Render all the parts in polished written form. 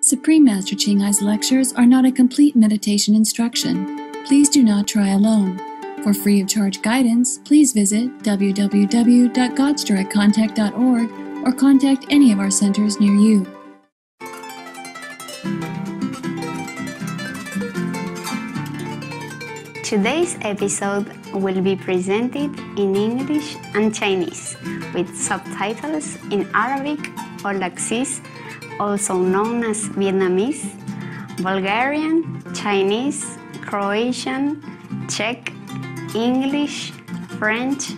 Supreme Master Ching Hai's lectures are not a complete meditation instruction. Please do not try alone. For free of charge guidance, please visit www.godsdirectcontact.org or contact any of our centers near you. Today's episode will be presented in English and Chinese with subtitles in Arabic or Laxis, also known as Vietnamese, Bulgarian, Chinese, Croatian, Czech, English, French,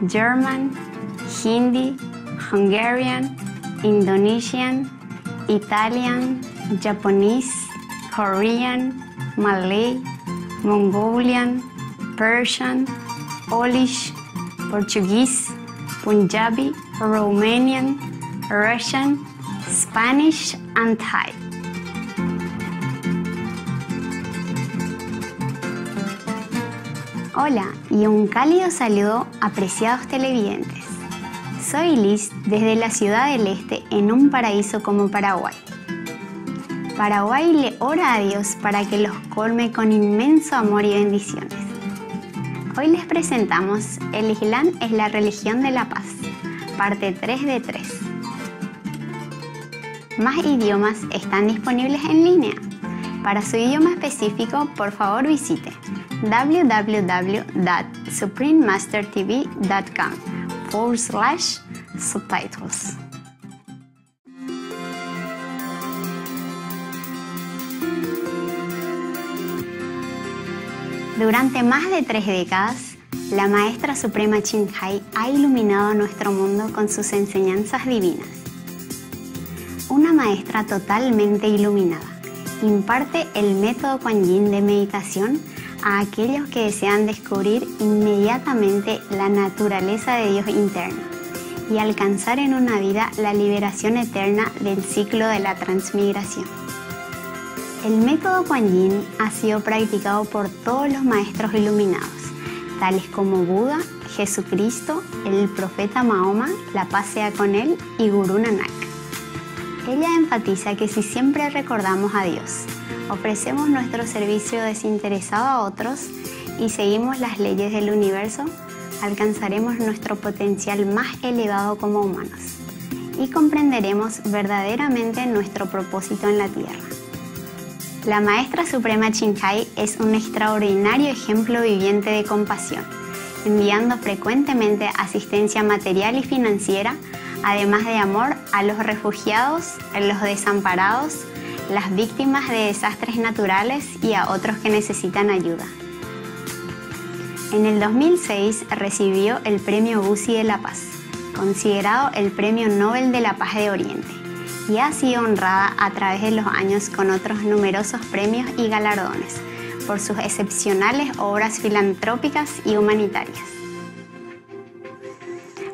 German, Hindi, Hungarian, Indonesian, Italian, Japanese, Korean, Malay, Mongolian, Persian, Polish, Portuguese, Punjabi, Romanian, Russian, Spanish, and Thai. Hola y un cálido saludo, apreciados televidentes. Soy Liz desde la Ciudad del Este en un paraíso como Paraguay. Paraguay le ora a Dios para que los colme con inmenso amor y bendiciones. Hoy les presentamos El Islam es la religión de la paz, parte 3 de 3. Más idiomas están disponibles en línea. Para su idioma específico, por favor visite www.suprememastertv.com/subtitles. Durante más de 3 décadas, la Maestra Suprema Ching Hai ha iluminado nuestro mundo con sus enseñanzas divinas. Una maestra totalmente iluminada, imparte el método Kuan Yin de meditación a aquellos que desean descubrir inmediatamente la naturaleza de Dios interna y alcanzar en una vida la liberación eterna del ciclo de la transmigración. El método Kuan Yin ha sido practicado por todos los maestros iluminados, tales como Buda, Jesucristo, el profeta Mahoma, la paz sea con él, y Gurú Nanak. Ella enfatiza que si siempre recordamos a Dios, ofrecemos nuestro servicio desinteresado a otros y seguimos las leyes del universo, alcanzaremos nuestro potencial más elevado como humanos y comprenderemos verdaderamente nuestro propósito en la Tierra. La Maestra Suprema Ching Hai es un extraordinario ejemplo viviente de compasión, enviando frecuentemente asistencia material y financiera, además de amor a los refugiados, a los desamparados, las víctimas de desastres naturales y a otros que necesitan ayuda. En el 2006 recibió el Premio Busi de la Paz, considerado el Premio Nobel de la Paz de Oriente, y ha sido honrada a través de los años con otros numerosos premios y galardones por sus excepcionales obras filantrópicas y humanitarias.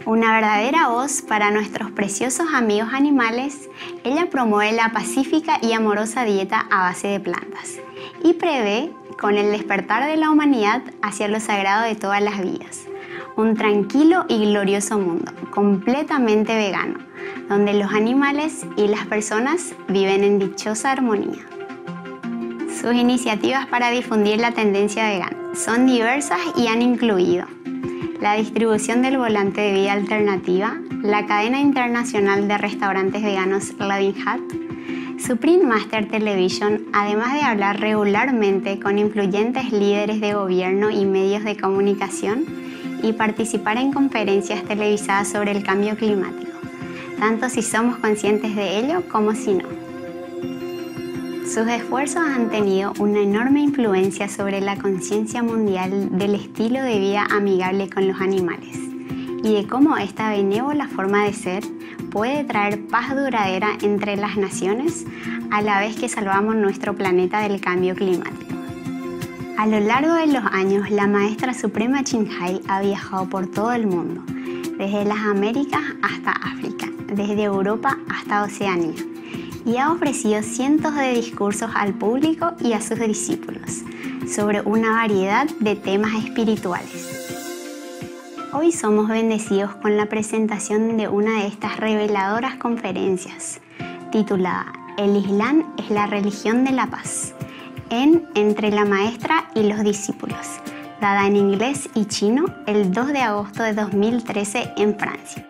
Una verdadera voz para nuestros preciosos amigos animales, ella promueve la pacífica y amorosa dieta a base de plantas y prevé, con el despertar de la humanidad hacia lo sagrado de todas las vidas, un tranquilo y glorioso mundo, completamente vegano, donde los animales y las personas viven en dichosa armonía. Sus iniciativas para difundir la tendencia vegana son diversas y han incluido la distribución del volante de vida alternativa, la cadena internacional de restaurantes veganos Loving Hut, Supreme Master Television, además de hablar regularmente con influyentes líderes de gobierno y medios de comunicación y participar en conferencias televisadas sobre el cambio climático, tanto si somos conscientes de ello como si no. Sus esfuerzos han tenido una enorme influencia sobre la conciencia mundial del estilo de vida amigable con los animales y de cómo esta benévola forma de ser puede traer paz duradera entre las naciones a la vez que salvamos nuestro planeta del cambio climático. A lo largo de los años, la Maestra Suprema Ching Hai ha viajado por todo el mundo, desde las Américas hasta África, desde Europa hasta Oceanía, y ha ofrecido cientos de discursos al público y a sus discípulos sobre una variedad de temas espirituales. Hoy somos bendecidos con la presentación de una de estas reveladoras conferencias, titulada El Islam es la religión de la paz, entre la maestra y los discípulos, dada en inglés y chino el 2 de agosto de 2013 en Francia.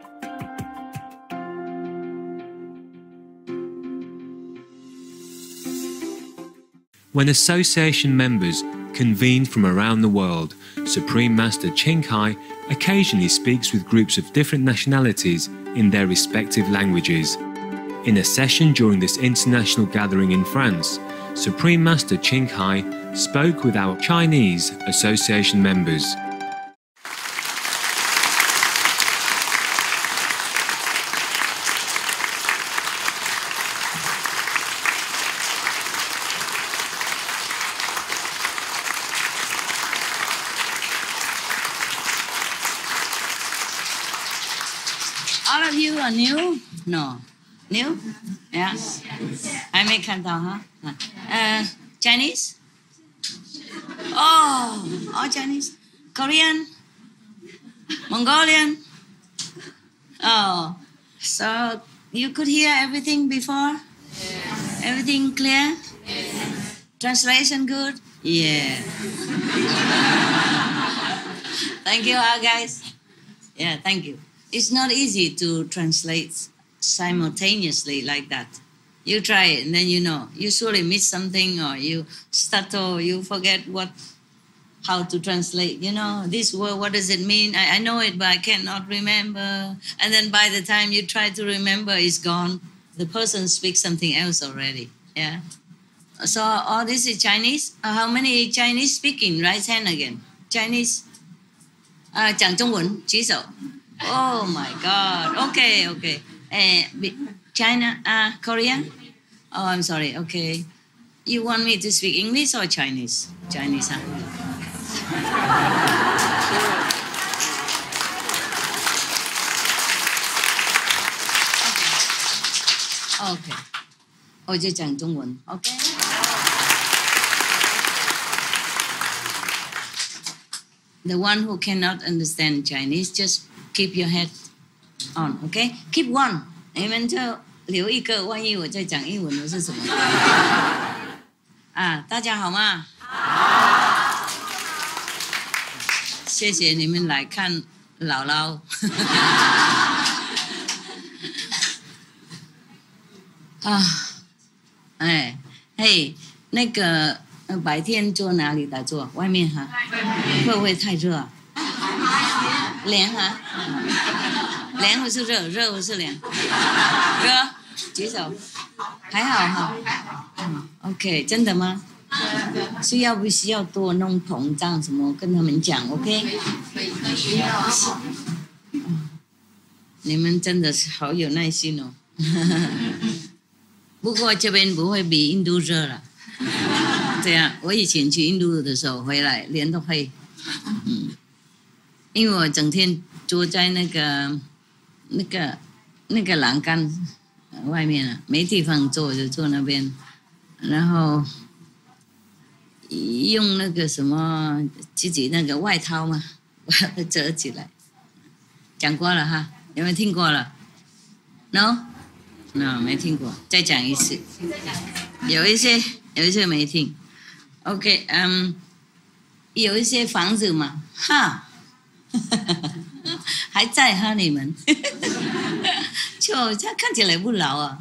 When association members convene from around the world, Supreme Master Ching Hai occasionally speaks with groups of different nationalities in their respective languages. In a session during this international gathering in France, Supreme Master Ching Hai spoke with our Chinese association members. All of you are new? No. New? Yeah. 还没看到哈。Chinese? Oh, all Chinese. Korean? Mongolian? Oh, so you could hear everything before? Everything clear? Translation good? Yeah. Thank you, guys. Yeah, thank you. It's not easy to translate simultaneously like that. You try it and then you know. You surely miss something or you stutter, you forget how to translate. You know, this word, what does it mean? I know it, but I cannot remember. And then by the time you try to remember, it's gone. The person speaks something else already. Yeah. So all this is Chinese. How many Chinese speaking? Raise hand again. Chinese. 讲中文，举手。Oh my God. Okay, okay. China, Korea? Oh, I'm sorry. Okay. You want me to speak English or Chinese? Chinese, huh? Okay. 我就讲中文 Okay. The one who cannot understand Chinese, just keep your head on, okay? Keep one. 你们就留一个，万一我在讲英文，我是什么？大家好吗？好。谢谢你们来看姥姥。那个白天坐哪里打坐？外面哈？会不会太热啊？凉啊？凉不是热，热不是凉。热，举手。还好哈。OK， 真的吗？需要不需要多弄膨胀什么？跟他们讲 ，OK？ 你们真的是好有耐心哦。不过这边不会比印度热了。对啊，我以前去印度的时候回来脸都黑。因为我整天坐在那个栏杆外面啊，没地方坐就坐那边，然后用那个什么自己那个外套嘛，把它折起来。讲过了哈，有没有听过了 ？No， 没听过，再讲一次。有一些没听。OK， 有一些房子嘛，哈。还在哈你们，就他看起来不老啊。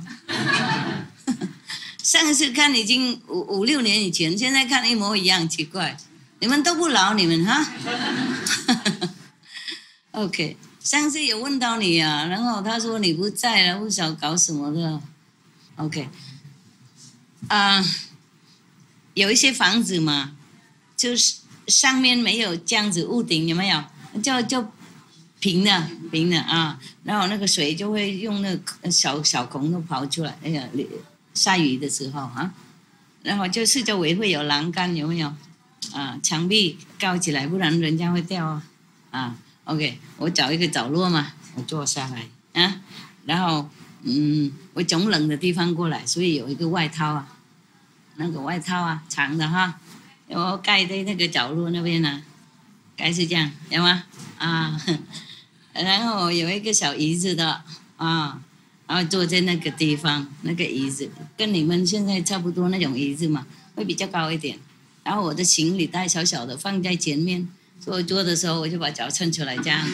上一次看已经5、6年以前，现在看一模一样，奇怪。你们都不老，你们哈。OK， 上次有问到你啊，然后他说你不在了，不晓得搞什么的。OK， 有一些房子嘛，就是上面没有这样子屋顶，有没有？就平的啊，然后那个水就会用那个小孔都跑出来，下雨的时候啊，然后就四周围会有栏杆，有没有？墙壁高起来，不然人家会掉啊。OK， 我找一个角落嘛，我坐下来啊，然后我从冷的地方过来，所以有一个外套啊，那个外套啊，长的哈，我盖在那个角落那边呢。该是这样，有吗？然后有一个小椅子的，然后坐在那个地方，那个椅子跟你们现在差不多那种椅子嘛，会比较高一点。然后我的行李袋小小的放在前面，所以我坐的时候我就把脚撑出来这样子，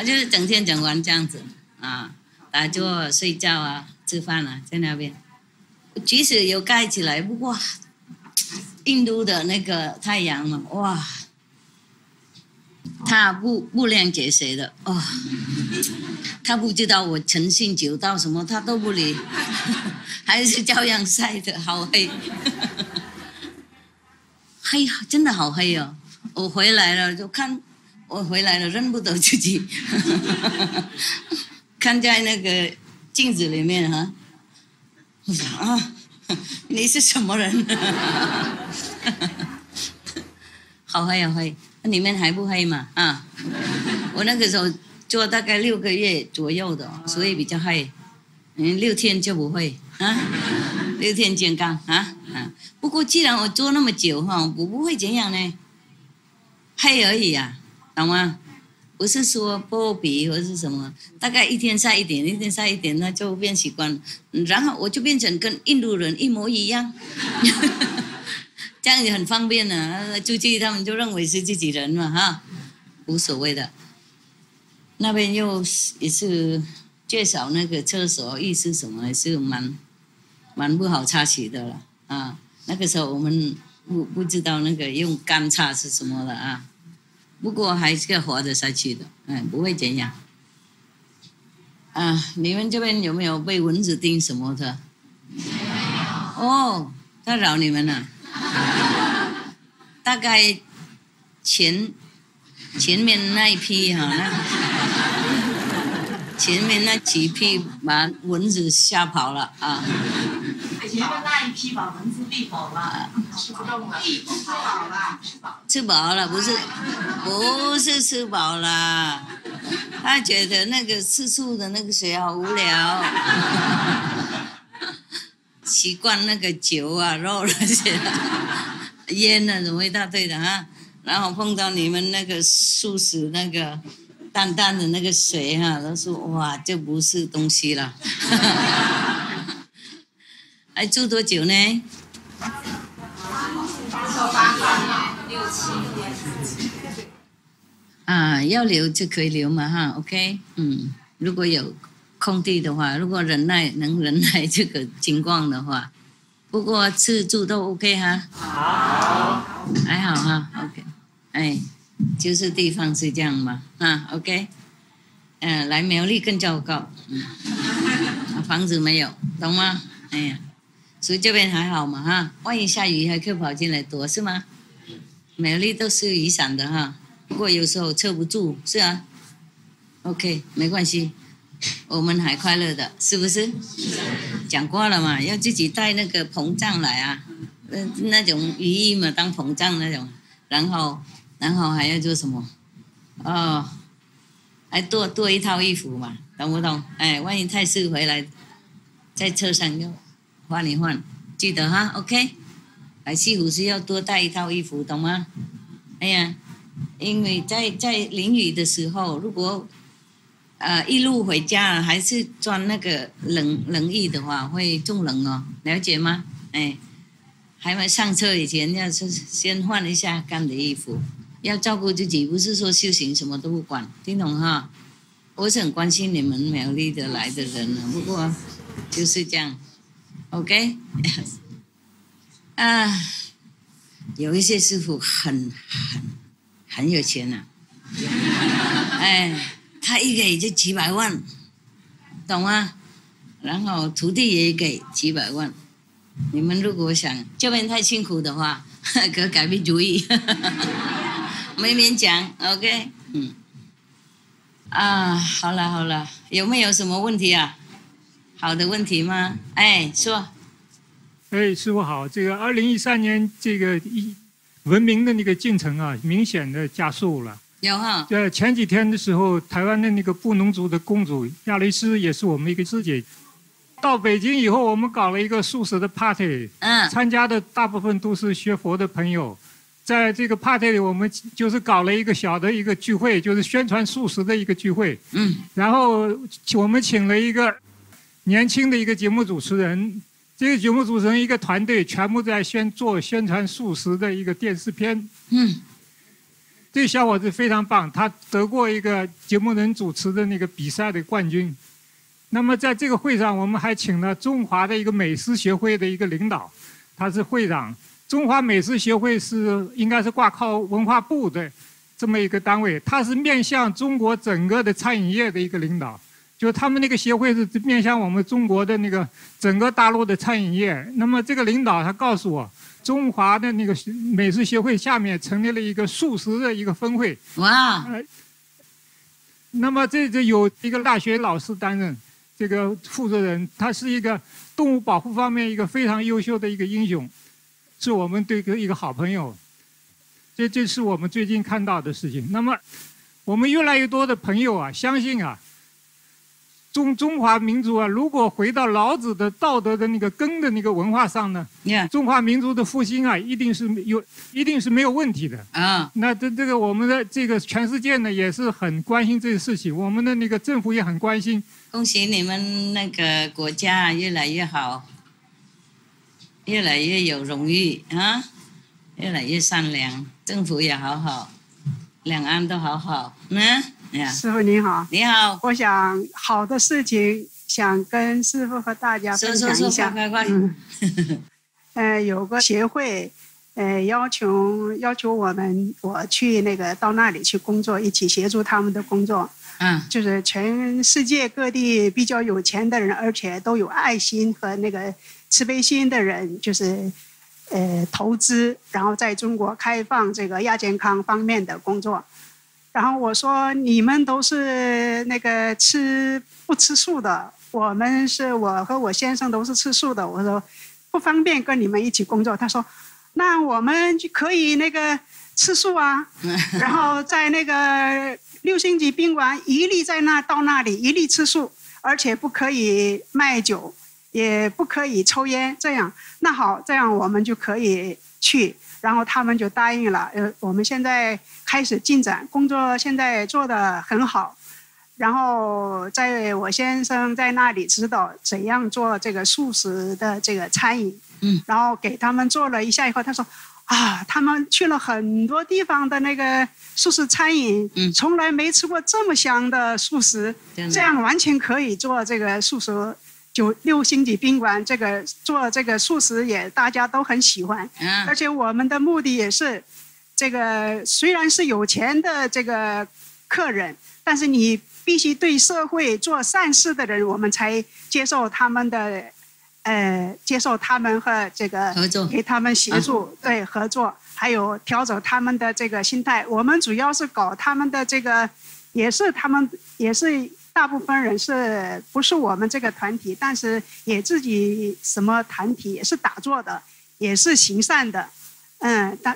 就是整天整晚这样子啊，打坐、睡觉啊、吃饭啊，在那边。即使有盖起来，不过印度的那个太阳嘛，哇，他不谅解谁的哦，他不知道我诚信久到什么，他都不理，还是照样晒的好黑。黑，真的好黑哦！我回来了就看，我回来了认不得自己，看在那个镜子里面哈，我想啊，你是什么人？好黑好黑，里面还不黑嘛啊！我那个时候做大概6个月左右的，所以比较黑，6天就不会啊。6天健康啊！不过既然我做那么久哈，我不会怎样呢，黑而已啊，懂吗？不是说破皮或是什么，大概1天晒一点，1天晒一点，那就变习惯了。然后我就变成跟印度人一模一样，这样也很方便呢。出去他们就认为是自己人嘛哈，无所谓的。那边也是介绍那个厕所浴室什么，也是蛮不好擦洗的了啊！那个时候我们不知道那个用干擦是什么了啊，不过还是要活得下去的，不会怎样。啊，你们这边有没有被蚊子叮什么的？哦，他扰你们了。大概前面那一批哈，前面那几批把蚊子吓跑了啊。前面那一批把蚊子逼跑了，吃饱了，吃饱了，不是吃饱了，他觉得那个吃素的那个水好无聊，习惯那个酒啊、肉那些烟啊什么一大堆的哈，然后碰到你们那个素食那个淡淡的那个水哈，都说哇，这不是东西了。还住多久呢？6、7年。啊，要留就可以留嘛哈 ，OK， 如果有空地的话，如果能忍耐这个情况的话，不过吃住都 OK 哈。好，还好哈 ，OK， 就是地方是这样嘛，啊 ，OK， 来苗栗更糟糕，房子没有，懂吗？哎呀。所以这边还好嘛哈，万一下雨还可以跑进来躲是吗？苗栗都是雨伞的哈，不过有时候撑不住是啊。OK， 没关系，我们还快乐的，是不是？讲过了嘛，要自己带那个膨胀来啊，那种雨衣嘛，当膨胀那种，然后还要做什么？哦，还多一套衣服嘛，懂不懂？万一太师回来，在车上又。换一换，记得哈 ，OK。来西湖是要多带一套衣服，懂吗？哎呀，因为在淋雨的时候，如果一路回家还是穿那个冷衣的话，会中冷哦，了解吗？还没上车以前要先换一下干的衣服，要照顾自己，不是说修行什么都不管，听懂哈？我是很关心你们苗栗的来的人呢，不过就是这样。OK， 有一些师傅很有钱呐，他一给就几百万，懂吗？然后徒弟也给几百万。你们如果想这边太辛苦的话，可改变主意，没勉强 ，OK， 好了，有没有什么问题啊？好的问题吗？说。师父好，这个2013年这个文明的那个进程啊，明显的加速了。有哈。前几天的时候，台湾的那个布农族的公主亚蕾丝也是我们一个师姐。到北京以后，我们搞了一个素食的 party， 参加的大部分都是学佛的朋友。在这个 party 里，我们就是搞了一个小的一个聚会，就是宣传素食的一个聚会。然后我们请了一个年轻的一个节目主持人，这个节目主持人一个团队全部在做宣传素食的一个电视片。这个小伙子非常棒，他得过一个节目人主持的那个比赛的冠军。那么在这个会上，我们还请了中华的一个美食协会的一个领导，他是会长。中华美食协会应该是挂靠文化部的这么一个单位，他是面向中国整个的餐饮业的一个领导。就他们那个协会是面向我们中国的那个整个大陆的餐饮业。那么这个领导他告诉我，中华的那个美食协会下面成立了一个素食的一个分会。哇！那么这有一个大学老师担任这个负责人，他是一个动物保护方面一个非常优秀的一个英雄，是我们对一个好朋友。这是我们最近看到的事情。那么我们越来越多的朋友啊，相信啊。中华民族啊，如果回到老子的道德的那个根的那个文化上呢，中华民族的复兴啊，一定是没有问题的啊。那这个我们的这个全世界呢，也是很关心这个事情，我们的那个政府也很关心。恭喜你们那个国家越来越好，越来越有荣誉啊，越来越善良，政府也好好，两岸都好好，师父您好，你好。我想好的事情想跟师父和大家分享一下。快。有个协会，要求我去到那里去工作，一起协助他们的工作。就是全世界各地比较有钱的人，而且都有爱心和那个慈悲心的人，就是投资，然后在中国开放这个亚健康方面的工作。然后我说你们都是那个不吃素的，我和我先生都是吃素的。我说不方便跟你们一起工作。他说那我们就可以那个吃素啊。然后在那个6星级宾馆一律到那里一律吃素，而且不可以卖酒，也不可以抽烟。这样那好，这样我们就可以去。然后他们就答应了。我们现在开始进展，工作现在做得很好。然后我先生在那里指导怎样做这个素食的这个餐饮。然后给他们做了一下以后，他说他们去了很多地方的那个素食餐饮，从来没吃过这么香的素食，这样完全可以做这个素食。就6星级宾馆做这个素食也大家都很喜欢。而且我们的目的也是这个虽然是有钱的这个客人，但是你必须对社会做善事的人，我们才接受他们和这个合作，给他们协助，对，合作，还有调整他们的这个心态。我们主要是搞他们的这个，他们也是大部分人不是我们这个团体，但是也自己什么团体也是打坐的，也是行善的。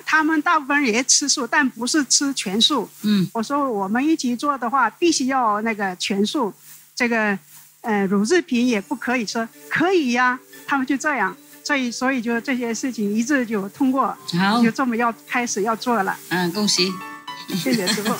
他们大部分人也吃素，但不是吃全素。我说我们一起做的话，必须要那个全素，这个乳制品也不可以吃。可以呀，他们就这样，所以就这些事情一致就通过，就这么开始要做了。恭喜，谢谢师父。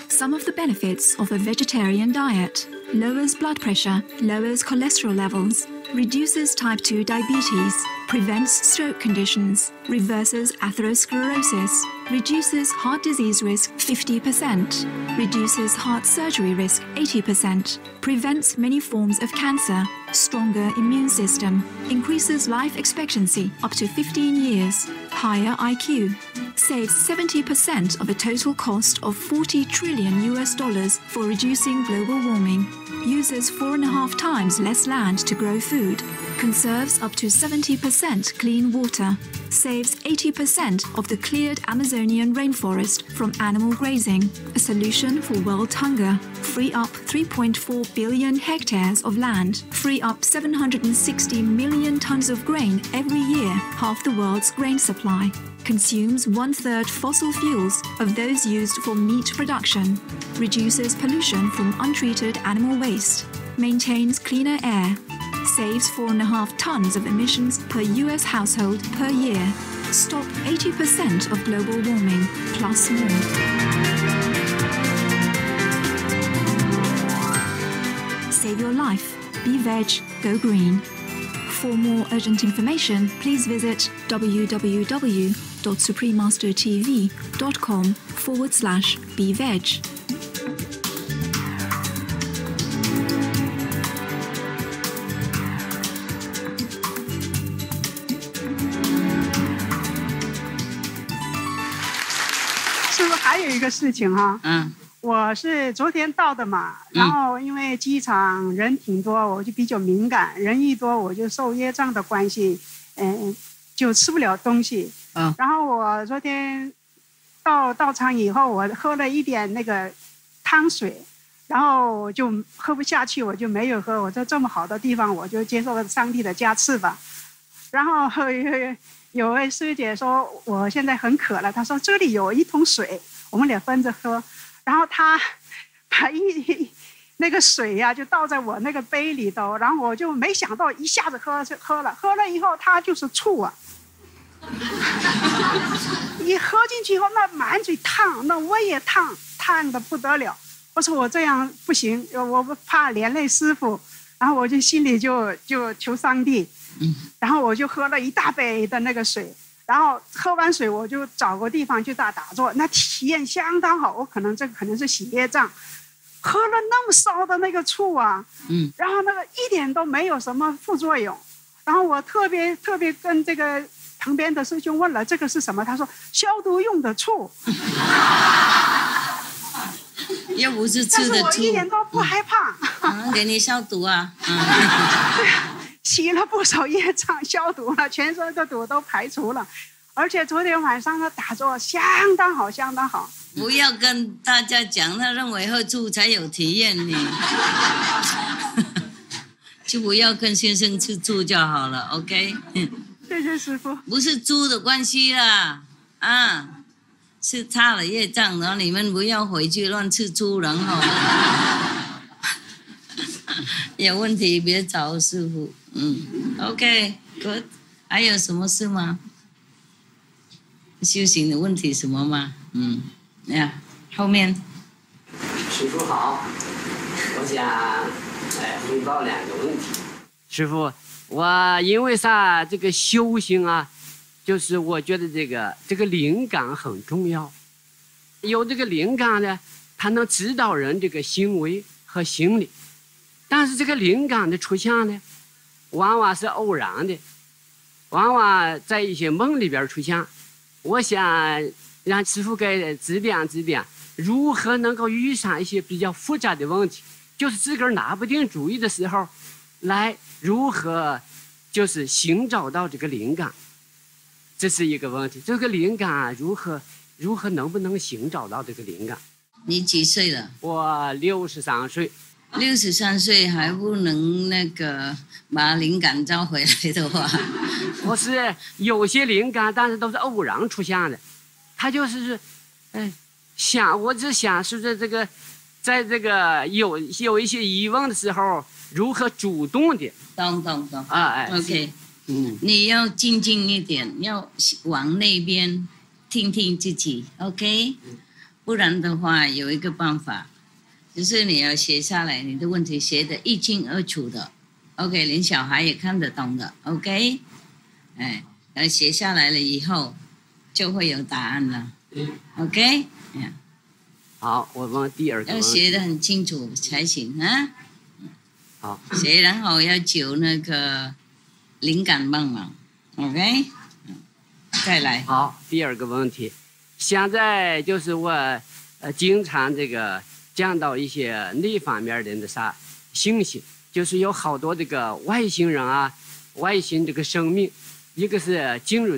Some of the benefits of a vegetarian diet: lowers blood pressure, lowers cholesterol levels, reduces type 2 diabetes, prevents stroke conditions, reverses atherosclerosis, reduces heart disease risk 50%, reduces heart surgery risk 80%, prevents many forms of cancer, stronger immune system, increases life expectancy up to 15 years, higher IQ, saves 70% of a total cost of $40 trillion for reducing global warming, uses 4.5 times less land to grow food, conserves up to 70% clean water, saves 80% of the cleared Amazonian rainforest from animal grazing, a solution for world hunger, free up 3.4 billion hectares of land, free up 760 million tons of grain every year, half the world's grain supply, consumes 1/3 fossil fuels of those used for meat production, reduces pollution from untreated animal waste, maintains cleaner air, saves 4.5 tons of emissions per US household per year, stop 80% of global warming, plus more. save your life. Be veg, go green. For more urgent information, please visit www.suprememastertv.com/beveg. 师傅还有一个事情哈，我是昨天到的嘛，然后因为机场人挺多，我就比较敏感，人一多我就受业障的关系，就吃不了东西。然后我昨天到场以后，我喝了一点那个汤水，然后我就喝不下去，我就没有喝。我在这么好的地方，我就接受了上帝的加持吧。然后有位师姐说我现在很渴了，她说这里有一桶水，我们俩分着喝。然后她把那个水呀就倒在我那个杯里头，然后我就没想到一下子喝了以后，它就是醋啊。一喝进去以后，那满嘴烫，那胃也烫的不得了。我说我这样不行，我怕连累师傅，然后我就心里就求上帝。然后我就喝了一大杯的那个水，然后喝完水我就找个地方去打坐，那体验相当好。我可能是洗业障，喝了那么烧的那个醋啊，然后那个一点都没有什么副作用。然后我特别跟这个旁边的师兄问了这个是什么，他说消毒用的醋。又不是吃的醋，但是我一点都不害怕。给你消毒啊。洗了不少业障，消毒了，全身的毒都排除了，而且昨天晚上的打坐相当好。不要跟大家讲，他认为喝醋才有体验呢，就不要跟先生吃醋就好了 ，OK？ 谢谢师父。不是猪的关系啦，是差了业障，然后你们不要回去乱吃猪，然后有问题别找师父。OK，good。还有什么事吗？修行的问题什么吗？后面。师父好，我想汇报2个问题。师父，我因为啥这个修行啊，就是我觉得这个灵感很重要，有这个灵感呢，它能指导人这个行为和心理。但是这个灵感的出现呢，往往是偶然的，往往在一些梦里边出现。我想让师父给指点，如何能够遇上一些比较复杂的问题，就是自个儿拿不定主意的时候，来如何就是寻找到这个灵感，这是一个问题。这个灵感如何能不能寻找到这个灵感？你几岁了？我63岁。63岁还不能把灵感招回来的话，我是有些灵感，但是都是偶然出现的。他就是我只想是这个，在这个有一些疑问的时候，如何主动的。懂OK， 你要静一点，要往那边听自己 OK， 不然的话有一个办法。就是你要写下来，你的问题写得一清二楚的 ，OK， 连小孩也看得懂的 ，OK， 然后写下来了以后，就会有答案了 ，OK， 好，我问第2个。要写得很清楚才行啊。好，写然后要求那个灵感帮忙 ，OK， 再来。好，第2个问题，现在就是我经常讲到一些那方面的信息，就是有好多这个外星人啊，外星这个生命，一个是进入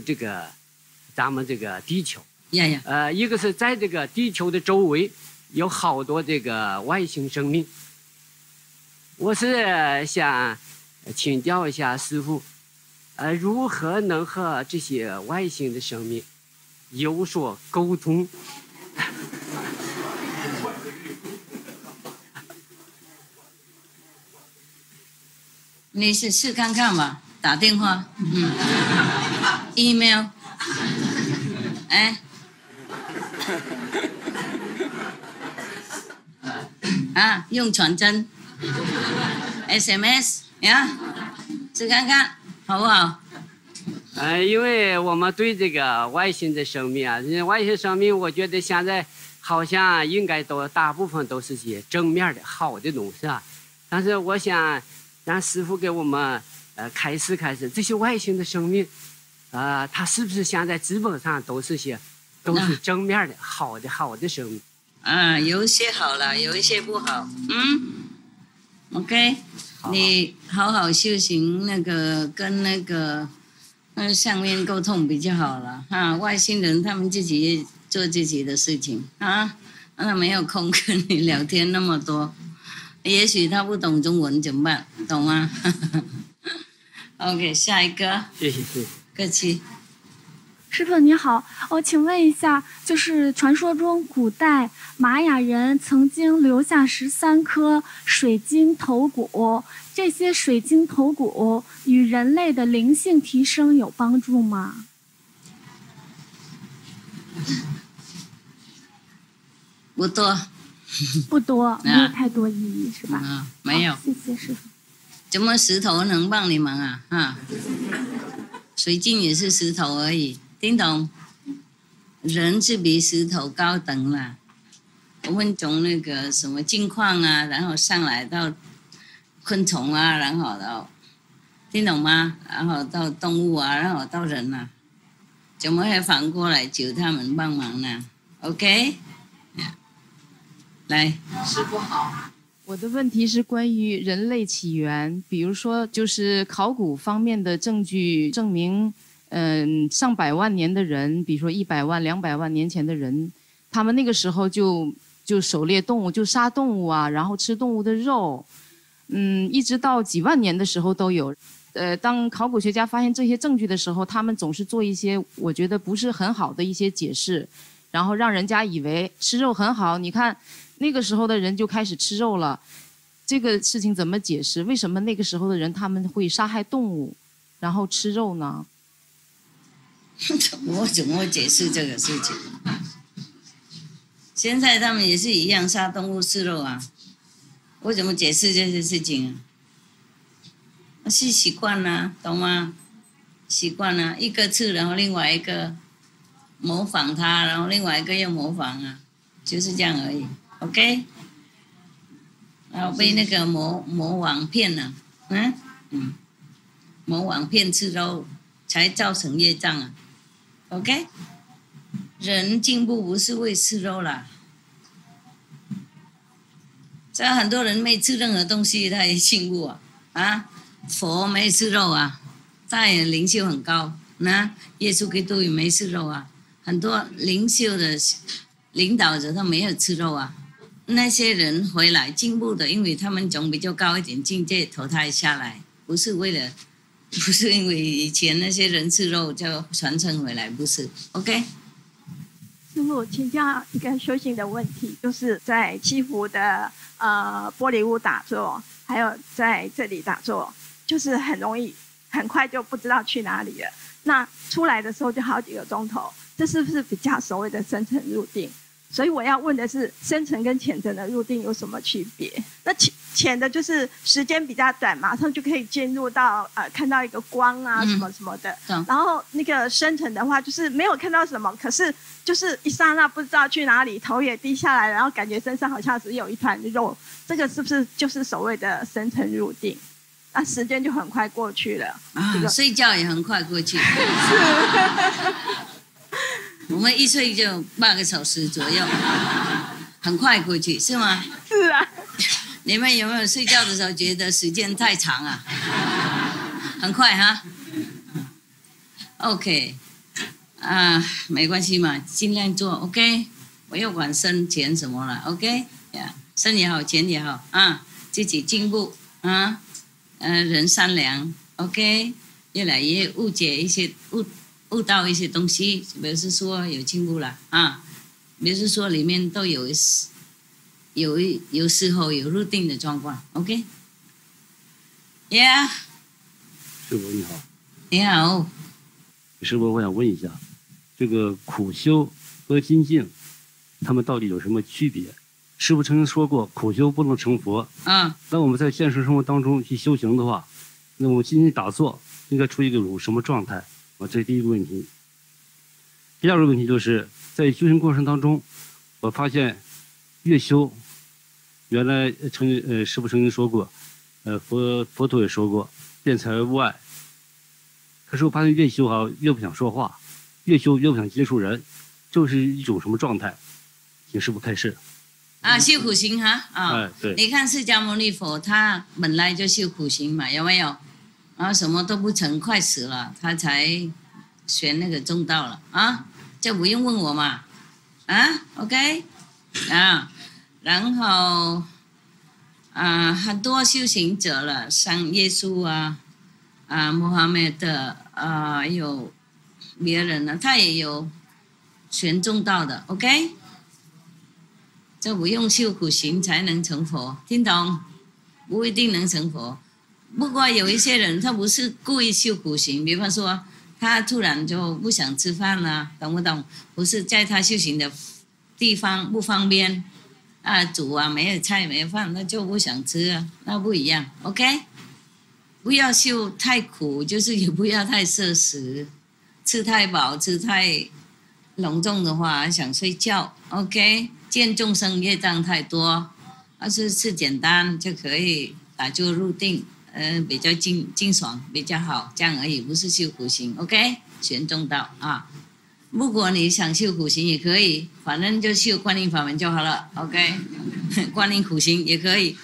咱们这个地球，一个是在这个地球的周围有好多这个外星生命。我是想请教一下师父，如何能和这些外星的生命有所沟通？你试看看吧，打电话，email， 用传真 SMS 呀，试看看好不好？因为我们对这个外星的生命啊，外星生命，我觉得现在好像应该大部分都是些正面的好的东西啊。但是我想让师父给我们开示这些外星的生命，它是不是现在基本上都是正面的好的生命？有一些好了，有一些不好。OK， 你好好修行，跟那个上面沟通比较好了哈。外星人他们自己做自己的事情啊，他没有空跟你聊天那么多。也许他不懂中文怎么办？懂吗？OK， 下一个。谢谢。客气。师父你好，请问一下，就是传说中古代玛雅人曾经留下13颗水晶头骨，这些水晶头骨与人类的灵性提升有帮助吗？不多。不多，没有太多意义，是吧？没有。谢谢师父。怎么石头能帮你忙啊？水晶也是石头而已，听懂？人是比石头高等了。我们从那个什么金矿啊，然后上来到昆虫啊，然后到，听懂吗？然后到动物啊，然后到人啊，怎么会反过来求他们帮忙呢 ？OK。来，师父好。我的问题是关于人类起源，比如说就是考古方面的证据证明，上百万年的人，比如说100万、200万年前的人，他们那个时候就狩猎动物，就杀动物啊，然后吃动物的肉，一直到几万年的时候都有。当考古学家发现这些证据的时候，他们总是做一些我觉得不是很好的一些解释，然后让人家以为吃肉很好。你看。那个时候的人就开始吃肉了，这个事情怎么解释？为什么那个时候的人他们会杀害动物，然后吃肉呢？我怎么会解释这个事情？现在他们也是一样杀动物吃肉啊，我怎么解释这些事情啊？是习惯了，懂吗？习惯了，一个吃，然后另外一个模仿他，然后另外一个又模仿啊，就是这样而已。OK， 然后被那个魔王骗了，魔王骗吃肉，才造成业障啊。OK， 人进步不是为吃肉啦，这很多人没吃任何东西，他也进步啊。佛没吃肉啊，他也灵修很高。那耶稣基督也没吃肉啊，很多灵修的领导者他没有吃肉啊。那些人回来进步的，因为他们从比较高一点境界投胎下来，不是因为以前那些人吃肉就传承回来，不是 OK。师父，请教一个修行的问题，就是在七福的玻璃屋打坐，还有在这里打坐，就是很容易很快就不知道去哪里了。那出来的时候就好几个钟头，这是不是比较所谓的深层入定？所以我要问的是，深层跟浅层的入定有什么区别？那浅的就是时间比较短，马上就可以进入到看到一个光啊什么什么的。然后那个深层的话，就是没有看到什么，可是就是一刹那不知道去哪里，头也低下来，然后感觉身上好像只有一团肉。这个是不是就是所谓的深层入定？那时间就很快过去了。睡觉也很快过去。是。我们一睡就8个小时左右，很快过去，是吗？是啊。你们有没有睡觉的时候觉得时间太长啊？很快哈。OK， 没关系嘛，尽量做 OK。我要管深浅什么了 OK， 深也好，浅也好自己进步人善良 OK， 越来越误解一些悟到一些东西，表示说有进步了表示说里面都有时候有入定的状况 OK。 Yeah， 师父你好。你好。师父，我想问一下，这个苦修和精进他们到底有什么区别？师父曾经说过，苦修不能成佛。那我们在现实生活当中去修行的话，那我们进行打坐应该处于一种什么状态？这是第一个问题。第二个问题就是在修行过程当中，我发现越修，原来师父曾经说过，佛陀也说过，辩才无碍。可是我发现越修越不想说话，越修越不想接触人，这是一种什么状态？请师父开示。修苦行哈对。你看释迦牟尼佛，他本来就修苦行嘛，有没有？然后什么都不成，快死了，他才选那个中道了就不用问我嘛，OK，然后很多修行者了，像耶稣穆罕默德有别人呢，他也有选中道的 ，OK。这不用修苦行才能成佛，听懂？不一定能成佛。不过有一些人他不是故意修苦行，比方说他突然就不想吃饭了，懂不懂？不是在他修行的地方不方便煮没有菜没有饭，那就不想吃那不一样 ，OK？ 不要修太苦，就是也不要太奢侈，吃太饱吃太隆重的话想睡觉 ，OK？见众生业障太多，要是吃简单就可以打坐入定，比较静爽比较好，这样而已，不是修苦行 ，OK？ 选中道如果你想修苦行也可以，反正就修观音法门就好了 ，OK？ 观音苦行也可以，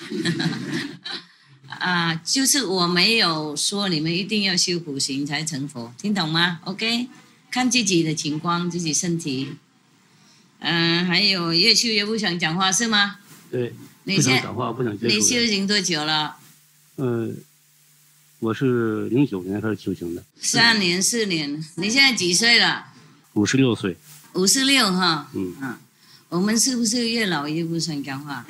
就是我没有说你们一定要修苦行才成佛，听懂吗 ？OK？ 看自己的情况，自己身体。还有越修越不想讲话是吗？对，不想讲话，不想接触人。你修行多久了？我是09年开始修行的。3年4年，你现在几岁了？56岁。56哈。我们是不是越老越不想讲话？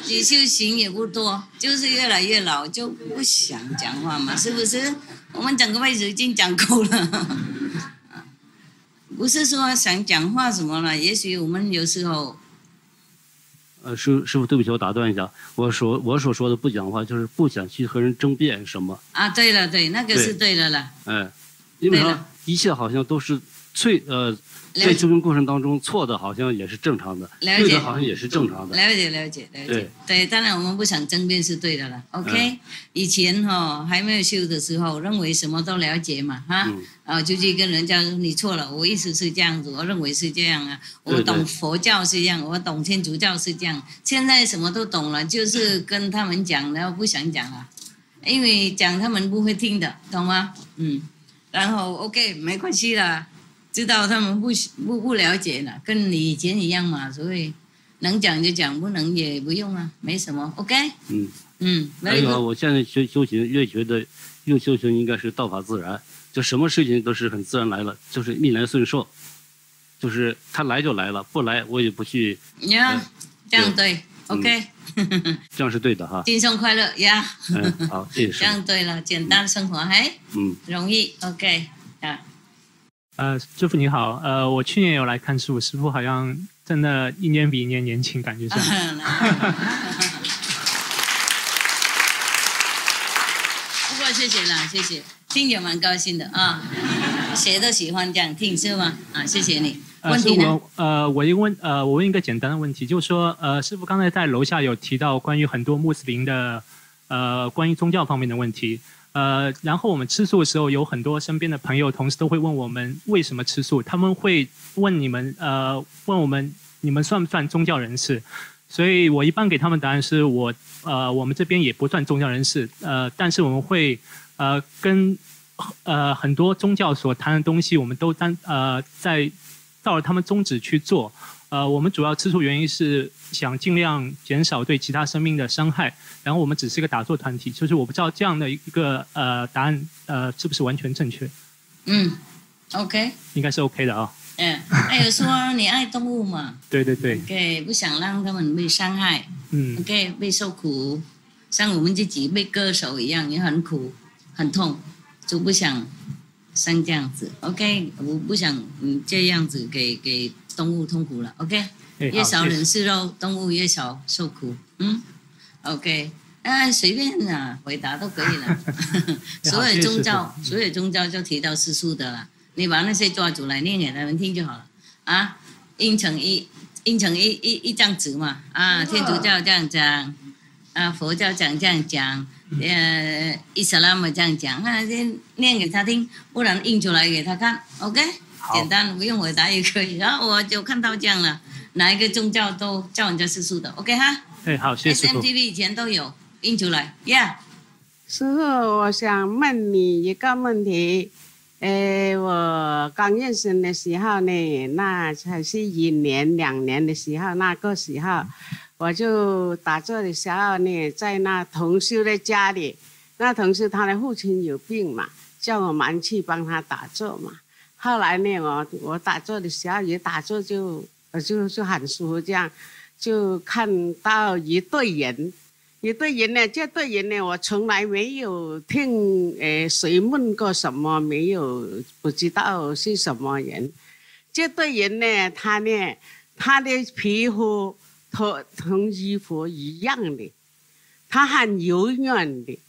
你修行也不多，就是越来越老就不想讲话嘛，是不是？我们整个辈子已经讲够了。不是说想讲话什么了，也许我们有时候，师父，对不起，我打断一下，我所说的不讲话，就是不想去和人争辩什么。对了，对，那个是对的了。因为一切好像都是在修行过程当中，错的好像也是正常的，对的好像也是正常的。了解。对，当然我们不想争辩是对的了。OK，以前还没有修的时候，认为什么都了解嘛，就去跟人家说你错了，我意思是这样子，我认为是这样我懂佛教是这样，我懂天主教是这样。现在什么都懂了，就是跟他们讲，然后不想讲了，因为讲他们不会听的，懂吗？然后 OK 没关系啦。知道他们不了解了，跟你以前一样嘛，所以能讲就讲，不能也不用没什么 ，OK？ 还有我现在修行越觉得越修行应该是道法自然，就什么事情都是很自然来了，就是逆来顺受，就是他来就来了，不来我也不去。这样对 ，OK？ 这样是对的哈。轻松快乐呀。好，谢谢师父。这样对了，简单生活容易 OK 师父你好，我去年有来看师父好像真的一年比一年年轻，感觉上。不过谢谢啦，谢谢，听也蛮高兴的谁都喜欢这样听是吗？谢谢你。问题呢？我问一个简单的问题，就是说，师父刚才在楼下有提到关于很多穆斯林的关于宗教方面的问题。然后我们吃素的时候，有很多身边的朋友、同事都会问我们为什么吃素，他们会问你们，问我们你们算不算宗教人士？所以我一般给他们答案是我们这边也不算宗教人士，但是我们会跟很多宗教所谈的东西，我们都在照着他们宗旨去做。我们主要吃素原因是想尽量减少对其他生命的伤害，然后我们只是一个打坐团体，就是我不知道这样的一个答案是不是完全正确？OK， 应该是 OK 的还有说你爱动物嘛？对。OK， 不想让他们被伤害，OK， 被受苦，像我们自己被割手一样，也很苦很痛，就不想像这样子 ，OK， 我不想这样子给动物痛苦了 ，OK， 越少人吃肉，动物越少受苦，OK， 随便回答都可以了。所有宗教就提到世俗的了，你把那些抓出来念给他们听就好了啊，印成一张纸嘛啊，天主教这样讲啊，佛教这样讲。伊斯兰这样讲，念给他听，不然印出来给他看 ，OK， 简单，不用回答也可以。然后我就看到这样了，哪一个宗教都叫人家世俗的 ，OK 哈？好，谢谢师父。SMTV 以前都有印出来 ，Yeah。师父，我想问你一个问题，我刚认识的时候呢，那才是1年2年的时候，那个时候。我就打坐的时候呢，在那同修的家里，那同修他的父亲有病嘛，叫我们去帮他打坐嘛。后来呢，我打坐的时候也打坐就很舒服，这样就看到一对人呢，这对人呢，我从来没有听谁问过什么，没有不知道是什么人。这对人呢，他的皮肤。同衣服一样的，他很柔软的，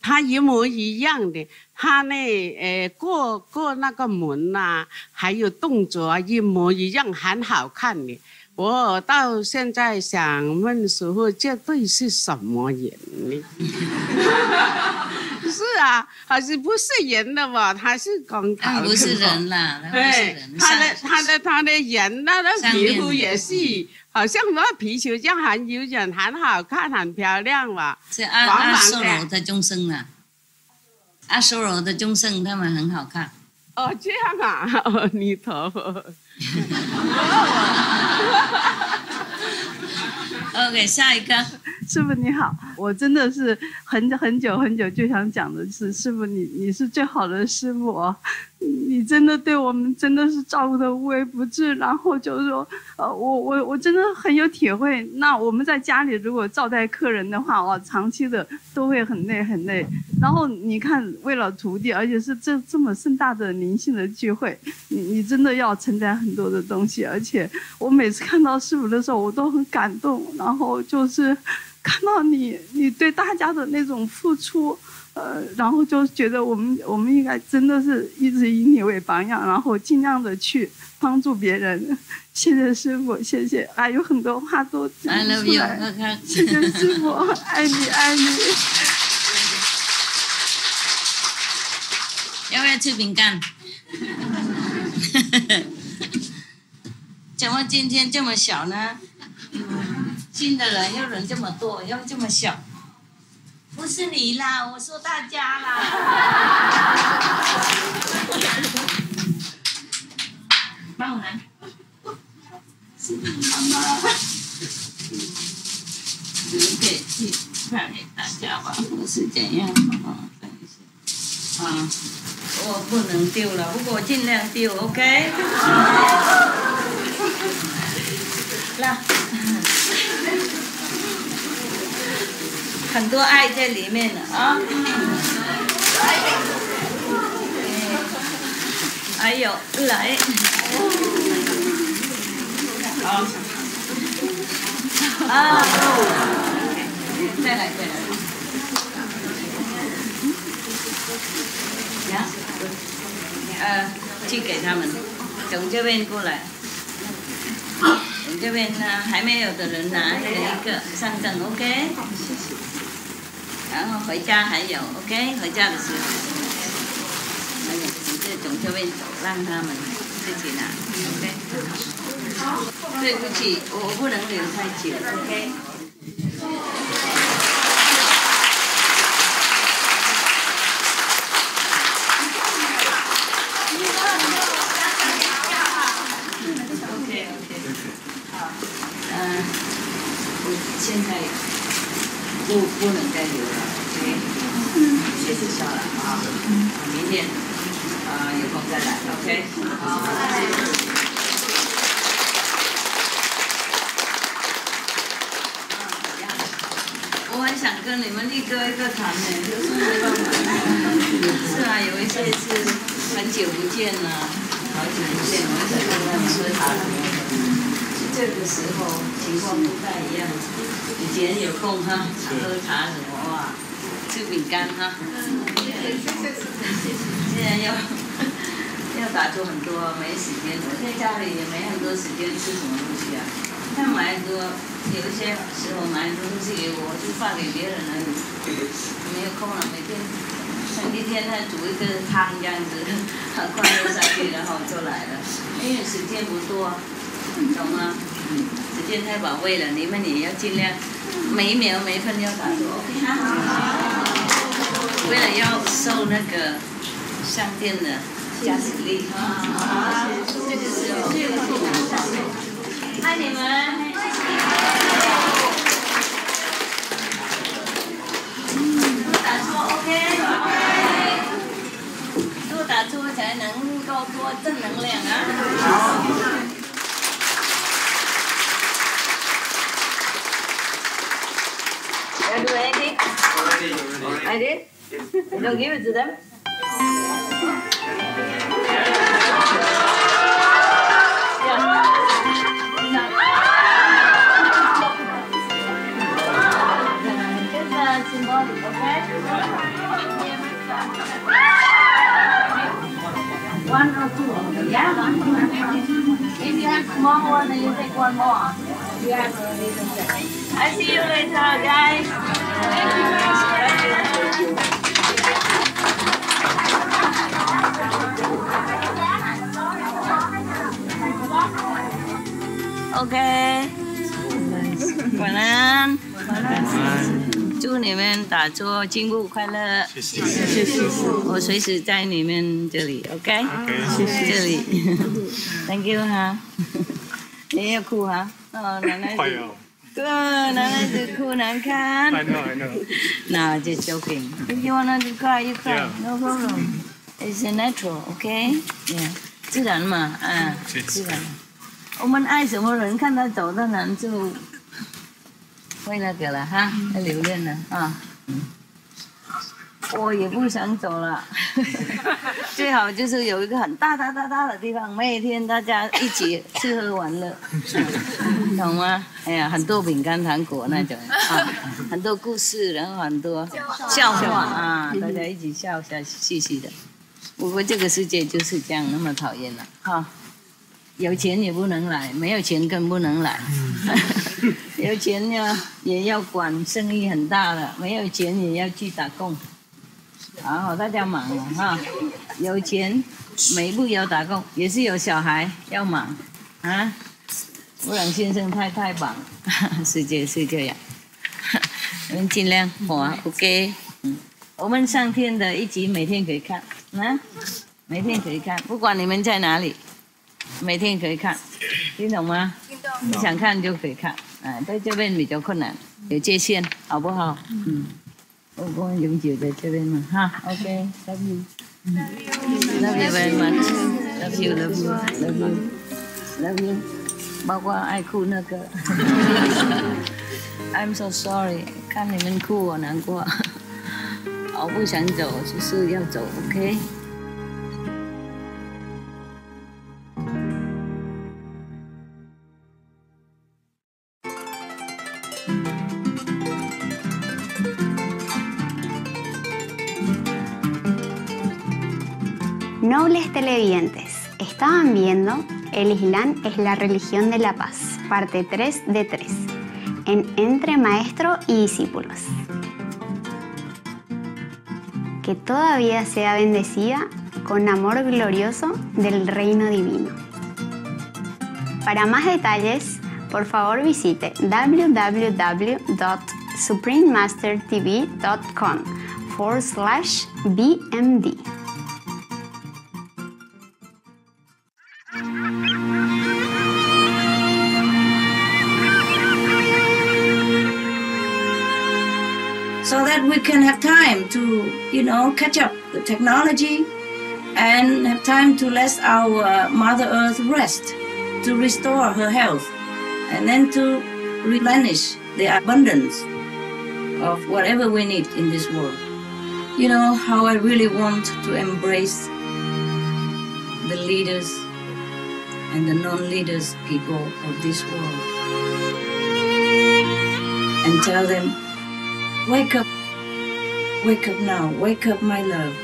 他一模一样的，他呢，过那个门呐，还有动作啊，一模一样，很好看的。我到现在想问师父，这对是什么人呢？是啊，还是不是人的吧？他是光头的，不是人啦，对，他的人那个皮肤也是。好像那皮球这样很柔软，很好看，很漂亮吧？是阿修罗的众生啊，阿修罗的众生他们很好看。哦，这样啊，阿弥陀佛。OK， 下一个。师父你好，我真的是很久就想讲的是，师父你是最好的师父，你真的对我们真的是照顾的无微不至，然后就是说，我真的很有体会。那我们在家里如果招待客人的话，长期的都会很累。然后你看，为了徒弟，而且是这么盛大的灵性的聚会，你真的要承担很多的东西。而且我每次看到师父的时候，我都很感动，然后就是看到你对大家的那种付出。然后就觉得我们应该真的是一直以你为榜样，然后尽量的去帮助别人。谢谢师父，谢谢。还有很多话都讲不出来。谢谢师父，爱你。要不要吃饼干？怎么今天这么小呢？新的人又人这么多，又这么小。不是你啦，我说大家啦。帮我拿。是妈妈。留给看给大家吧，我是怎样看一下。我不能丢了，不过尽量丢 ，OK？ 来。很多爱在里面了啊！还有来，好，再来，去给他们，从这边过来。从这边呢，还没有的人拿一个上阵 ，OK？ 谢谢。然后回家还有 ，OK？ 回家的时候，还有你就从这边走，让他们自己拿 ，OK？ 对不起，我不能留太久 ，OK？ 我现在不能再留了 ，OK？ 谢谢小兰啊，明天有空再来 ，OK？ 我很想跟你们一个一个谈呢，就是没办法。是啊，有一些是很久不见了，好久不见，我在跟他们喝茶什么的。这个时候情况不太一样，以前有空哈，喝茶什么哇，吃饼干哈。现在要打坐很多，没时间。我在家里也没很多时间吃什么东西啊。他买很多，有一些时候买很多东西给我，就发给别人而已，没有空了，每天。一天他煮一个汤这样子，很快就下去，然后就来了。因为时间不多，懂吗？时间太宝贵了，你们也要尽量每一秒每一分要打坐 ，OK 哈？为了要受那个上天的加持力。这个时候，爱你们。打坐 OK。打坐才能够多正能量啊！You do anything? I did. Don't give it to them. Just symbolic, okay? One or two, yeah? If you have small one, then you take one more. You have a little set. I see you later, guys. Okay. 晚安。祝你们打坐进步快乐。谢谢。我随时在你们这里 ，OK？ 谢谢。这里 ，Thank you 哈。你要哭哈？哦，奶奶。快要。奶奶子哭难看。I know. No, just joking. If you wanna cry, you cry. Yeah. No problem. It's natural, OK? Yeah. 自然嘛，啊，自然。我们爱什么人，看他走到哪就。会那个了哈，会留恋了啊。我也不想走了，最好就是有一个很大的地方，每天大家一起吃喝玩乐，懂吗？哎呀，很多饼干糖果那种啊，很多故事，然后很多笑话啊，大家一起笑嘻嘻的。不过这个世界就是这样，那么讨厌了哈。有钱也不能来，没有钱更不能来。有钱也要管生意很大的，没有钱也要去打工。然后大家忙了哈，有钱没不要打工，也是有小孩要忙啊，不然先生太忙。世界是这样，我们尽量活 OK。我们上天的一集每天可以看啊，每天可以看，不管你们在哪里。每天可以看，听懂吗？听懂。你想看就可以看，在这边比较困难，有界限，好不好？我们永久在这边嘛，哈 ，OK，love you，love you very much，love you，love you，包括爱哭那个，I'm so sorry， 看你们哭我难过，我不想走，就是要走 ，OK。Nobles televidentes, estaban viendo El Islam es la religión de la paz, parte 3 de 3, en Entre Maestro y Discípulos. Que toda vida sea bendecida con amor glorioso del reino divino. Para más detalles, por favor visite www.suprememastertv.com/BMD. So that we can have time to, catch up with technology and have time to let our Mother Earth rest, to restore her health, and then to replenish the abundance of whatever we need in this world. You know how I really want to embrace the leaders and the non-leaders people of this world and tell them, wake up now, wake up my love,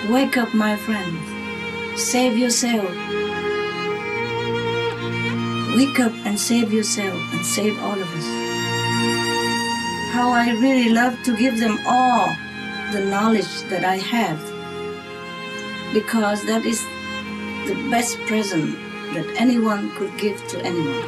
wake up my friends, save yourself. Wake up and save yourself and save all of us. How I really love to give them all the knowledge that I have, because that is the best present that anyone could give to anyone.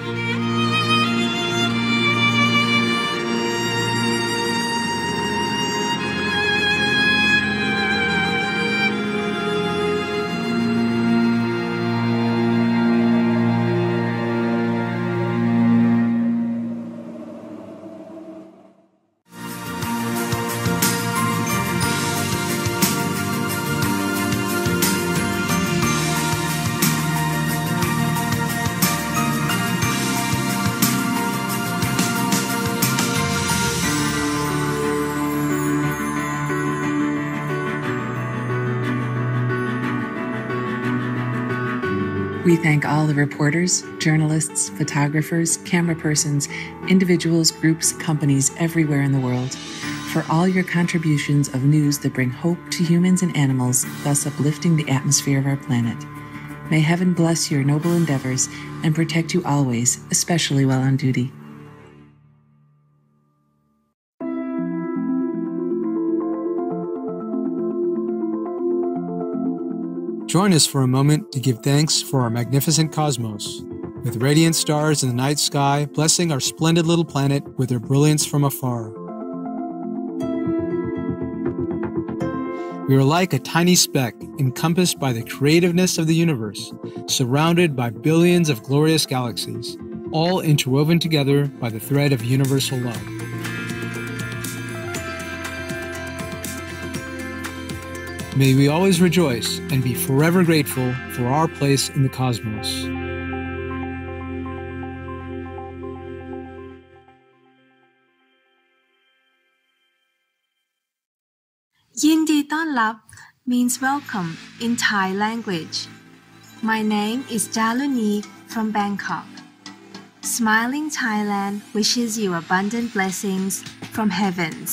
We thank all the reporters, journalists, photographers, camera persons, individuals, groups, companies everywhere in the world for all your contributions of news that bring hope to humans and animals, thus uplifting the atmosphere of our planet. May heaven bless your noble endeavors and protect you always, especially while on duty. Join us for a moment to give thanks for our magnificent cosmos, with radiant stars in the night sky blessing our splendid little planet with their brilliance from afar. We are like a tiny speck encompassed by the creativeness of the universe, surrounded by billions of glorious galaxies, all interwoven together by the thread of universal love. May we always rejoice and be forever grateful for our place in the cosmos. ยินดีต้อนรับ means welcome in Thai language. My name is Jaluni from Bangkok. Smiling Thailand wishes you abundant blessings from heavens.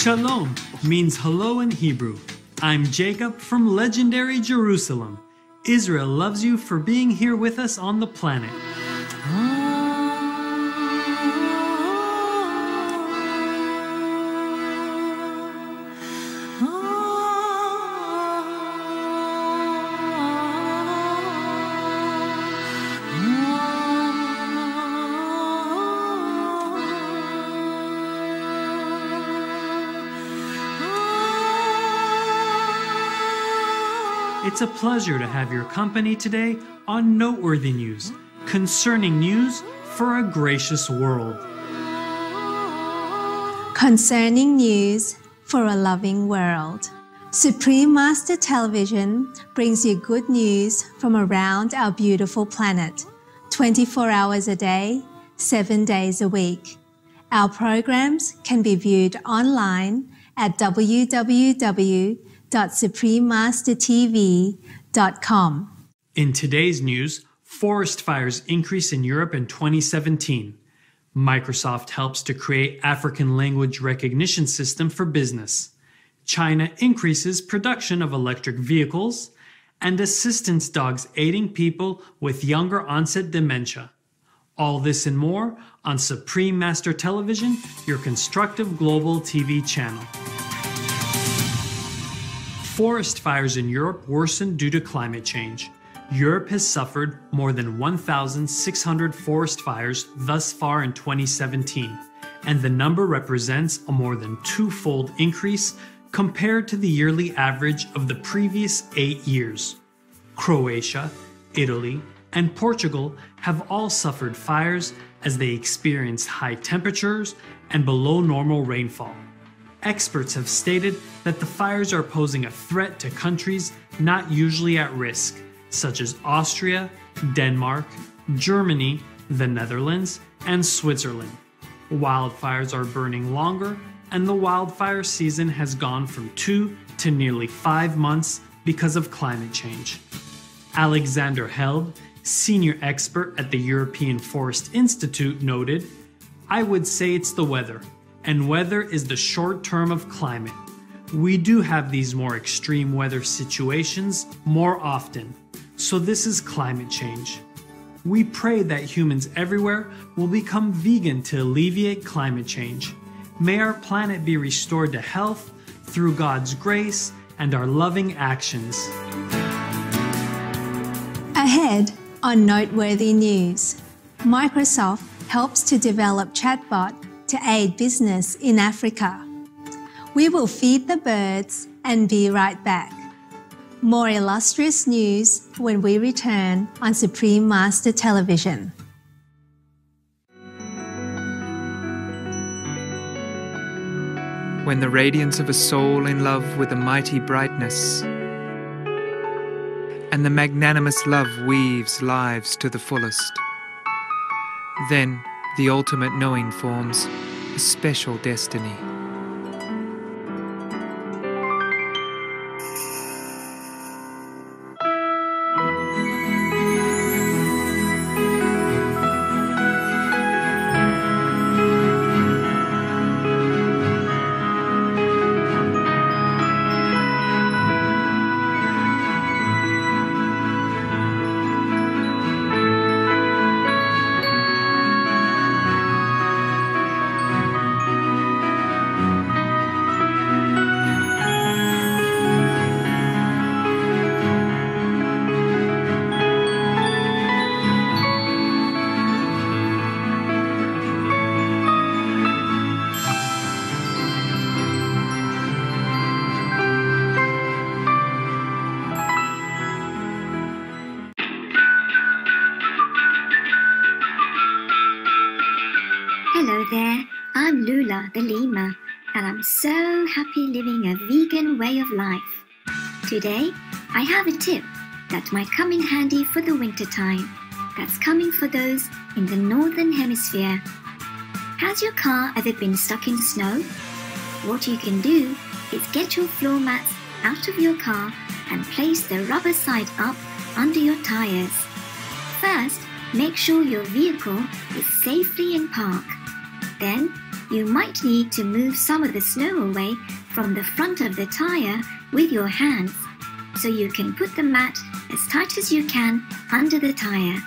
Shalom means hello in Hebrew. I'm Jacob from legendary Jerusalem. Israel loves you for being here with us on the planet. It's a pleasure to have your company today on Noteworthy News, concerning news for a gracious world. Concerning news for a loving world. Supreme Master Television brings you good news from around our beautiful planet, 24 hours a day, 7 days a week. Our programs can be viewed online at www.suprememastertv.com. In today's news, forest fires increase in Europe in 2017. Microsoft helps to create African language recognition system for business. China increases production of electric vehicles, and assistance dogs aiding people with younger onset dementia. All this and more on Supreme Master Television, your constructive global TV channel. Forest fires in Europe worsened due to climate change. Europe has suffered more than 1,600 forest fires thus far in 2017, and the number represents a more than twofold increase compared to the yearly average of the previous 8 years. Croatia, Italy, and Portugal have all suffered fires as they experienced high temperatures and below normal rainfall. Experts have stated that the fires are posing a threat to countries not usually at risk, such as Austria, Denmark, Germany, the Netherlands, and Switzerland. Wildfires are burning longer, and the wildfire season has gone from 2 to nearly 5 months because of climate change. Alexander Held, senior expert at the European Forest Institute, noted, "I would say it's the weather, and weather is the short term of climate. We do have these more extreme weather situations more often, so this is climate change. We pray that humans everywhere will become vegan to alleviate climate change. May our planet be restored to health through God's grace and our loving actions." Ahead on Noteworthy News, Microsoft helps to develop chatbot to aid business in Africa. We will feed the birds and be right back. More illustrious news when we return on Supreme Master Television. When the radiance of a soul in love with a mighty brightness, and the magnanimous love weaves lives to the fullest, then the ultimate knowing forms a special destiny. Hello there, I'm Lula the lemur, and I'm so happy living a vegan way of life. Today, I have a tip that might come in handy for the winter time, that's coming for those in the northern hemisphere. Has your car ever been stuck in snow? What you can do is get your floor mats out of your car and place the rubber side up under your tires. First, make sure your vehicle is safely in park. Then, you might need to move some of the snow away from the front of the tire with your hands, so you can put the mat as tight as you can under the tire.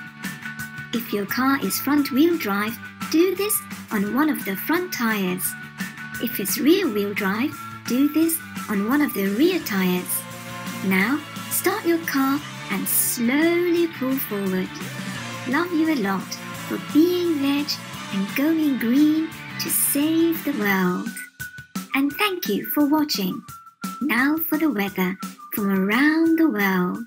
If your car is front-wheel drive, do this on one of the front tires. If it's rear-wheel drive, do this on one of the rear tires. Now, start your car and slowly pull forward. Love you a lot for being veg and going green to save the world. And thank you for watching. Now for the weather from around the world.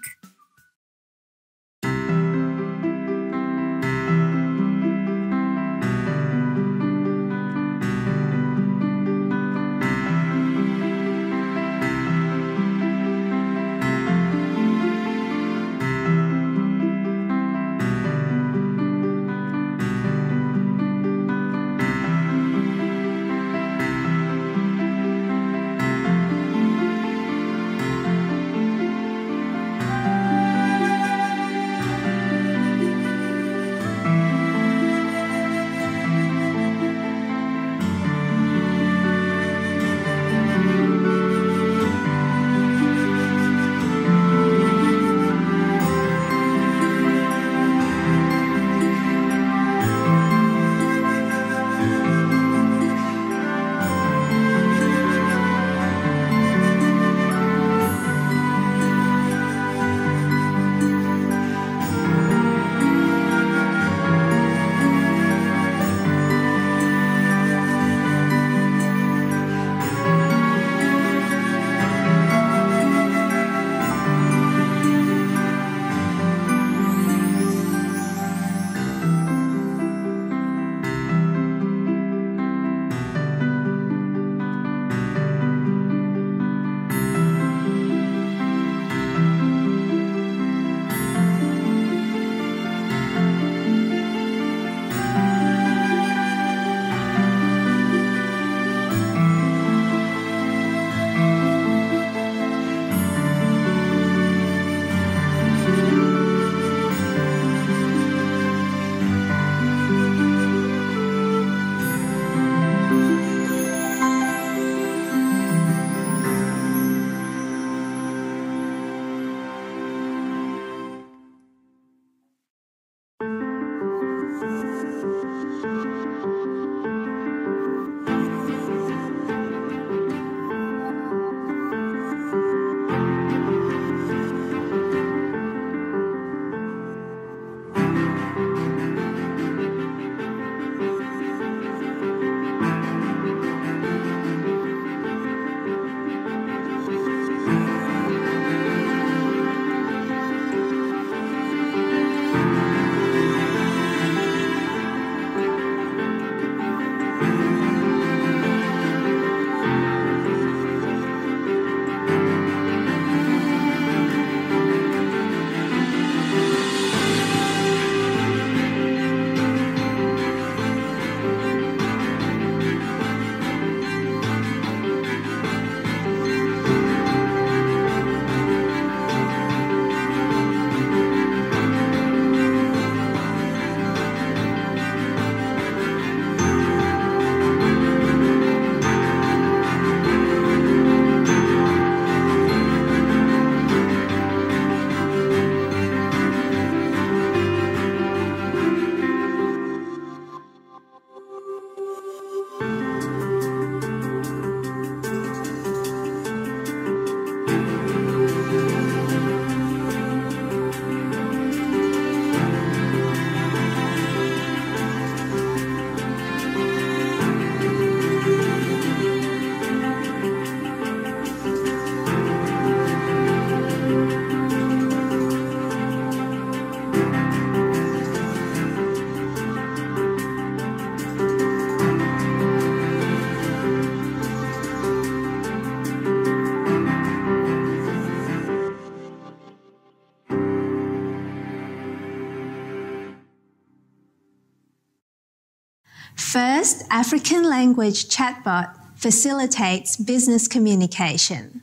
first African language chatbot facilitates business communication.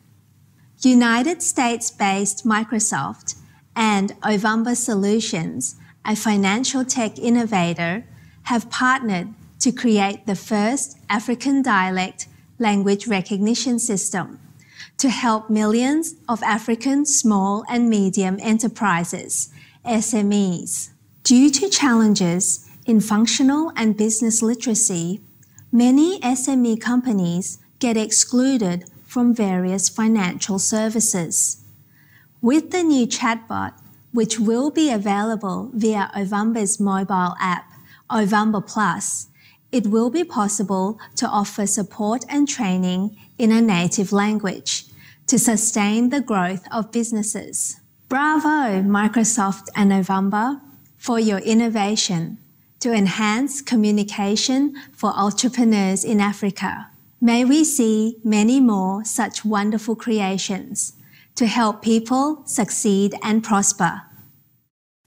United States-based Microsoft and Ovamba Solutions, a financial tech innovator, have partnered to create the first African dialect language recognition system to help millions of African small and medium enterprises, SMEs. Due to challenges in functional and business literacy, many SME companies get excluded from various financial services. With the new chatbot, which will be available via Ovamba's mobile app, Ovamba Plus, it will be possible to offer support and training in a native language to sustain the growth of businesses. Bravo, Microsoft and Ovamba, for your innovation to enhance communication for entrepreneurs in Africa. May we see many more such wonderful creations to help people succeed and prosper.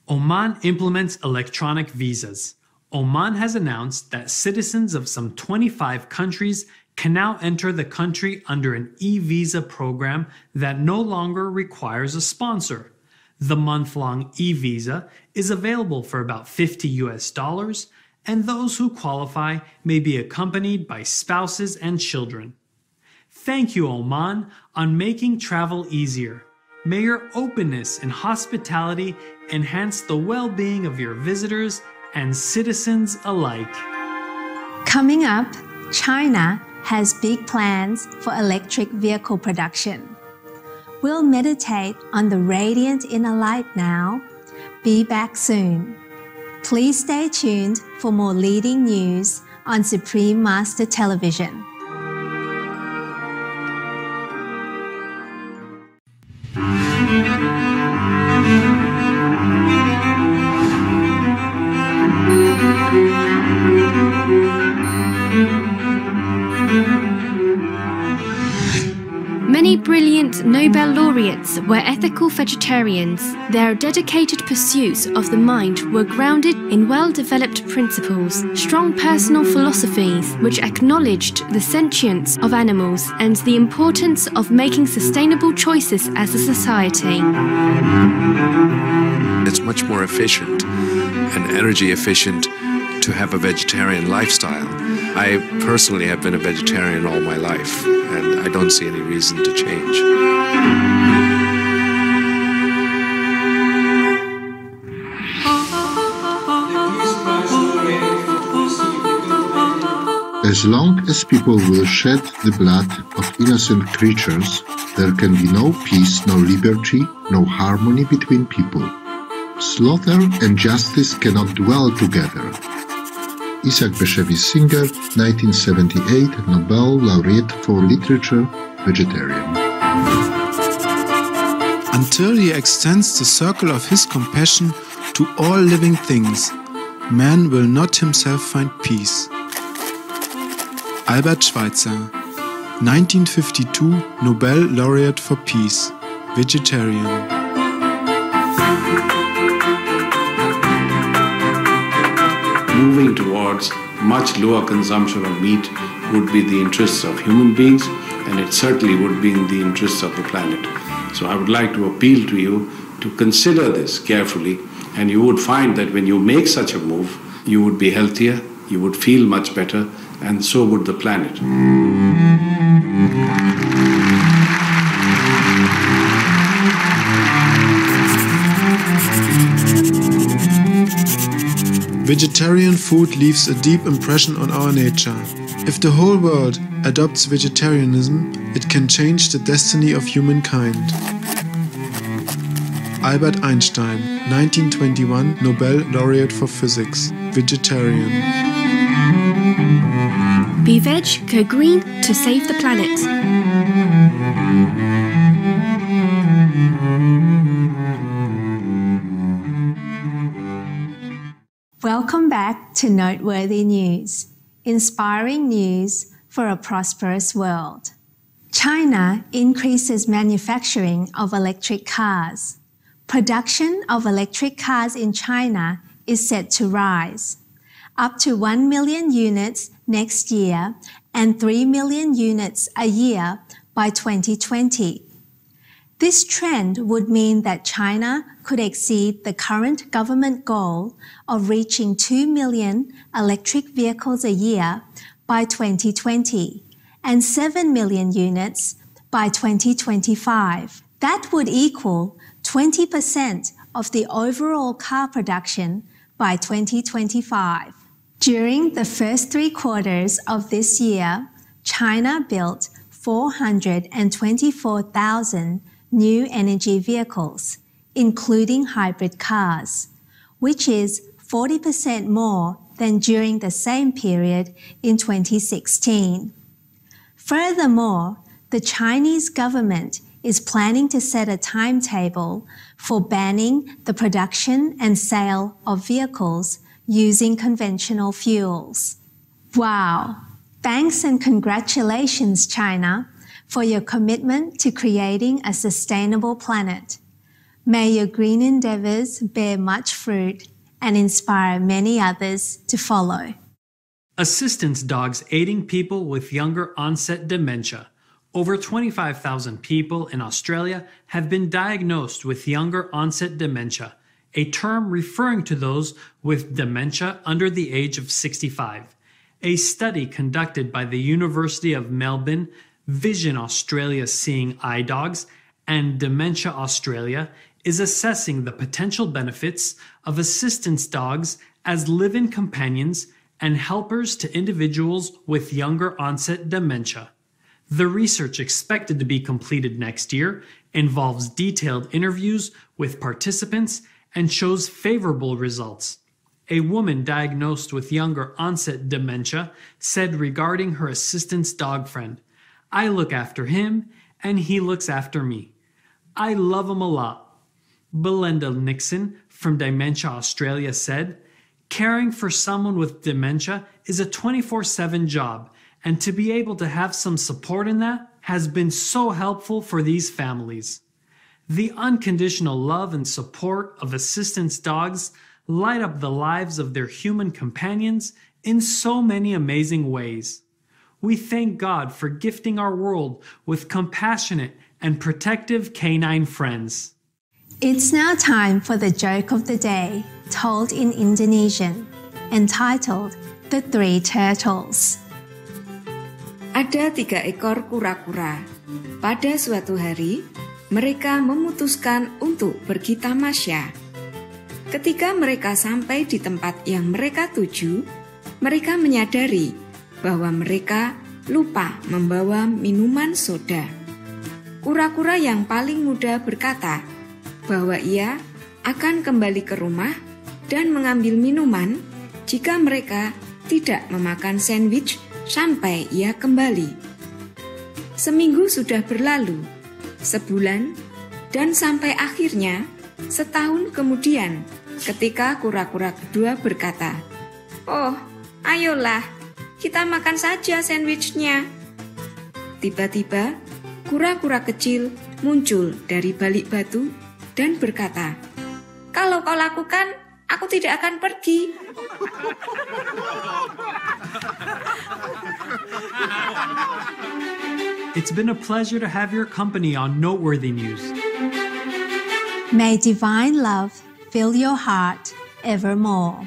Oman implements electronic visas. Oman has announced that citizens of some 25 countries can now enter the country under an e-visa program that no longer requires a sponsor. The month-long e-visa is available for about $50, and those who qualify may be accompanied by spouses and children. Thank you, Oman, on making travel easier. May your openness and hospitality enhance the well-being of your visitors and citizens alike. Coming up, China has big plans for electric vehicle production. We'll meditate on the radiant inner light now. Be back soon. Please stay tuned for more leading news on Supreme Master Television. Many brilliant Nobel laureates were ethical vegetarians. Their dedicated pursuits of the mind were grounded in well-developed principles, strong personal philosophies which acknowledged the sentience of animals and the importance of making sustainable choices as a society. It's much more efficient and energy efficient to have a vegetarian lifestyle. I personally have been a vegetarian all my life, and I don't see any reason to change. As long as people will shed the blood of innocent creatures, there can be no peace, no liberty, no harmony between people. Slaughter and justice cannot dwell together. Isaac Bashevis Singer, 1978, Nobel laureate for literature, vegetarian. Until he extends the circle of his compassion to all living things, man will not himself find peace. Albert Schweitzer, 1952, Nobel laureate for peace, vegetarian. Moving towards much lower consumption of meat would be the interests of human beings, and it certainly would be in the interests of the planet. So I would like to appeal to you to consider this carefully, and you would find that when you make such a move, you would be healthier, you would feel much better, and so would the planet. Vegetarian food leaves a deep impression on our nature. If the whole world adopts vegetarianism, it can change the destiny of humankind. Albert Einstein, 1921, Nobel laureate for physics, vegetarian. Be veg, go green to save the planet. Welcome back to Noteworthy News, inspiring news for a prosperous world. China increases manufacturing of electric cars. Production of electric cars in China is set to rise. up to 1 million units next year and 3 million units a year by 2020. This trend would mean that China could exceed the current government goal of reaching 2 million electric vehicles a year by 2020 and 7 million units by 2025. That would equal 20% of the overall car production by 2025. During the first 3 quarters of this year, China built 424,000 new energy vehicles, including hybrid cars, which is 40% more than during the same period in 2016. Furthermore, the Chinese government is planning to set a timetable for banning the production and sale of vehicles using conventional fuels. Wow! Thanks and congratulations, China, for your commitment to creating a sustainable planet. May your green endeavors bear much fruit and inspire many others to follow. Assistance dogs aiding people with younger onset dementia. Over 25,000 people in Australia have been diagnosed with younger onset dementia, a term referring to those with dementia under the age of 65. A study conducted by the University of Melbourne, Vision Australia Seeing Eye Dogs, and Dementia Australia is assessing the potential benefits of assistance dogs as live-in companions and helpers to individuals with younger onset dementia. The research, expected to be completed next year, involves detailed interviews with participants and shows favorable results. A woman diagnosed with younger onset dementia said regarding her assistance dog friend, "I look after him and he looks after me. I love him a lot." Belinda Nixon from Dementia Australia said, "Caring for someone with dementia is a 24/7 job, and to be able to have some support in that has been so helpful for these families." The unconditional love and support of assistance dogs light up the lives of their human companions in so many amazing ways. We thank God for gifting our world with compassionate and protective canine friends. It's now time for the joke of the day, told in Indonesian, entitled The Three Turtles. Ada 3 ekor kura-kura. Pada suatu hari, mereka memutuskan untuk pergi tamasya. Ketika mereka sampai di tempat yang mereka tuju, mereka menyadari bahwa mereka lupa membawa minuman soda. Kura-kura yang paling muda berkata bahwa ia akan kembali ke rumah dan mengambil minuman jika mereka tidak memakan sandwich sampai ia kembali. Seminggu sudah berlalu, sebulan, dan sampai akhirnya setahun kemudian ketika kura-kura kedua berkata, "Oh, ayolah, kita makan saja sandwichnya." Tiba-tiba, kura-kura kecil muncul dari balik batu dan berkata, "Kalau kau lakukan, aku tidak akan pergi." It's been a pleasure to have your company on Noteworthy News. May divine love fill your heart evermore.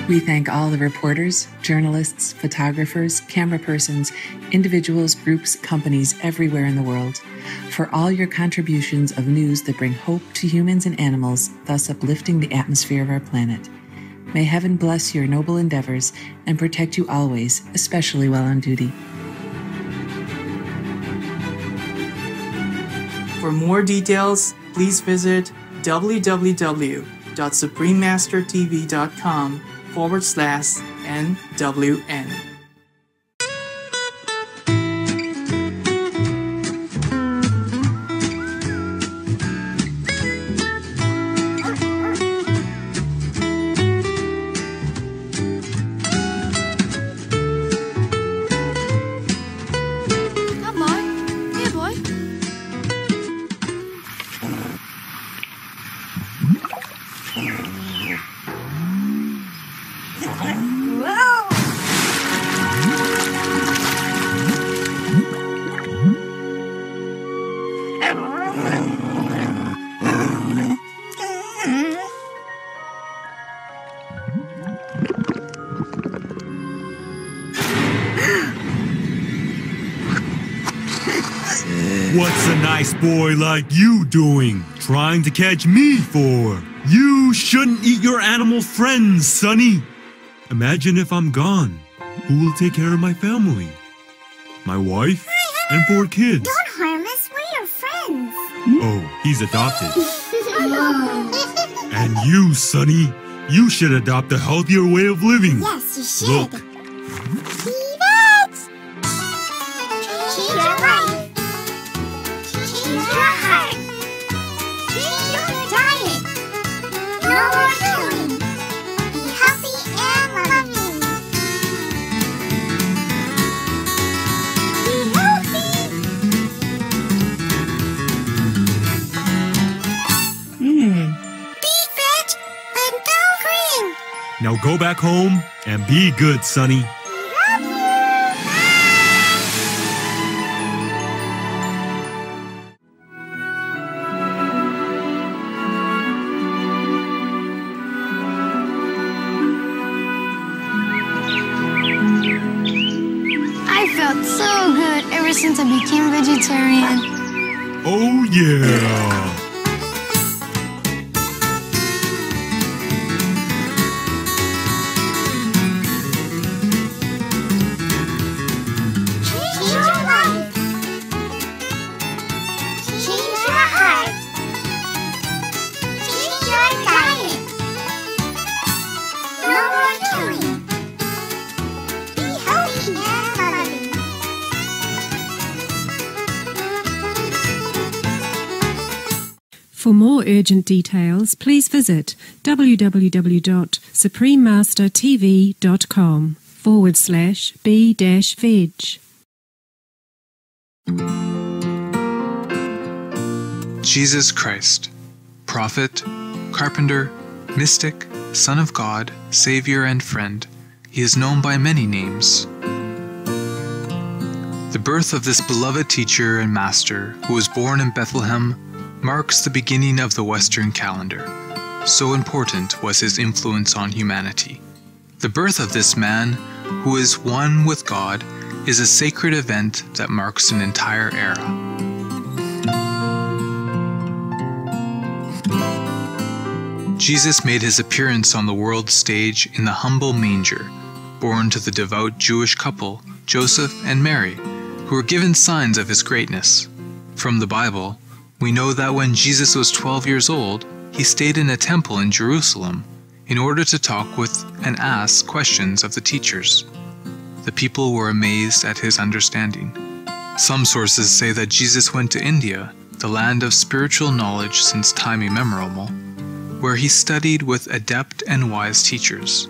We thank all the reporters, journalists, photographers, camera persons, individuals, groups, companies everywhere in the world for all your contributions of news that bring hope to humans and animals, thus uplifting the atmosphere of our planet. May heaven bless your noble endeavors and protect you always, especially while on duty. For more details, please visit www.suprememastertv.com/NWN. What's a nice boy like you doing, trying to catch me for? You shouldn't eat your animal friends, Sonny. Imagine if I'm gone. Who will take care of my family? My wife and 4 kids. Don't harm us, we're your friends. Oh, he's adopted. And you, Sonny, you should adopt a healthier way of living. Yes, you should. Look. Eat it! Change your life. Change your heart. Change your diet. No more killing. Be healthy and loving. Be healthy. Be fit and go green. Now go back home and be good, Sonny. I felt so good ever since I became vegetarian. Oh, yeah. Change your life. Change your heart. Change your diet. No more killing. Be healthy and loving. For more urgent details, please visit www.suprememastertv.com/b-veg. Jesus Christ, prophet, carpenter, mystic, Son of God, Savior and friend, he is known by many names. The birth of this beloved teacher and master, who was born in Bethlehem, marks the beginning of the Western calendar. So important was his influence on humanity. The birth of this man, who is one with God, is a sacred event that marks an entire era. Jesus made his appearance on the world stage in the humble manger, born to the devout Jewish couple, Joseph and Mary, who were given signs of his greatness. From the Bible, we know that when Jesus was 12 years old, he stayed in a temple in Jerusalem in order to talk with and ask questions of the teachers. The people were amazed at his understanding. Some sources say that Jesus went to India, the land of spiritual knowledge since time immemorial, where he studied with adept and wise teachers.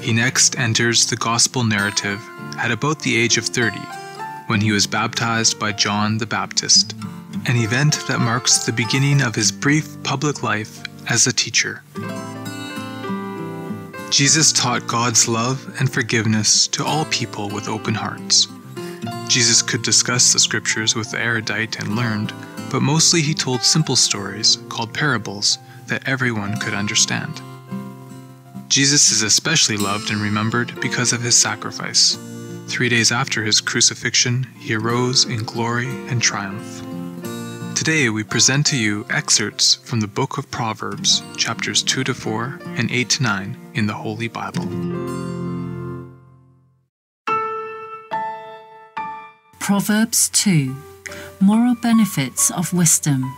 He next enters the gospel narrative at about the age of 30, when he was baptized by John the Baptist, an event that marks the beginning of his brief public life as a teacher. Jesus taught God's love and forgiveness to all people with open hearts. Jesus could discuss the scriptures with the erudite and learned, but mostly he told simple stories called parables that everyone could understand. Jesus is especially loved and remembered because of his sacrifice. 3 days after his crucifixion, he arose in glory and triumph. Today we present to you excerpts from the book of Proverbs, chapters 2-4 and 8-9 in the Holy Bible. Proverbs 2. Moral benefits of wisdom.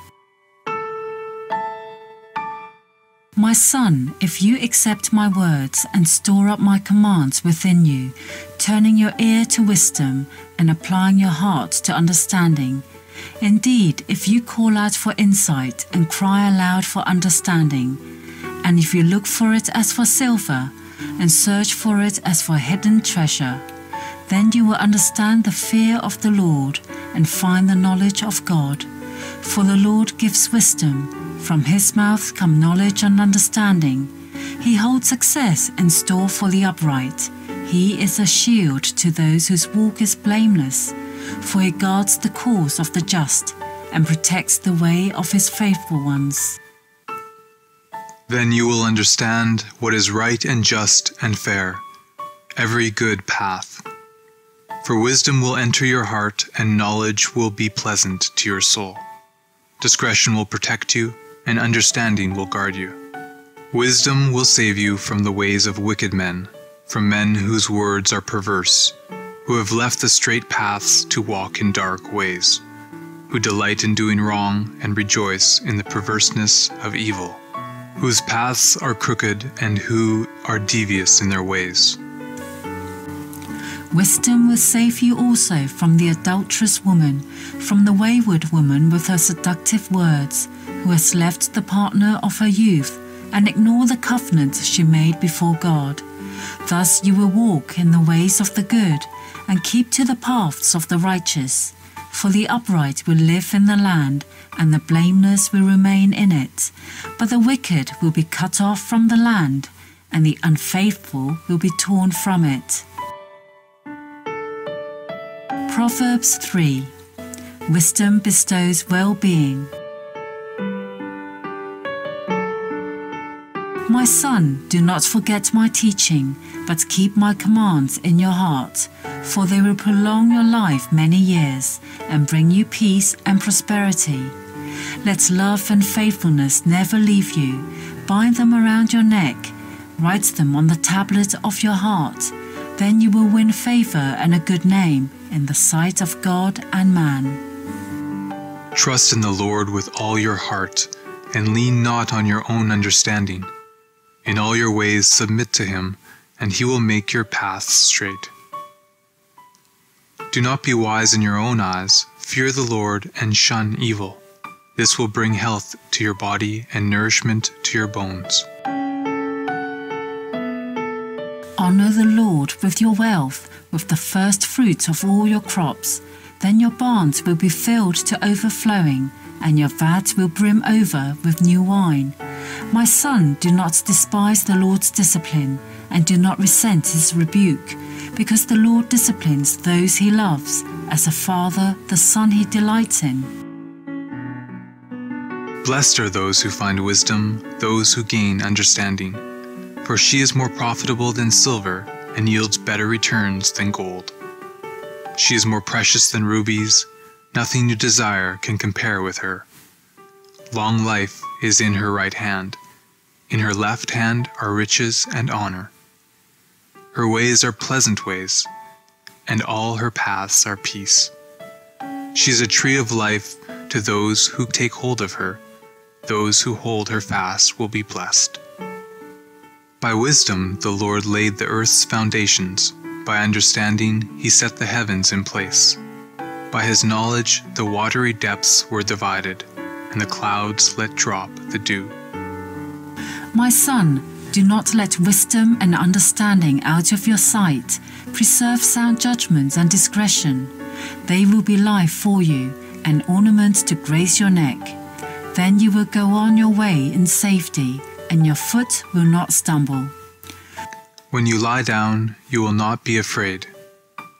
My son, if you accept my words and store up my commands within you, turning your ear to wisdom and applying your heart to understanding, indeed, if you call out for insight and cry aloud for understanding, and if you look for it as for silver and search for it as for hidden treasure, then you will understand the fear of the Lord and find the knowledge of God. For the Lord gives wisdom, from his mouth come knowledge and understanding. He holds success in store for the upright. He is a shield to those whose walk is blameless, for he guards the course of the just and protects the way of his faithful ones. Then you will understand what is right and just and fair, every good path. For wisdom will enter your heart, and knowledge will be pleasant to your soul. Discretion will protect you, and understanding will guard you. Wisdom will save you from the ways of wicked men, from men whose words are perverse, who have left the straight paths to walk in dark ways, who delight in doing wrong and rejoice in the perverseness of evil, whose paths are crooked and who are devious in their ways. Wisdom will save you also from the adulterous woman, from the wayward woman with her seductive words, who has left the partner of her youth and ignored the covenant she made before God. Thus you will walk in the ways of the good and keep to the paths of the righteous. For the upright will live in the land, and the blameless will remain in it. But the wicked will be cut off from the land, and the unfaithful will be torn from it. Proverbs 3. Wisdom bestows well-being. My son, do not forget my teaching, but keep my commands in your heart, for they will prolong your life many years and bring you peace and prosperity. Let love and faithfulness never leave you. Bind them around your neck. Write them on the tablet of your heart. Then you will win favor and a good name in the sight of God and man. Trust in the Lord with all your heart, and lean not on your own understanding. In all your ways submit to him, and he will make your paths straight. Do not be wise in your own eyes. Fear the Lord and shun evil. This will bring health to your body and nourishment to your bones. Honor the Lord with your wealth, with the first fruits of all your crops. Then your barns will be filled to overflowing, and your vat will brim over with new wine. My son, do not despise the Lord's discipline, and do not resent his rebuke, because the Lord disciplines those he loves, as a father the son he delights in. Blessed are those who find wisdom, those who gain understanding. For she is more profitable than silver, and yields better returns than gold. She is more precious than rubies. Nothing you desire can compare with her. Long life is in her right hand. In her left hand are riches and honor. Her ways are pleasant ways, and all her paths are peace. She is a tree of life to those who take hold of her. Those who hold her fast will be blessed. By wisdom the Lord laid the earth's foundations. By understanding he set the heavens in place. By his knowledge the watery depths were divided, and the clouds let drop the dew. My son, do not let wisdom and understanding out of your sight. Preserve sound judgment and discretion. They will be life for you, and ornaments to grace your neck. Then you will go on your way in safety, and your foot will not stumble. When you lie down, you will not be afraid.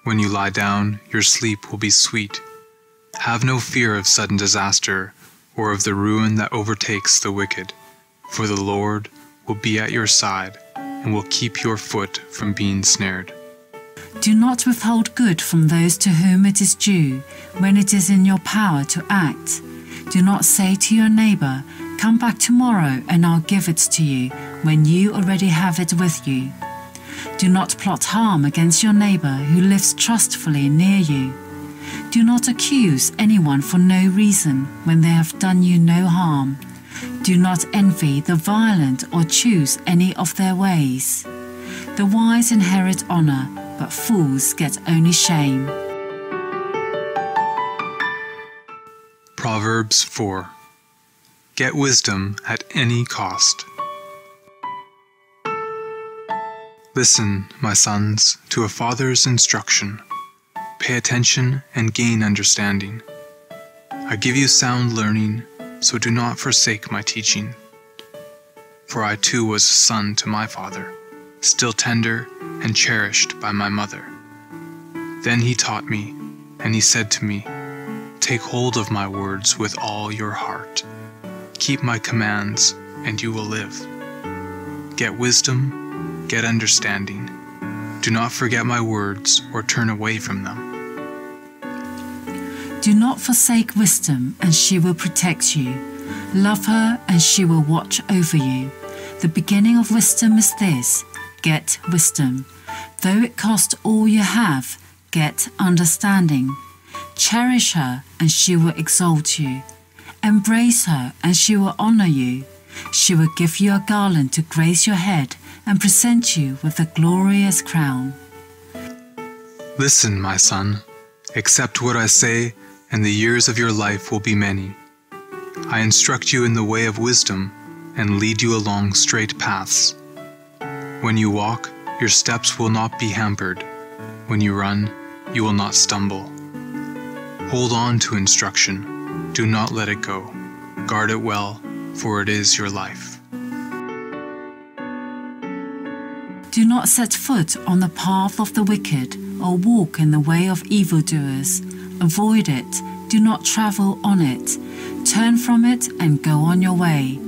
When you lie down, your sleep will be sweet. Have no fear of sudden disaster, or of the ruin that overtakes the wicked. For the Lord will be at your side, and will keep your foot from being snared. Do not withhold good from those to whom it is due, when it is in your power to act. Do not say to your neighbor, "Come back tomorrow and I'll give it to you," when you already have it with you. Do not plot harm against your neighbor who lives trustfully near you. Do not accuse anyone for no reason when they have done you no harm. Do not envy the violent or choose any of their ways. The wise inherit honor, but fools get only shame. Proverbs 4. Get wisdom at any cost. Listen, my sons, to a father's instruction. Pay attention and gain understanding. I give you sound learning, so do not forsake my teaching. For I too was a son to my father, still tender and cherished by my mother. Then he taught me, and he said to me, "Take hold of my words with all your heart. Keep my commands, and you will live. Get wisdom, get understanding. Do not forget my words or turn away from them. Do not forsake wisdom, and she will protect you. Love her, and she will watch over you. The beginning of wisdom is this: get wisdom. Though it cost all you have, get understanding. Cherish her, and she will exalt you. Embrace her, and she will honor you. She will give you a garland to grace your head and present you with a glorious crown. Listen, my son, accept what I say, and the years of your life will be many. I instruct you in the way of wisdom and lead you along straight paths. When you walk, your steps will not be hampered. When you run, you will not stumble. Hold on to instruction. Do not let it go. Guard it well, for it is your life. Do not set foot on the path of the wicked, or walk in the way of evildoers. Avoid it. Do not travel on it. Turn from it and go on your way.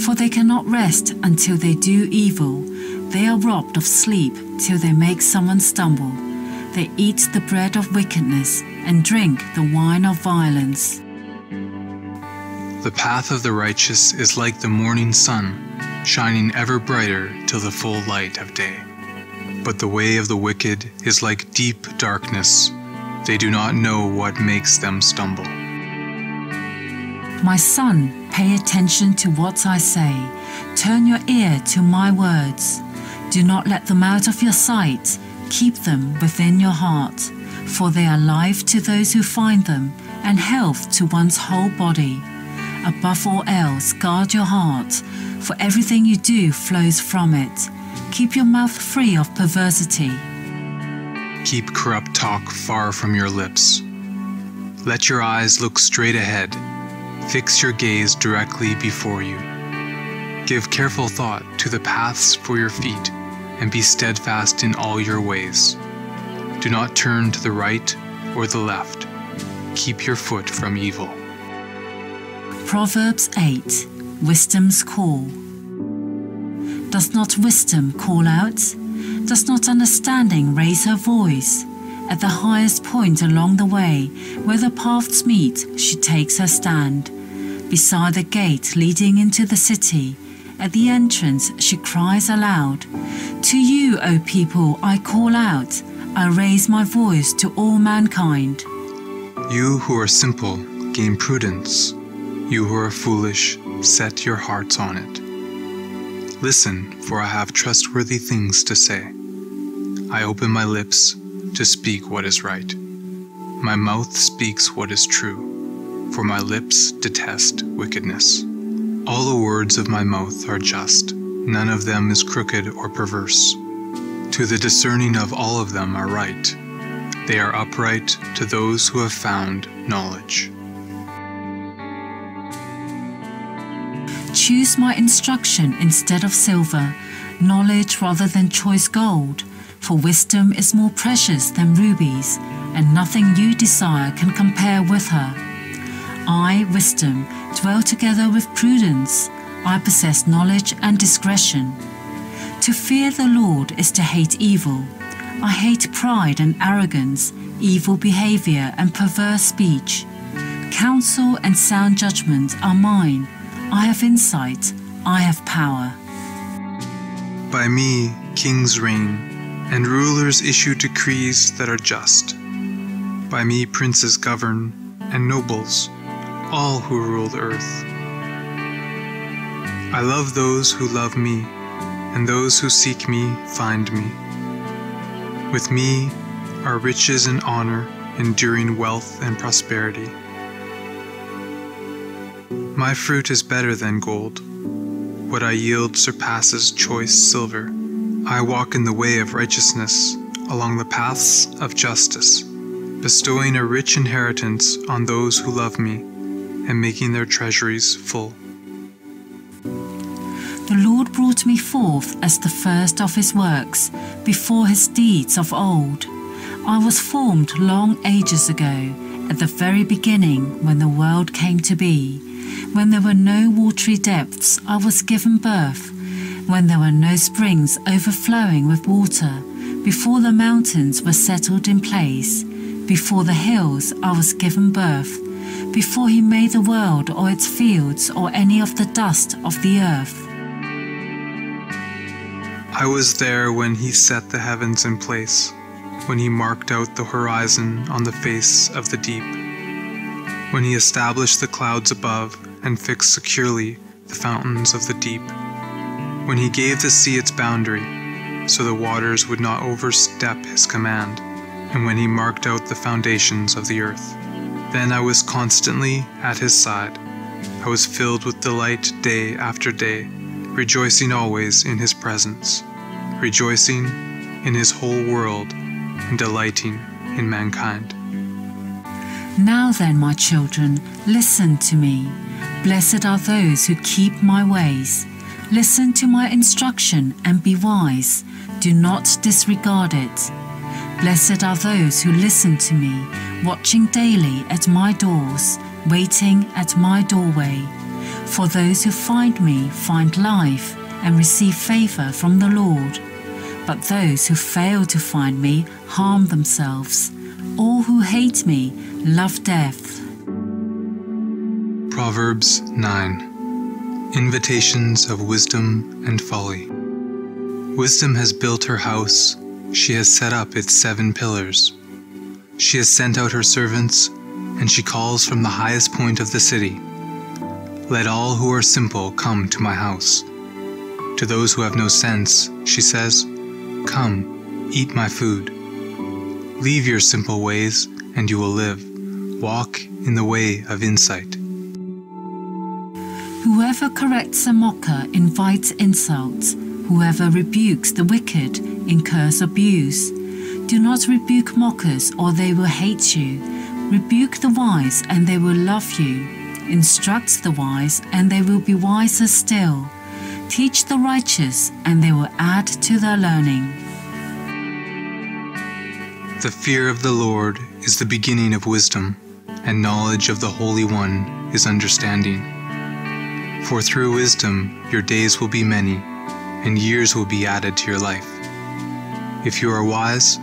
For they cannot rest until they do evil. They are robbed of sleep till they make someone stumble. They eat the bread of wickedness and drink the wine of violence. The path of the righteous is like the morning sun, shining ever brighter till the full light of day. But the way of the wicked is like deep darkness. They do not know what makes them stumble. My son, pay attention to what I say. Turn your ear to my words. Do not let them out of your sight. Keep them within your heart, for they are life to those who find them and health to one's whole body. Above all else, guard your heart, for everything you do flows from it. Keep your mouth free of perversity. Keep corrupt talk far from your lips. Let your eyes look straight ahead. Fix your gaze directly before you. Give careful thought to the paths for your feet, and be steadfast in all your ways. Do not turn to the right or the left. Keep your foot from evil. Proverbs 8. Wisdom's call. Does not wisdom call out? Does not understanding raise her voice? At the highest point along the way, where the paths meet, she takes her stand. Beside the gate leading into the city, at the entrance she cries aloud, "To you, O people, I call out. I raise my voice to all mankind." You who are simple, gain prudence. You who are foolish, set your hearts on it. Listen, for I have trustworthy things to say. I open my lips to speak what is right. My mouth speaks what is true, for my lips detest wickedness. All the words of my mouth are just. None of them is crooked or perverse. To the discerning of all of them are right. They are upright to those who have found knowledge. Choose my instruction instead of silver, knowledge rather than choice gold, for wisdom is more precious than rubies, and nothing you desire can compare with her. I, wisdom, dwell together with prudence. I possess knowledge and discretion. To fear the Lord is to hate evil. I hate pride and arrogance, evil behavior and perverse speech. Counsel and sound judgment are mine. I have insight. I have power. By me, kings reign, and rulers issue decrees that are just. By me, princes govern, and nobles, all who rule the earth. I love those who love me, and those who seek me find me. With me are riches and honor, enduring wealth and prosperity. My fruit is better than gold. What I yield surpasses choice silver. I walk in the way of righteousness, along the paths of justice, bestowing a rich inheritance on those who love me, and making their treasuries full. The Lord brought me forth as the first of his works, before his deeds of old. I was formed long ages ago, at the very beginning when the world came to be. When there were no watery depths, I was given birth. When there were no springs overflowing with water, before the mountains were settled in place, before the hills I was given birth, before he made the world or its fields or any of the dust of the earth. I was there when he set the heavens in place, when he marked out the horizon on the face of the deep, when he established the clouds above and fixed securely the fountains of the deep, when he gave the sea its boundary, so the waters would not overstep his command, and when he marked out the foundations of the earth. Then I was constantly at his side. I was filled with delight day after day, rejoicing always in his presence, rejoicing in his whole world, and delighting in mankind. Now then, my children, listen to me. Blessed are those who keep my ways. Listen to my instruction and be wise. Do not disregard it. Blessed are those who listen to me, watching daily at my doors, waiting at my doorway. For those who find me find life and receive favor from the Lord. But those who fail to find me harm themselves. All who hate me love death. Proverbs 9. Invitations of wisdom and folly. Wisdom has built her house. She has set up its 7 pillars. She has sent out her servants, and she calls from the highest point of the city. Let all who are simple come to my house. To those who have no sense, she says, come, eat my food. Leave your simple ways, and you will live. Walk in the way of insight. Whoever corrects a mocker invites insults. Whoever rebukes the wicked incurs abuse. Do not rebuke mockers, or they will hate you. Rebuke the wise, and they will love you. Instruct the wise, and they will be wiser still. Teach the righteous, and they will add to their learning. The fear of the Lord is the beginning of wisdom, and knowledge of the Holy One is understanding. For through wisdom your days will be many, and years will be added to your life. If you are wise,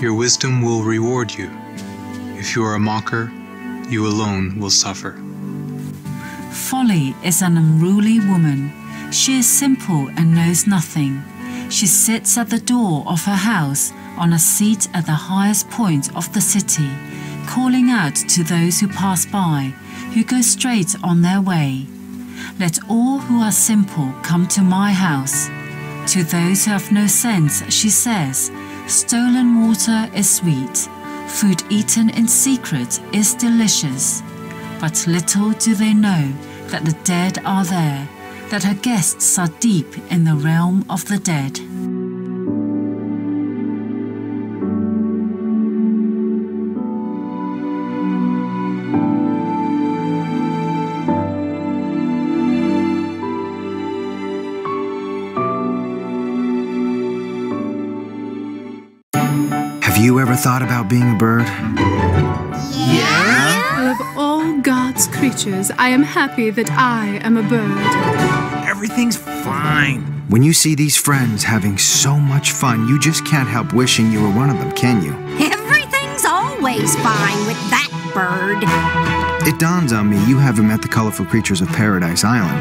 your wisdom will reward you. If you are a mocker, you alone will suffer. Folly is an unruly woman. She is simple and knows nothing. She sits at the door of her house on a seat at the highest point of the city, calling out to those who pass by, who go straight on their way. Let all who are simple come to my house. To those who have no sense, she says, stolen water is sweet. Food eaten in secret is delicious. But little do they know that the dead are there, that her guests are deep in the realm of the dead. Have you ever thought about being a bird? Of all God's creatures, I am happy that I am a bird. Everything's fine. When you see these friends having so much fun, you just can't help wishing you were one of them, can you? Everything's always fine with that bird. It dawns on me you haven't met the colorful creatures of Paradise Island.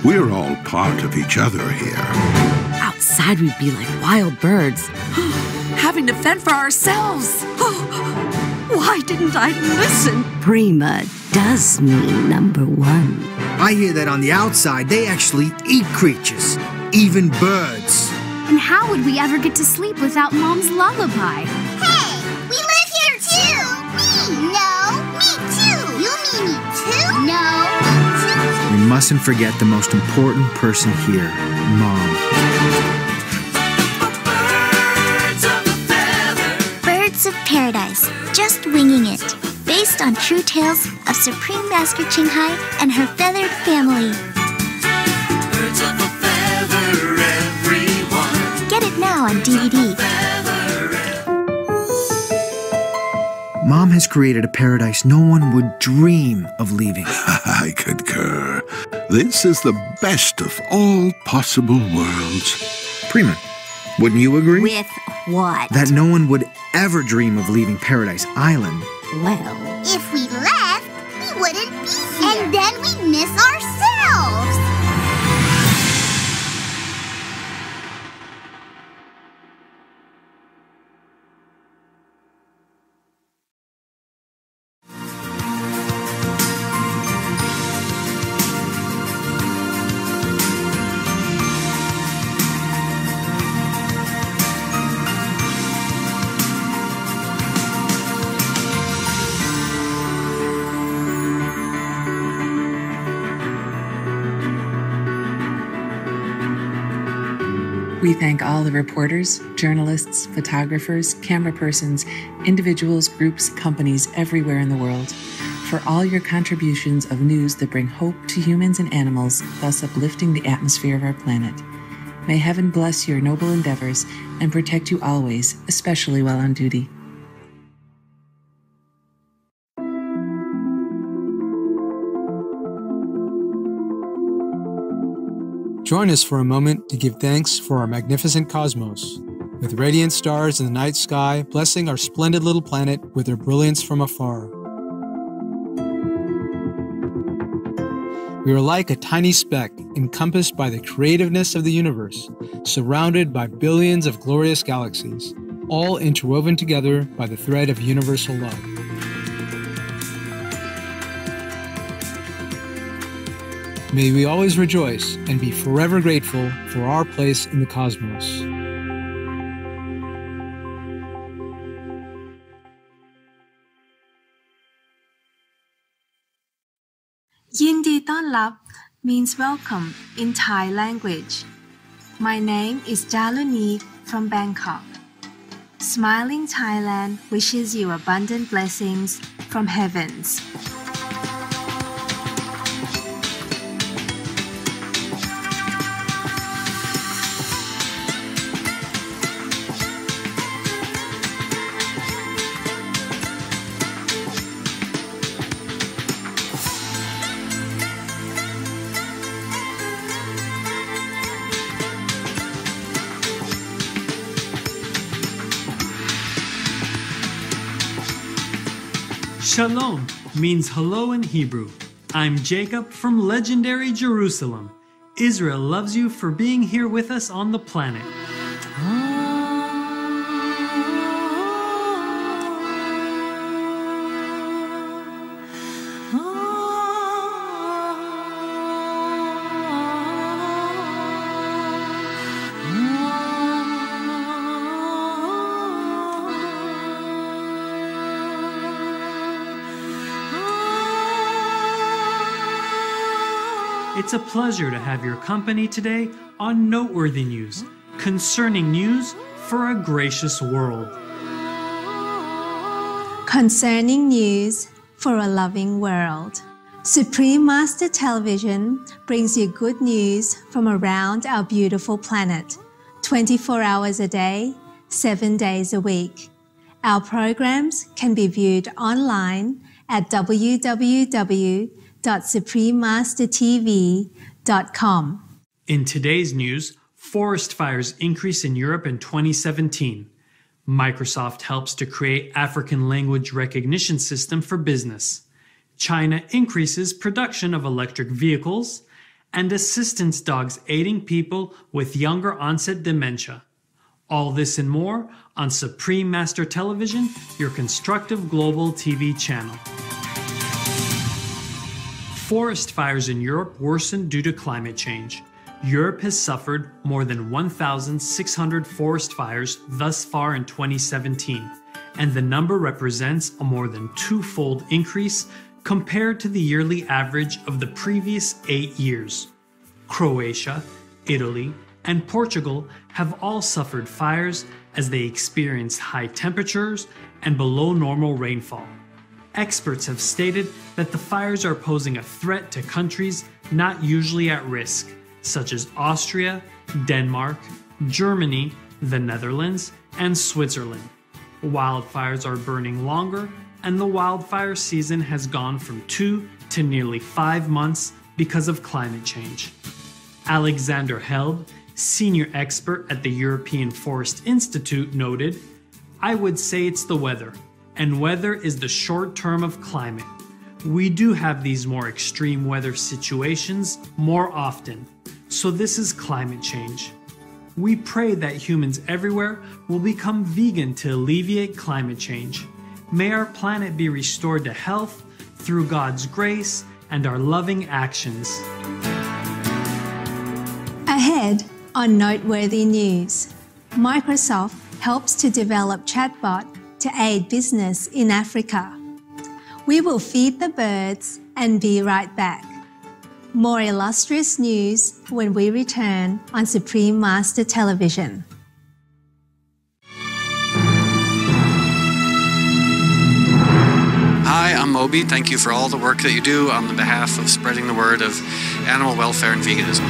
We're all part of each other here. Outside we'd be like wild birds, having to fend for ourselves. Why didn't I listen? Prima does mean number one. I hear that on the outside they actually eat creatures, even birds. And how would we ever get to sleep without Mom's lullaby? Hey, we live here too. Me, no. Me too. You mean me too? No. We mustn't forget the most important person here, Mom. Birds of Paradise, just winging it. Based on true tales of Supreme Master Qinghai and her feathered family. Birds of a feather, everyone. Get it now on DVD. Mom has created a paradise no one would dream of leaving. I concur. This is the best of all possible worlds. Prima, Wouldn't you agree? With what? That no one would ever dream of leaving Paradise Island. Well, if we left, we wouldn't be here. And then we'd miss ourselves. We thank all the reporters, journalists, photographers, camera persons, individuals, groups, companies everywhere in the world for all your contributions of news that bring hope to humans and animals, thus uplifting the atmosphere of our planet. May heaven bless your noble endeavors and protect you always, especially while on duty. Join us for a moment to give thanks for our magnificent cosmos, with radiant stars in the night sky blessing our splendid little planet with their brilliance from afar. We are like a tiny speck encompassed by the creativeness of the universe, surrounded by billions of glorious galaxies, all interwoven together by the thread of universal love. May we always rejoice and be forever grateful for our place in the cosmos. ยินดีต้อนรับ means welcome in Thai language. My name is Jaluni from Bangkok. Smiling Thailand wishes you abundant blessings from heavens. Shalom means hello in Hebrew. I'm Jacob from legendary Jerusalem. Israel loves you for being here with us on the planet. It's a pleasure to have your company today on Noteworthy News, concerning news for a gracious world. Concerning news for a loving world. Supreme Master Television brings you good news from around our beautiful planet, 24 hours a day, 7 days a week. Our programs can be viewed online at www.suprememastertv.com. In today's news, forest fires increase in Europe in 2017. Microsoft helps to create African language recognition system for business. China increases production of electric vehicles, and assistance dogs aiding people with younger onset dementia. All this and more on Supreme Master Television, your constructive global TV channel. Forest fires in Europe worsened due to climate change. Europe has suffered more than 1,600 forest fires thus far in 2017, and the number represents a more than twofold increase compared to the yearly average of the previous 8 years. Croatia, Italy, and Portugal have all suffered fires as they experienced high temperatures and below normal rainfall. Experts have stated that the fires are posing a threat to countries not usually at risk, such as Austria, Denmark, Germany, the Netherlands, and Switzerland. Wildfires are burning longer, and the wildfire season has gone from 2 to nearly 5 months because of climate change. Alexander Held, Senior expert at the European Forest Institute noted, "I would say it's the weather, and weather is the short term of climate. We do have these more extreme weather situations more often, so this is climate change. We pray that humans everywhere will become vegan to alleviate climate change. May our planet be restored to health through God's grace and our loving actions." Ahead on Noteworthy News, Microsoft helps to develop chatbot to aid business in Africa. We will feed the birds and be right back. More illustrious news when we return on Supreme Master Television. Hi, I'm Moby. Thank you for all the work that you do on the behalf of spreading the word of animal welfare and veganism.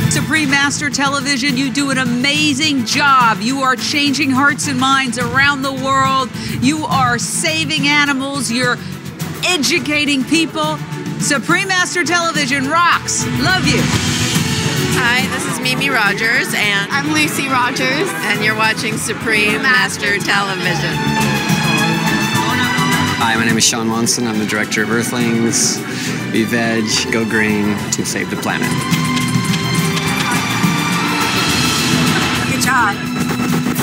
Supreme Master Television, you do an amazing job. You are changing hearts and minds around the world. You are saving animals. You're educating people. Supreme Master Television rocks. Love you. Hi, this is Mimi Rogers, and I'm Lucy Rogers, and you're watching Supreme Master Television. Hi, my name is Sean Monson. I'm the director of Earthlings. Be veg, go green to save the planet. Good job.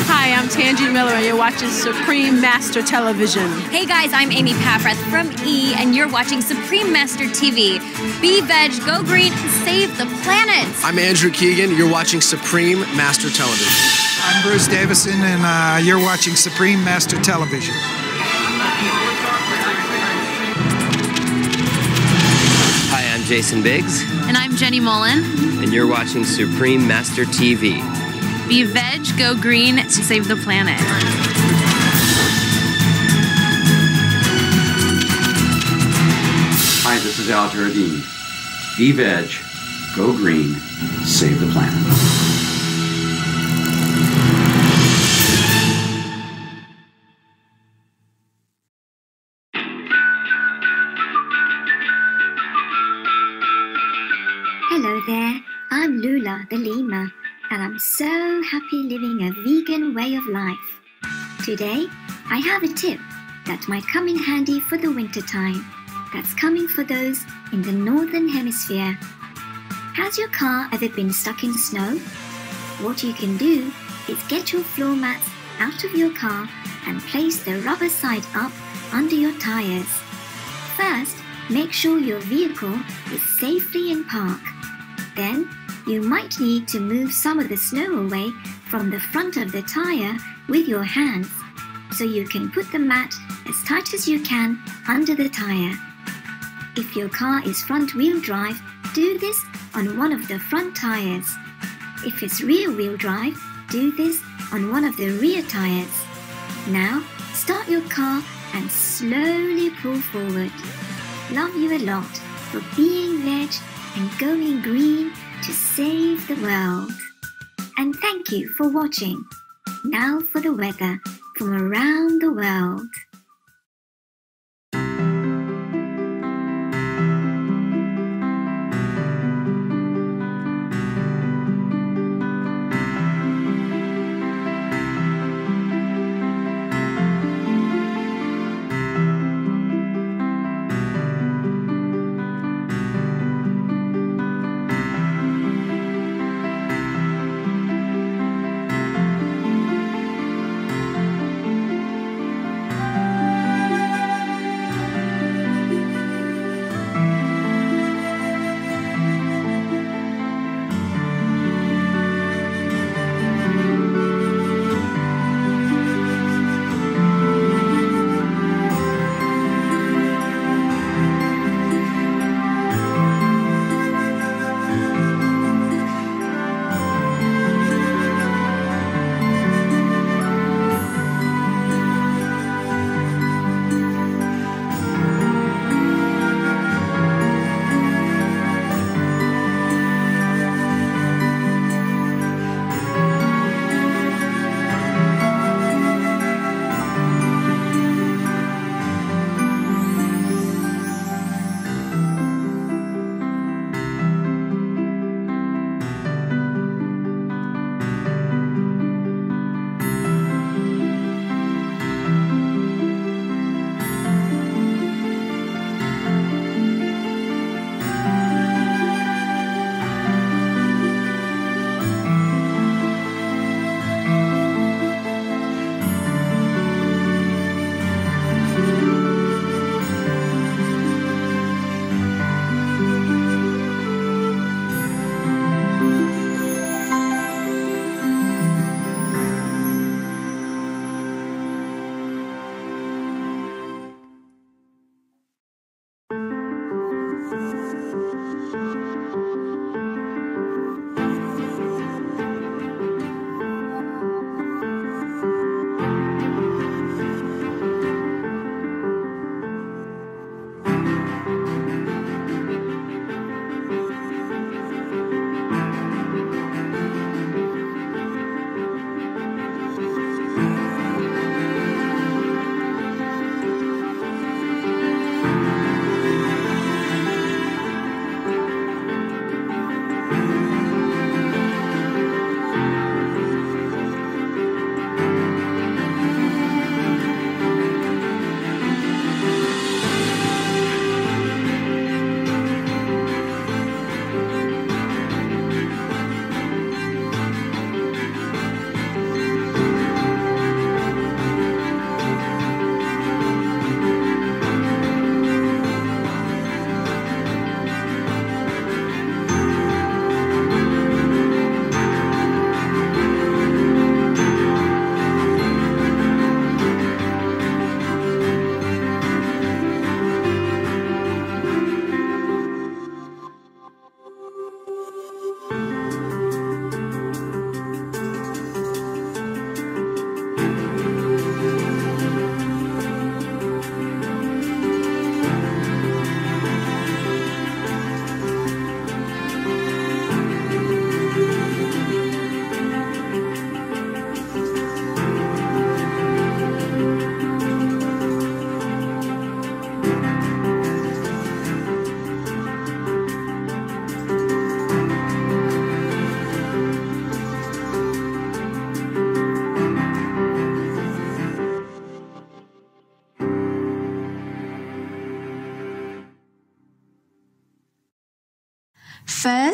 Hi, I'm Tangi Miller, and you're watching Supreme Master Television. Hey guys, I'm Amy Paffrath from E, and you're watching Supreme Master TV. Be veg, go green, and save the planet. I'm Andrew Keegan. You're watching Supreme Master Television. I'm Bruce Davison, and you're watching Supreme Master Television. Hi, I'm Jason Biggs. And I'm Jenny Mullen. And you're watching Supreme Master TV. Be veg, go green to save the planet. Hi, this is Al Jardine. Be veg, go green, save the planet. Hello there, I'm Lula the lemur, and I'm so happy living a vegan way of life. Today, I have a tip that might come in handy for the winter time. That's coming for those in the northern hemisphere. Has your car ever been stuck in snow? What you can do is get your floor mats out of your car and place the rubber side up under your tires. First, make sure your vehicle is safely in park. Then, you might need to move some of the snow away from the front of the tire with your hands, so you can put the mat as tight as you can under the tire. If your car is front-wheel drive, do this on one of the front tires. If it's rear-wheel drive, do this on one of the rear tires. Now, start your car and slowly pull forward. Love you a lot for being veg and going green to save the world. And thank you for watching. Now for the weather from around the world.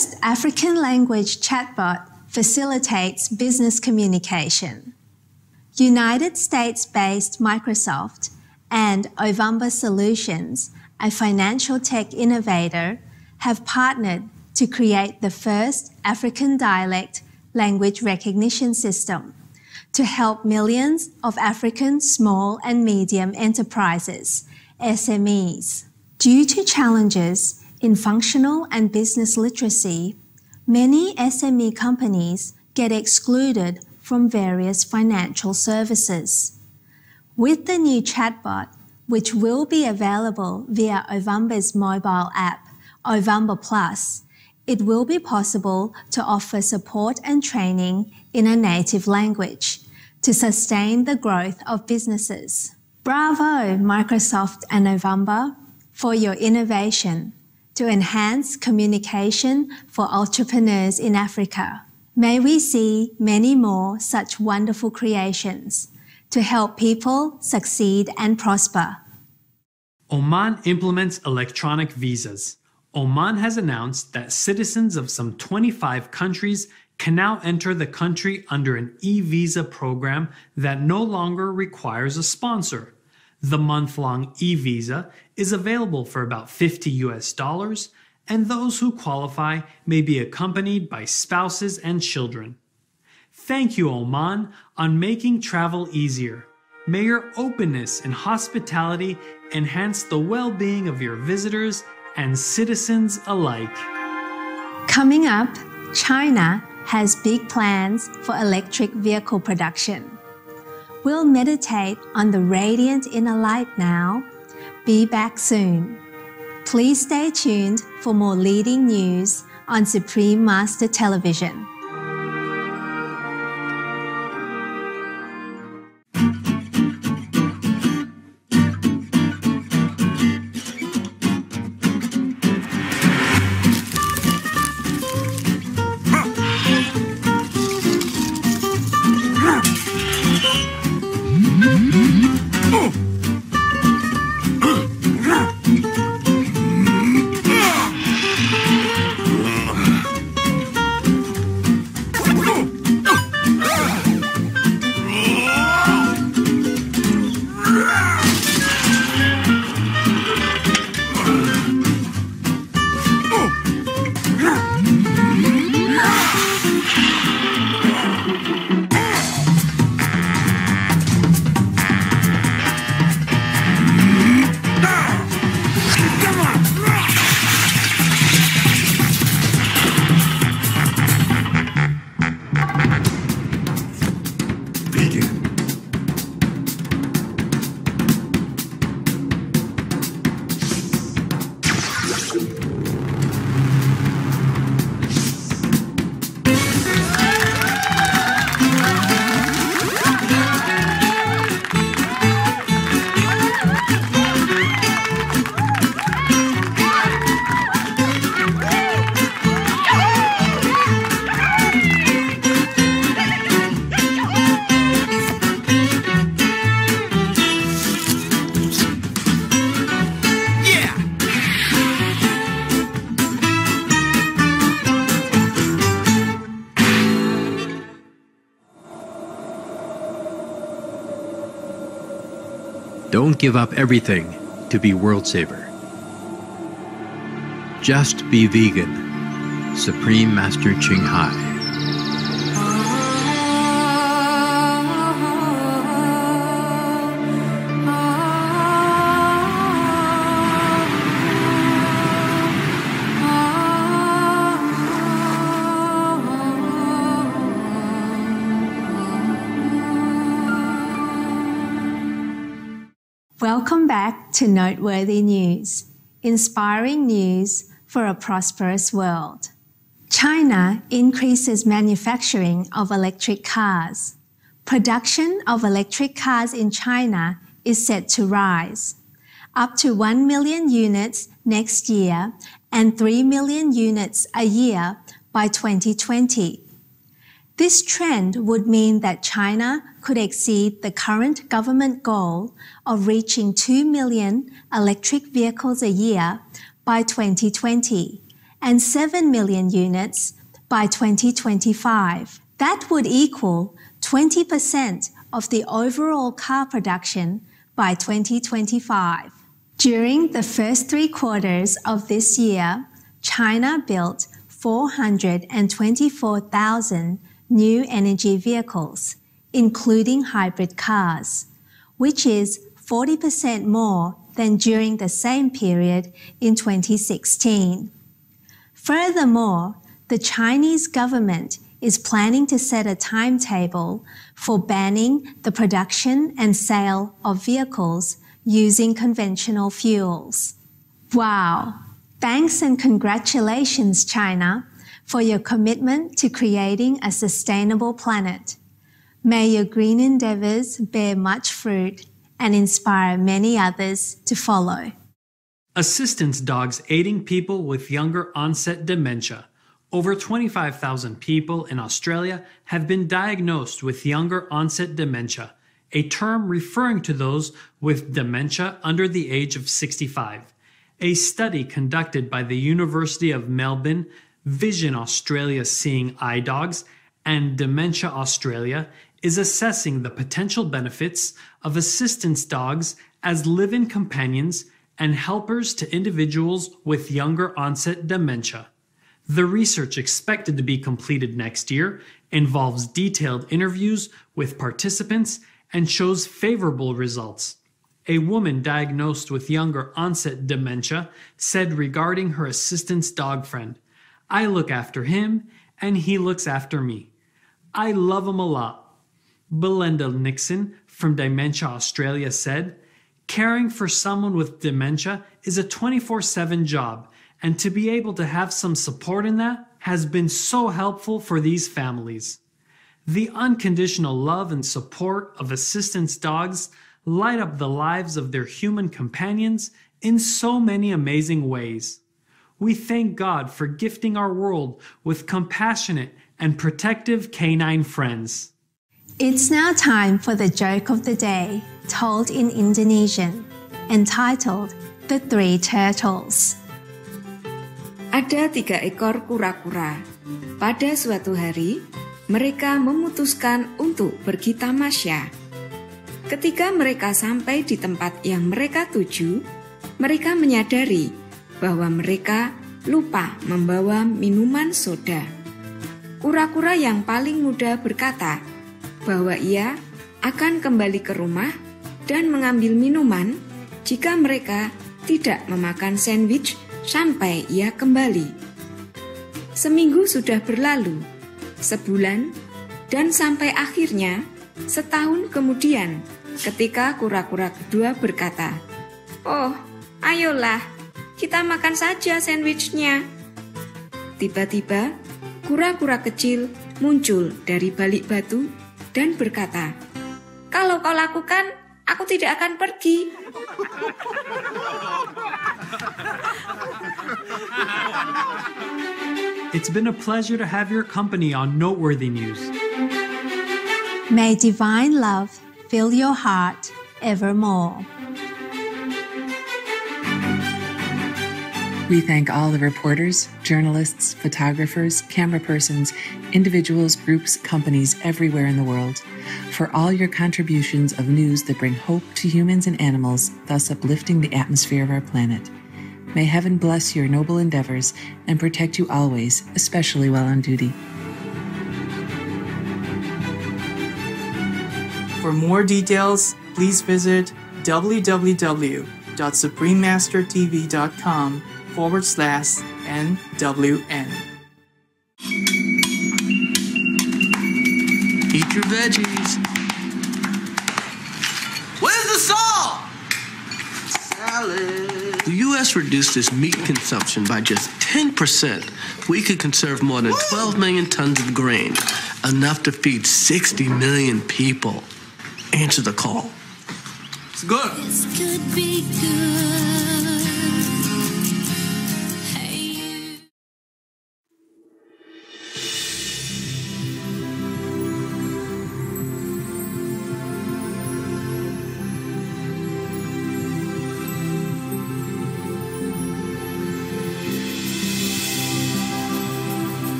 first African language chatbot facilitates business communication. United States-based Microsoft and Ovamba Solutions, a financial tech innovator, have partnered to create the first African dialect language recognition system to help millions of African small and medium enterprises, SMEs. Due to challenges in functional and business literacy, many SME companies get excluded from various financial services. With the new chatbot, which will be available via Ovamba's mobile app, Ovamba Plus, it will be possible to offer support and training in a native language to sustain the growth of businesses. Bravo, Microsoft and Ovamba, for your innovation to enhance communication for entrepreneurs in Africa. May we see many more such wonderful creations to help people succeed and prosper. Oman implements electronic visas. Oman has announced that citizens of some 25 countries can now enter the country under an e-visa program that no longer requires a sponsor. The month-long e-visa is available for about $50, and those who qualify may be accompanied by spouses and children. Thank you, Oman, on making travel easier. May your openness and hospitality enhance the well-being of your visitors and citizens alike. Coming up, China has big plans for electric vehicle production. We'll meditate on the radiant inner light now. Be back soon. Please stay tuned for more leading news on Supreme Master Television. Don't give up everything to be world saver. Just be vegan. Supreme Master Ching Hai. Welcome back to Noteworthy News, inspiring news for a prosperous world. China increases manufacturing of electric cars. Production of electric cars in China is set to rise, up to 1 million units next year and 3 million units a year by 2020. This trend would mean that China could exceed the current government goal of reaching 2 million electric vehicles a year by 2020 and 7 million units by 2025. That would equal 20% of the overall car production by 2025. During the first 3 quarters of this year, China built 424,000 new energy vehicles, including hybrid cars, which is 40% more than during the same period in 2016. Furthermore, the Chinese government is planning to set a timetable for banning the production and sale of vehicles using conventional fuels. Wow! Thanks and congratulations, China, for your commitment to creating a sustainable planet. May your green endeavors bear much fruit and inspire many others to follow. Assistance dogs aiding people with younger onset dementia. Over 25,000 people in Australia have been diagnosed with younger onset dementia, a term referring to those with dementia under the age of 65. A study conducted by the University of Melbourne, Vision Australia Seeing Eye Dogs, and Dementia Australia is assessing the potential benefits of assistance dogs as live-in companions and helpers to individuals with younger onset dementia. The research, expected to be completed next year, involves detailed interviews with participants and shows favorable results. A woman diagnosed with younger onset dementia said regarding her assistance dog friend, "I look after him and he looks after me. I love him a lot." Belinda Nixon from Dementia Australia said, "Caring for someone with dementia is a 24/7 job, and to be able to have some support in that has been so helpful for these families." The unconditional love and support of assistance dogs light up the lives of their human companions in so many amazing ways. We thank God for gifting our world with compassionate and protective canine friends. It's now time for the joke of the day, told in Indonesian, entitled The Three Turtles. Ada 3 ekor kura-kura. Pada suatu hari, mereka memutuskan untuk pergi tamasya. Ketika mereka sampai di tempat yang mereka tuju, mereka menyadari bahwa mereka lupa membawa minuman soda. Kura-kura yang paling muda berkata bahwa ia akan kembali ke rumah dan mengambil minuman jika mereka tidak memakan sandwich sampai ia kembali. Seminggu sudah berlalu, sebulan, dan sampai akhirnya setahun kemudian ketika kura-kura kedua berkata, "Oh, ayolah, kita makan saja sandwichnya." Tiba-tiba, kura-kura kecil muncul dari balik batu dan berkata, "Kalau kau lakukan, aku tidak akan pergi." It's been a pleasure to have your company on Noteworthy News. May divine love fill your heart evermore. We thank all the reporters, journalists, photographers, camera persons, individuals, groups, companies everywhere in the world for all your contributions of news that bring hope to humans and animals, thus uplifting the atmosphere of our planet. May heaven bless your noble endeavors and protect you always, especially while on duty. For more details, please visit www.suprememastertv.com/NWN. Eat your veggies. Where's the salt? Salad. The U.S. reduced its meat consumption by just 10%. We could conserve more than 12 million tons of grain, enough to feed 60 million people. Answer the call. It's good. This could be good.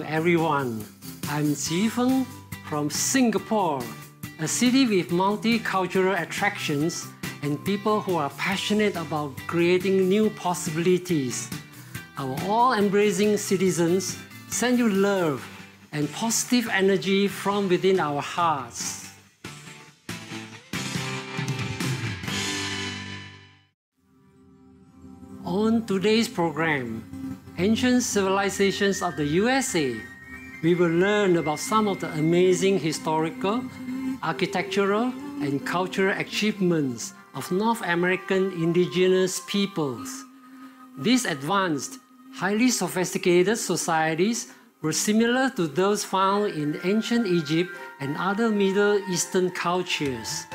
Hello everyone, I'm Chi Feng from Singapore, a city with multicultural attractions and people who are passionate about creating new possibilities. Our all-embracing citizens send you love and positive energy from within our hearts. On today's program, Ancient Civilizations of the USA, we will learn about some of the amazing historical, architectural, and cultural achievements of North American indigenous peoples. These advanced, highly sophisticated societies were similar to those found in ancient Egypt and other Middle Eastern cultures.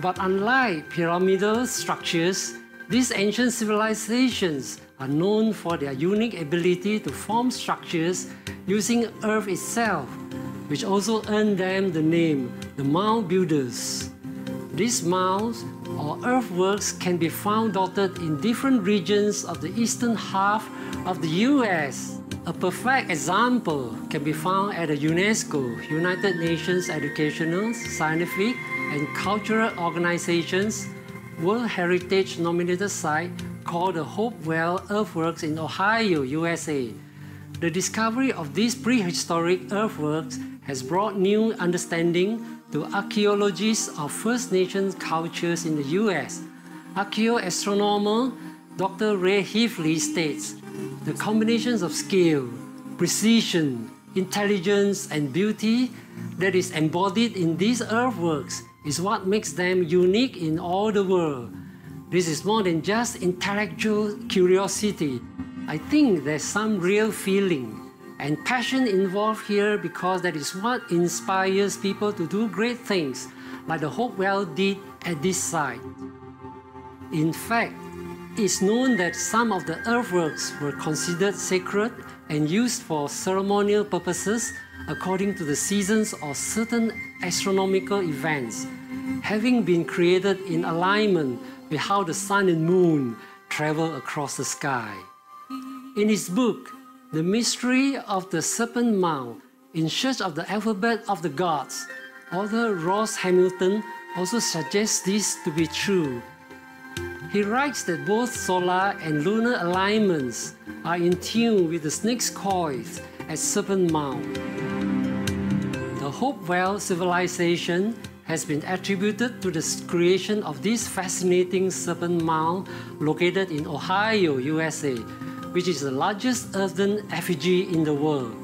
But unlike pyramidal structures, these ancient civilizations are known for their unique ability to form structures using earth itself, which also earned them the name the Mound Builders. These mounds or earthworks can be found dotted in different regions of the eastern half of the US. A perfect example can be found at the UNESCO, United Nations Educational, Scientific, and Cultural Organization's World Heritage nominated site called the Hopewell Earthworks in Ohio, USA. The discovery of these prehistoric earthworks has brought new understanding to archaeologists of First Nation cultures in the US. Archaeoastronomer Dr. Ray Hifley states, "The combinations of skill, precision, intelligence, and beauty that is embodied in these earthworks is what makes them unique in all the world. This is more than just intellectual curiosity. I think there's some real feeling and passion involved here because that is what inspires people to do great things like the Hopewell did at this site." In fact, it's known that some of the earthworks were considered sacred and used for ceremonial purposes according to the seasons or certain astronomical events, having been created in alignment with how the sun and moon travel across the sky. In his book, The Mystery of the Serpent Mound, In Search of the Alphabet of the Gods, author Ross Hamilton also suggests this to be true. He writes that both solar and lunar alignments are in tune with the snake's coils at Serpent Mound. The Hopewell civilization has been attributed to the creation of this fascinating serpent mound located in Ohio, USA, which is the largest earthen effigy in the world.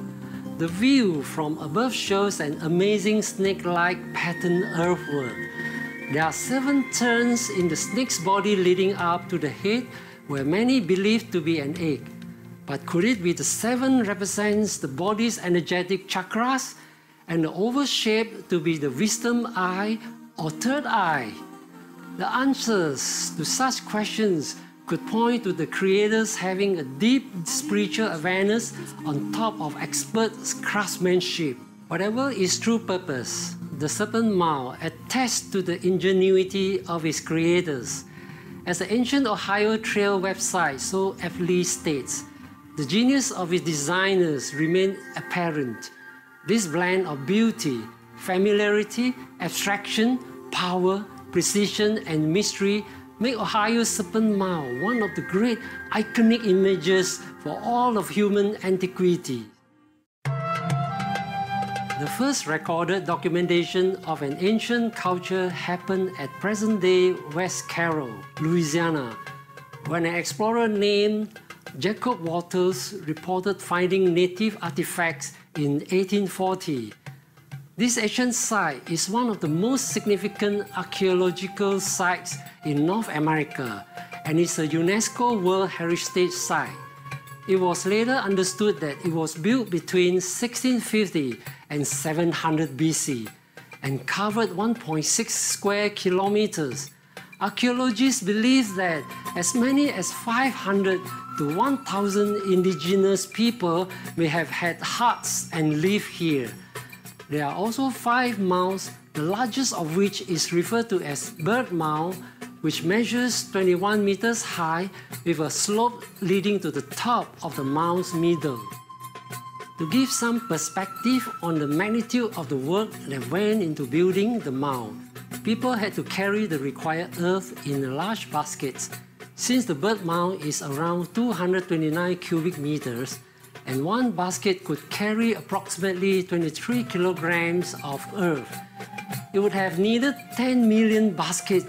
The view from above shows an amazing snake-like pattern earthwork. There are 7 turns in the snake's body leading up to the head, where many believe to be an egg. But could it be the 7 represents the body's energetic chakras, and the oval shape to be the wisdom eye or third eye? The answers to such questions could point to the creators having a deep spiritual awareness on top of expert craftsmanship. Whatever its true purpose, the Serpent Mound attests to the ingenuity of its creators. As the Ancient Ohio Trail website so aptly states, the genius of its designers remained apparent. This blend of beauty, familiarity, abstraction, power, precision, and mystery make Ohio's Serpent Mound one of the great iconic images for all of human antiquity. The first recorded documentation of an ancient culture happened at present-day West Carroll, Louisiana, when an explorer named Jacob Walters reported finding native artifacts in 1840. This ancient site is one of the most significant archaeological sites in North America and is a UNESCO World Heritage Site. It was later understood that it was built between 1650 and 700 BC and covered 1.6 square kilometers. Archaeologists believe that as many as 500 to 1,000 indigenous people may have had huts and lived here. There are also 5 mounds, the largest of which is referred to as Bird Mound, which measures 21 meters high with a slope leading to the top of the mound's middle. To give some perspective on the magnitude of the work that went into building the mound, people had to carry the required earth in large baskets. Since the bird mound is around 229 cubic meters, and one basket could carry approximately 23 kilograms of earth, it would have needed 10 million baskets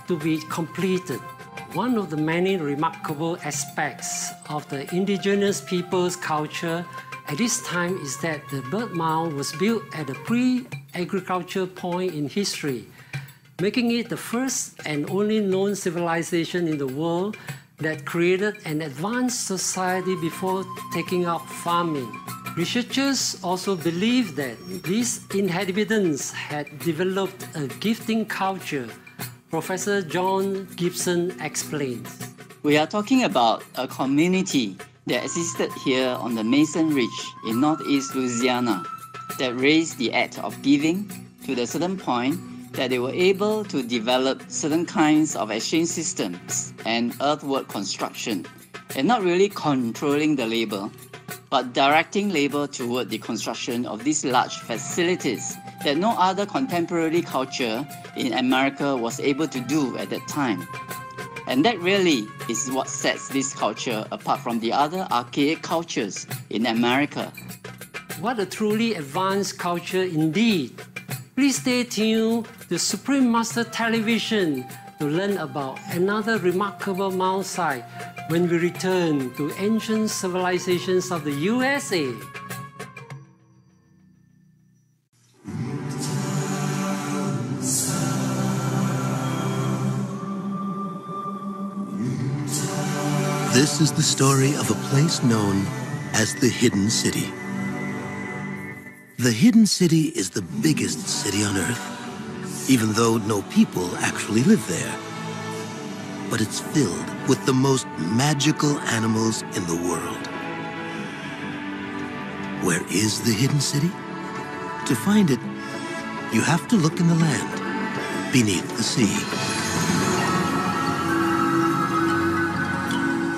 to be completed. One of the many remarkable aspects of the indigenous people's culture at this time is that the bird mound was built at a pre-agricultural point in history, making it the first and only known civilization in the world that created an advanced society before taking up farming. Researchers also believe that these inhabitants had developed a gifting culture. Professor John Gibson explains. We are talking about a community that existed here on the Mason Ridge in northeast Louisiana that raised the act of giving to the certain point that they were able to develop certain kinds of exchange systems and earthwork construction, and not really controlling the labor, but directing labor toward the construction of these large facilities that no other contemporary culture in America was able to do at that time. And that really is what sets this culture apart from the other archaic cultures in America. What a truly advanced culture indeed. Please stay tuned to Supreme Master Television to learn about another remarkable mound site when we return to ancient civilizations of the USA. This is the story of a place known as the Hidden City. The Hidden City is the biggest city on Earth, even though no people actually live there. But it's filled with the most magical animals in the world. Where is the Hidden City? To find it, you have to look in the land, beneath the sea.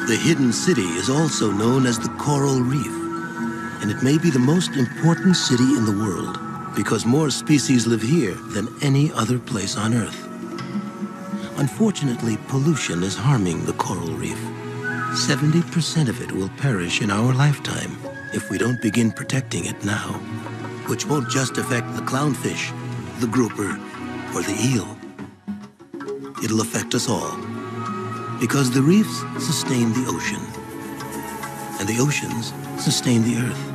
The Hidden City is also known as the Coral Reef, and it may be the most important city in the world because more species live here than any other place on Earth. Unfortunately, pollution is harming the coral reef. 70% of it will perish in our lifetime if we don't begin protecting it now, which won't just affect the clownfish, the grouper, or the eel. It'll affect us all, because the reefs sustain the ocean, and the oceans sustain the Earth.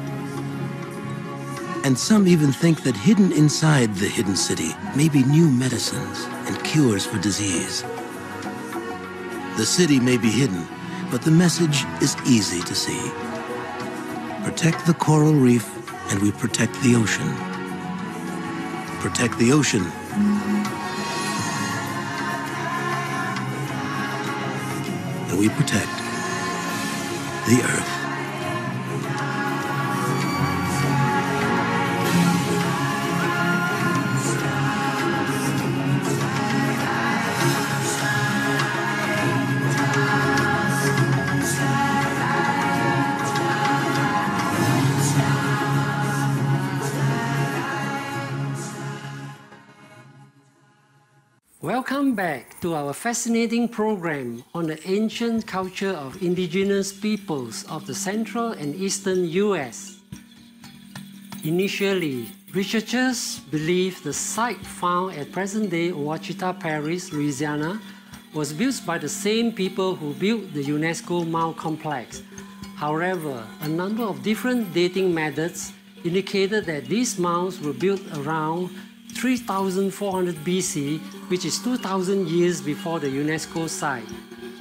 And some even think that hidden inside the Hidden City may be new medicines and cures for disease. The city may be hidden, but the message is easy to see. Protect the coral reef, and we protect the ocean. Protect the ocean, and we protect the Earth. Welcome back to our fascinating program on the ancient culture of indigenous peoples of the central and eastern US. Initially, researchers believed the site found at present-day Ouachita Parish, Louisiana, was built by the same people who built the UNESCO Mound Complex. However, a number of different dating methods indicated that these mounds were built around 3400 BC, which is 2000 years before the UNESCO site.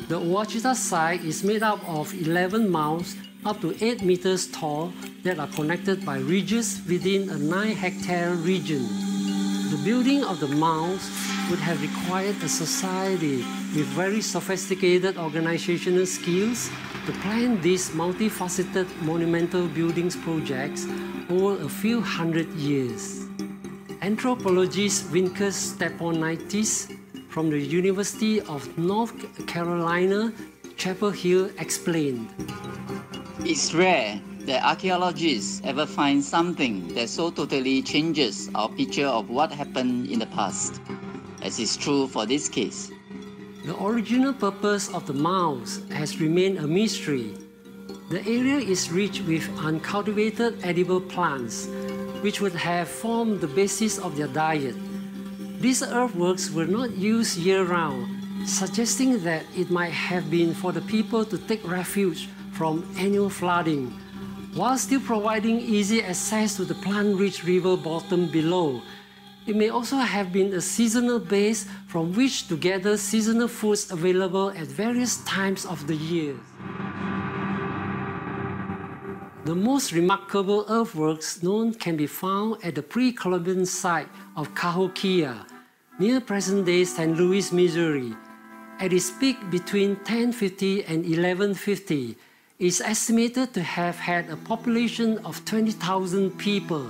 The Ouachita site is made up of 11 mounds up to 8 meters tall that are connected by ridges within a 9-hectare region. The building of the mounds would have required a society with very sophisticated organizational skills to plan these multifaceted monumental buildings projects over a few hundred years. Anthropologist Vincus Stephanidis from the University of North Carolina, Chapel Hill explained. It's rare that archaeologists ever find something that so totally changes our picture of what happened in the past, as is true for this case. The original purpose of the mounds has remained a mystery. The area is rich with uncultivated edible plants, which would have formed the basis of their diet. These earthworks were not used year-round, suggesting that it might have been for the people to take refuge from annual flooding, while still providing easy access to the plant-rich river bottom below. It may also have been a seasonal base from which to gather seasonal foods available at various times of the year. The most remarkable earthworks known can be found at the pre-Columbian site of Cahokia, near present-day St. Louis, Missouri. At its peak between 1050 and 1150, it is estimated to have had a population of 20,000 people.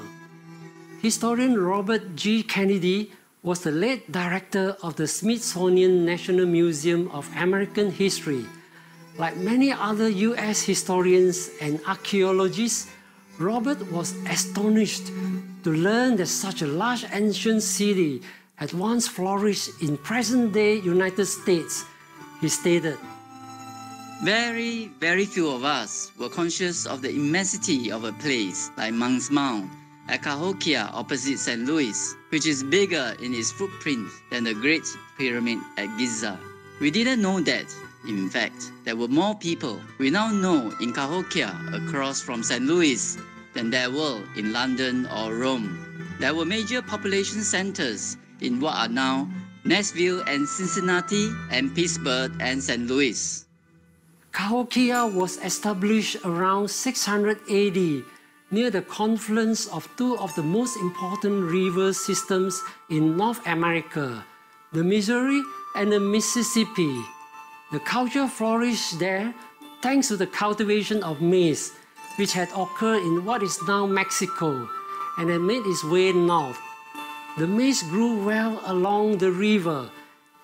Historian Robert G. Kennedy was the late director of the Smithsonian National Museum of American History. Like many other U.S. historians and archaeologists, Robert was astonished to learn that such a large ancient city had once flourished in present-day United States. He stated, Very, very few of us were conscious of the immensity of a place like Monk's Mound at Cahokia opposite St. Louis, which is bigger in its footprint than the Great Pyramid at Giza. We didn't know that, in fact, there were more people we now know in Cahokia across from St. Louis than there were in London or Rome. There were major population centers in what are now Nashville and Cincinnati and Pittsburgh and St. Louis. Cahokia was established around 600 AD near the confluence of two of the most important river systems in North America, the Missouri and the Mississippi. The culture flourished there thanks to the cultivation of maize, which had occurred in what is now Mexico and had made its way north. The maize grew well along the river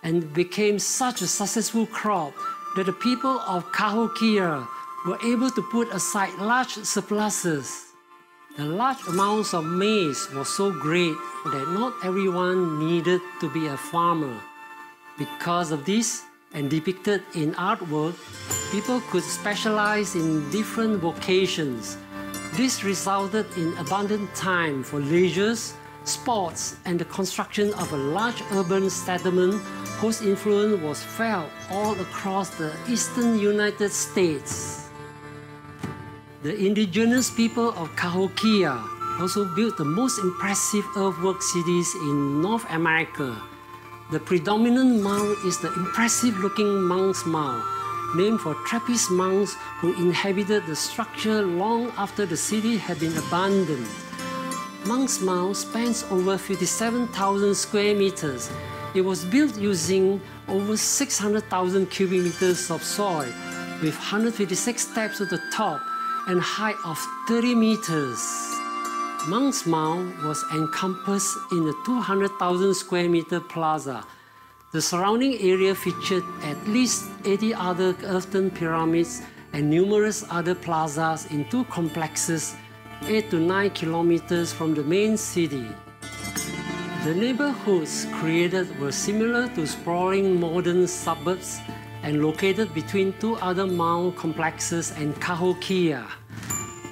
and became such a successful crop that the people of Cahokia were able to put aside large surpluses. The large amounts of maize was so great that not everyone needed to be a farmer. Because of this, and depicted in artwork, people could specialize in different vocations. This resulted in abundant time for leisures, sports, and the construction of a large urban settlement whose influence was felt all across the eastern United States. The indigenous people of Cahokia also built the most impressive earthwork cities in North America. The predominant mound is the impressive-looking Monk's Mound, named for Trappist monks who inhabited the structure long after the city had been abandoned. Monk's Mound spans over 57,000 square meters. It was built using over 600,000 cubic meters of soil, with 156 steps to the top and height of 30 meters. Monk's Mound was encompassed in a 200,000 square meter plaza. The surrounding area featured at least 80 other earthen pyramids and numerous other plazas in two complexes 8 to 9 kilometers from the main city. The neighborhoods created were similar to sprawling modern suburbs and located between two other mound complexes and Cahokia.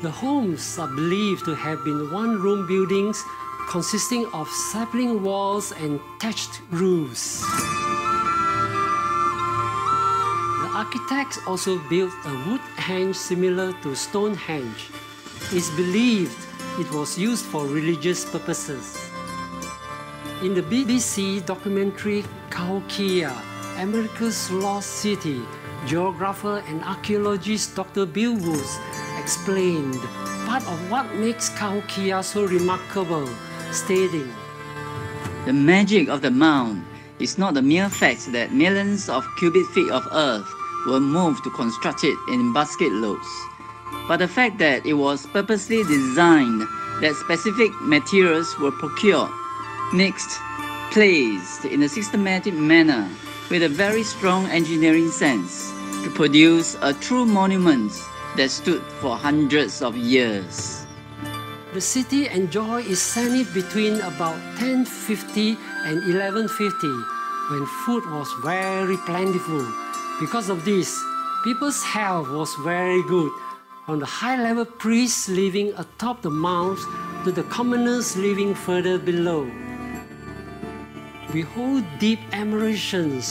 The homes are believed to have been one-room buildings consisting of sapling walls and thatched roofs. The architects also built a wood henge similar to Stonehenge. It's believed it was used for religious purposes. In the BBC documentary Cahokia, America's Lost City, geographer and archaeologist Dr. Bill Woods explained part of what makes Cahokia so remarkable, stating, The magic of the mound is not the mere fact that millions of cubic feet of earth were moved to construct it in basket loads, but the fact that it was purposely designed, that specific materials were procured, mixed, placed in a systematic manner with a very strong engineering sense to produce a true monument that stood for hundreds of years. The city enjoyed its zenith between about 1050 and 1150, when food was very plentiful. Because of this, people's health was very good, from the high-level priests living atop the mounds to the commoners living further below. We hold deep admiration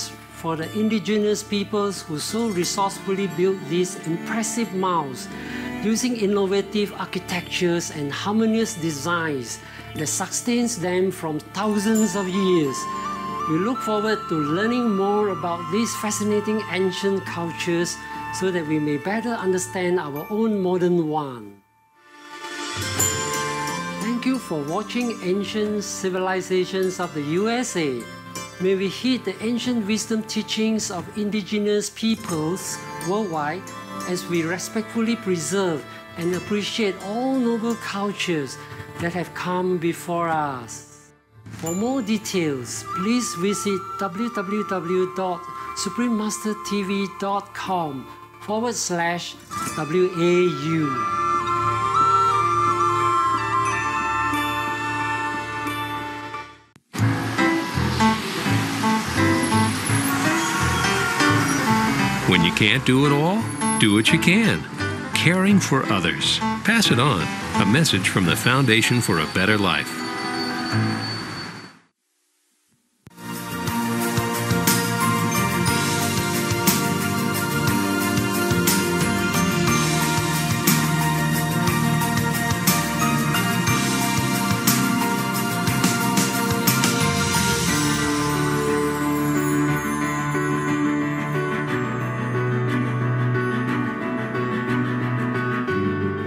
for the indigenous peoples who so resourcefully built these impressive mounds, using innovative architectures and harmonious designs that sustains them from thousands of years. We look forward to learning more about these fascinating ancient cultures so that we may better understand our own modern one. Thank you for watching Ancient Civilizations of the USA. May we heed the ancient wisdom teachings of indigenous peoples worldwide as we respectfully preserve and appreciate all noble cultures that have come before us. For more details, please visit www.suprememastertv.com/WAU. When you can't do it all, do what you can. Caring for others. Pass it on. A message from the Foundation for a Better Life.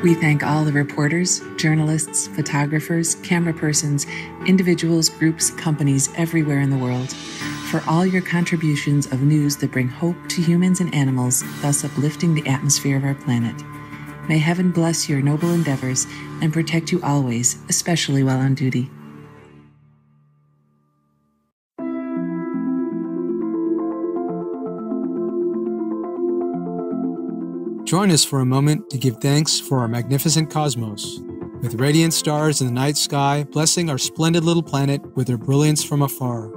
We thank all the reporters, journalists, photographers, camera persons, individuals, groups, companies everywhere in the world for all your contributions of news that bring hope to humans and animals, thus uplifting the atmosphere of our planet. May heaven bless your noble endeavors and protect you always, especially while on duty. Join us for a moment to give thanks for our magnificent cosmos, with radiant stars in the night sky blessing our splendid little planet with their brilliance from afar.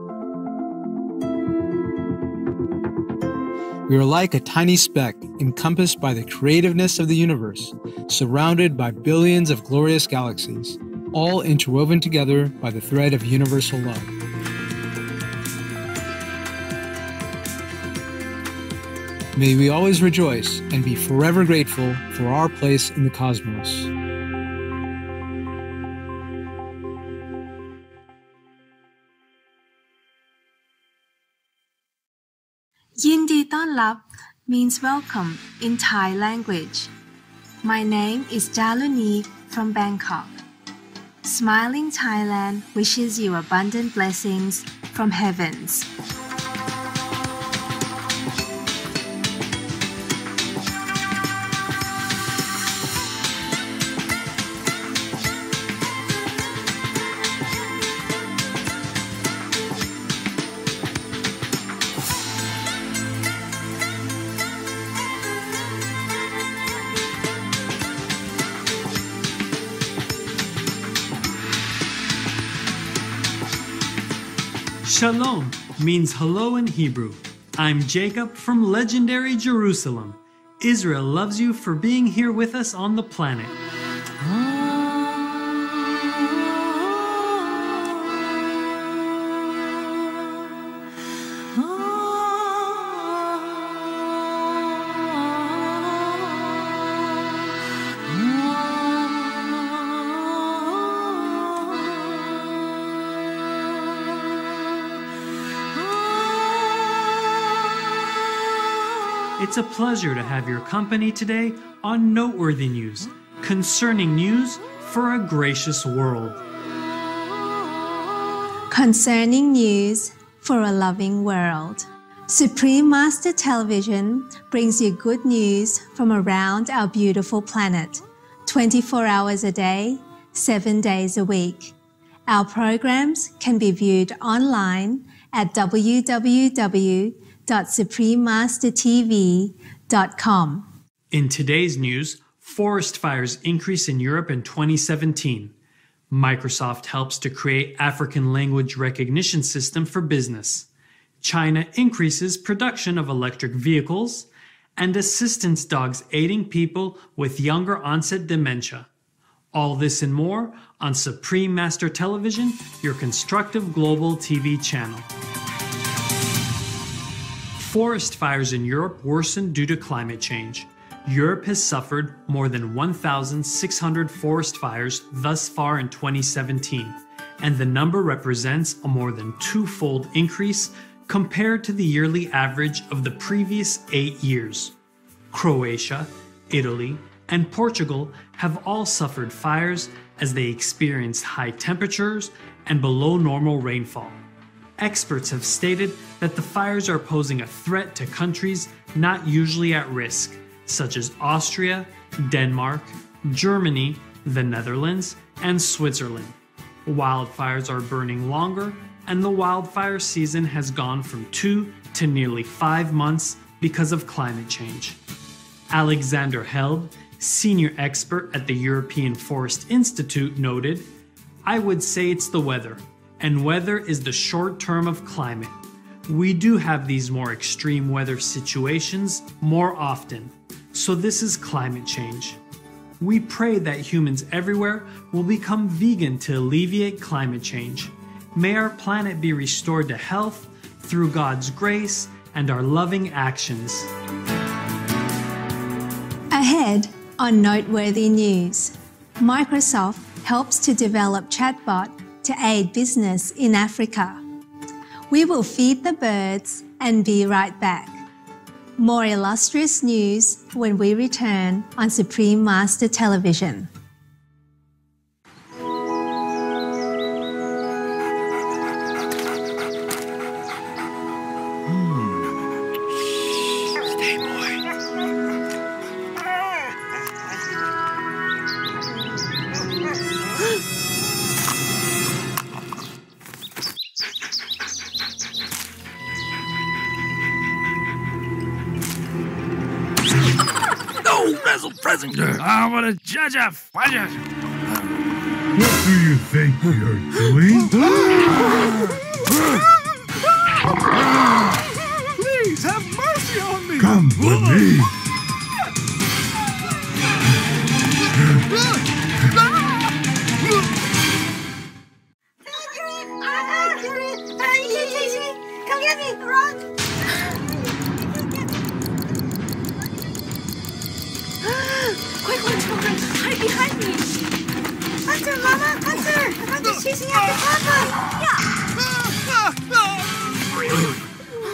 We are like a tiny speck encompassed by the creativeness of the universe, surrounded by billions of glorious galaxies, all interwoven together by the thread of universal love. May we always rejoice and be forever grateful for our place in the cosmos. ยินดีต้อนรับ means welcome in Thai language. My name is Jaluni from Bangkok. Smiling Thailand wishes you abundant blessings from heavens. Shalom means hello in Hebrew. I'm Jacob from legendary Jerusalem. Israel loves you for being here with us on the planet. It's a pleasure to have your company today on Noteworthy News, concerning news for a gracious world. Concerning news for a loving world. Supreme Master Television brings you good news from around our beautiful planet, 24 hours a day, 7 days a week. Our programs can be viewed online at www.suprememastertv.com. In today's news, forest fires increase in Europe in 2017. Microsoft helps to create African language recognition system for business. China increases production of electric vehicles, and assistance dogs aiding people with younger onset dementia. All this and more on Supreme Master Television, your constructive global TV channel. Forest fires in Europe worsened due to climate change. Europe has suffered more than 1,600 forest fires thus far in 2017, and the number represents a more than twofold increase compared to the yearly average of the previous 8 years. Croatia, Italy, and Portugal have all suffered fires as they experienced high temperatures and below normal rainfall. Experts have stated that the fires are posing a threat to countries not usually at risk, such as Austria, Denmark, Germany, the Netherlands, and Switzerland. Wildfires are burning longer, and the wildfire season has gone from 2 to nearly 5 months because of climate change. Alexander Held, senior expert at the European Forest Institute, noted, "I would say it's the weather, and weather is the short term of climate. We do have these more extreme weather situations more often, so this is climate change. We pray that humans everywhere will become vegan to alleviate climate change. May our planet be restored to health through God's grace and our loving actions." Ahead on Noteworthy News, Microsoft helps to develop chatbot to aid business in Africa. We will feed the birds and be right back. More illustrious news when we return on Supreme Master Television. Stay, boy. No, present. I want to judge a fudge. What do you think you're doing? Please have mercy on me. Come with me. Come get me, run! Quick, children, hide behind me. Hunter, Mama, Hunter! Hunter's chasing after Papa!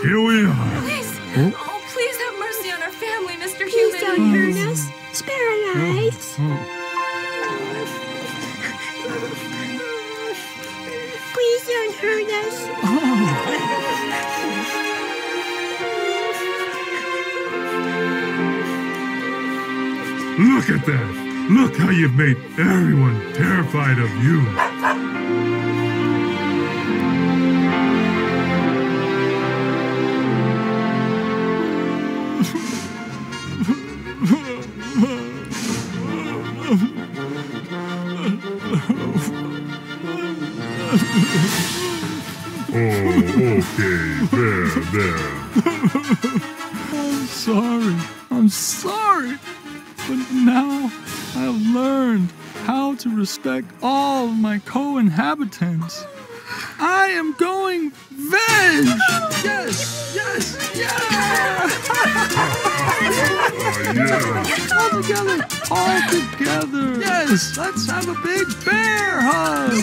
Here we are. Please, Oh. please have mercy on our family, Mr. Please Human. don't hurt us. Spare our lives. Please don't hurt us. Look at that. Look how you've made everyone terrified of you. Oh, okay. There. I'm sorry. But now I have learned how to respect all of my co-inhabitants. I am going veg! Yes! All together! Yes! Let's have a big bear hug!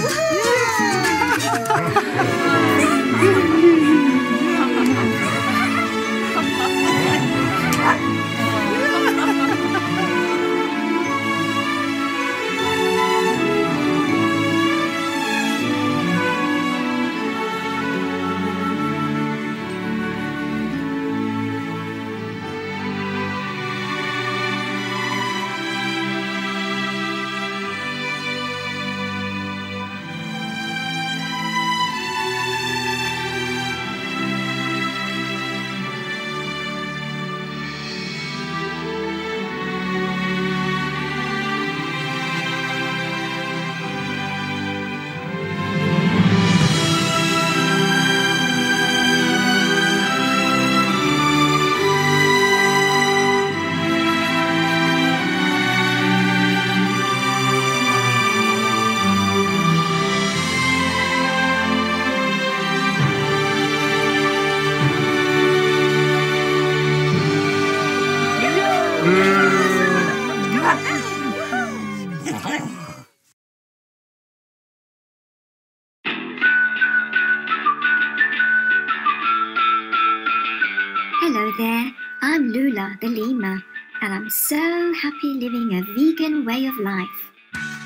there, I'm Lula the lemur, and I'm so happy living a vegan way of life.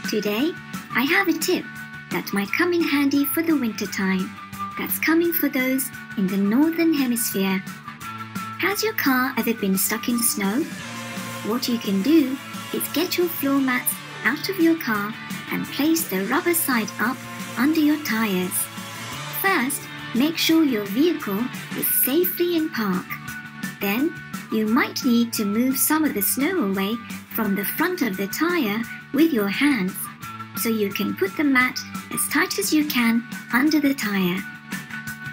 Today, I have a tip that might come in handy for the winter time, that's coming for those in the northern hemisphere. Has your car ever been stuck in snow? What you can do is get your floor mats out of your car and place the rubber side up under your tires. First, make sure your vehicle is safely in park. Then, you might need to move some of the snow away from the front of the tire with your hands, so you can put the mat as tight as you can under the tire.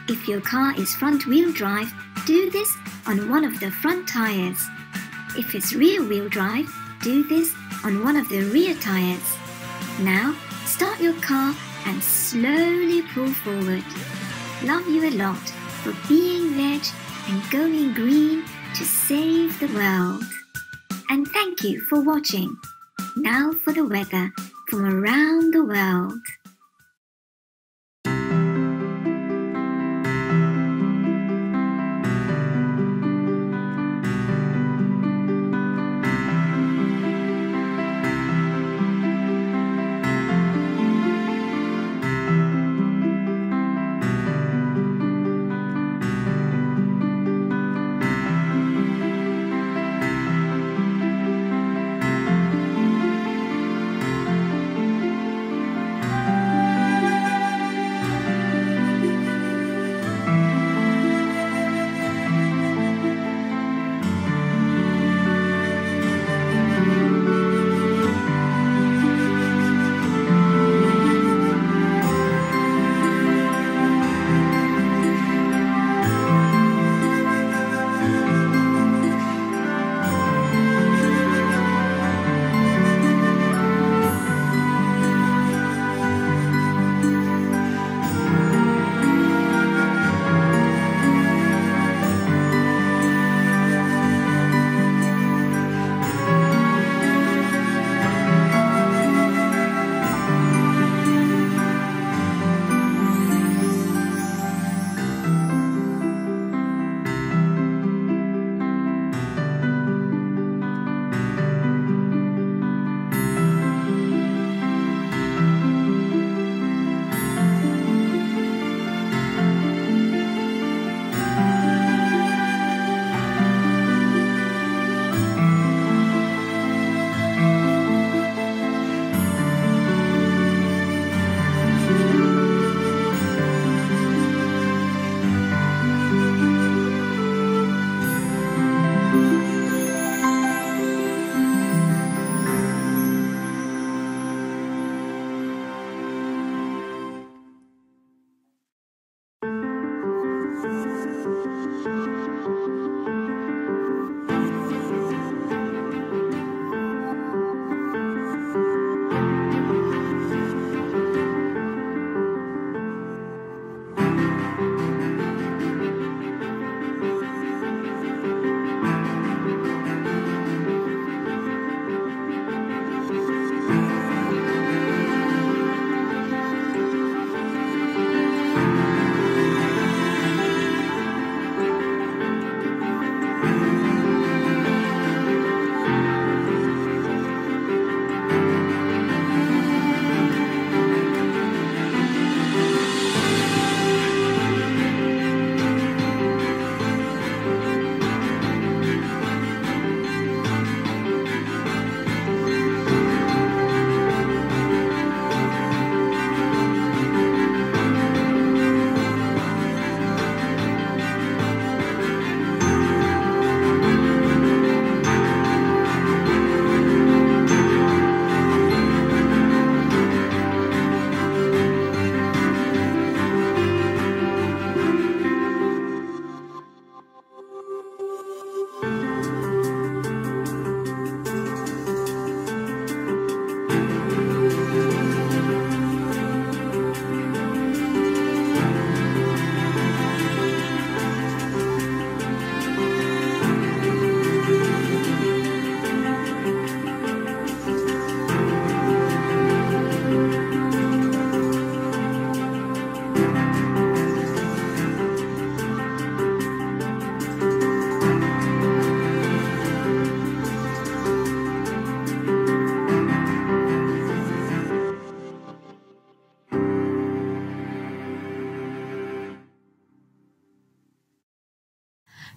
If your car is front-wheel drive, do this on one of the front tires. If it's rear-wheel drive, do this on one of the rear tires. Now, start your car and slowly pull forward. Love you a lot for being veg and going green to save the world. And thank you for watching. Now for the weather from around the world.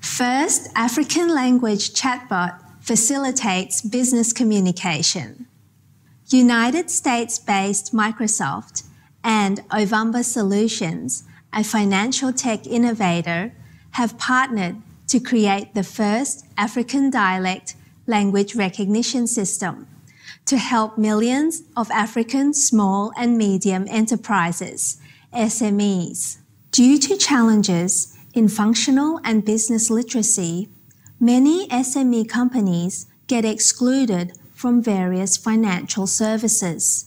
First African language chatbot facilitates business communication. United States-based Microsoft and Ovamba Solutions, a financial tech innovator, have partnered to create the first African dialect language recognition system to help millions of African small and medium enterprises, SMEs. Due to challenges in functional and business literacy, many SME companies get excluded from various financial services.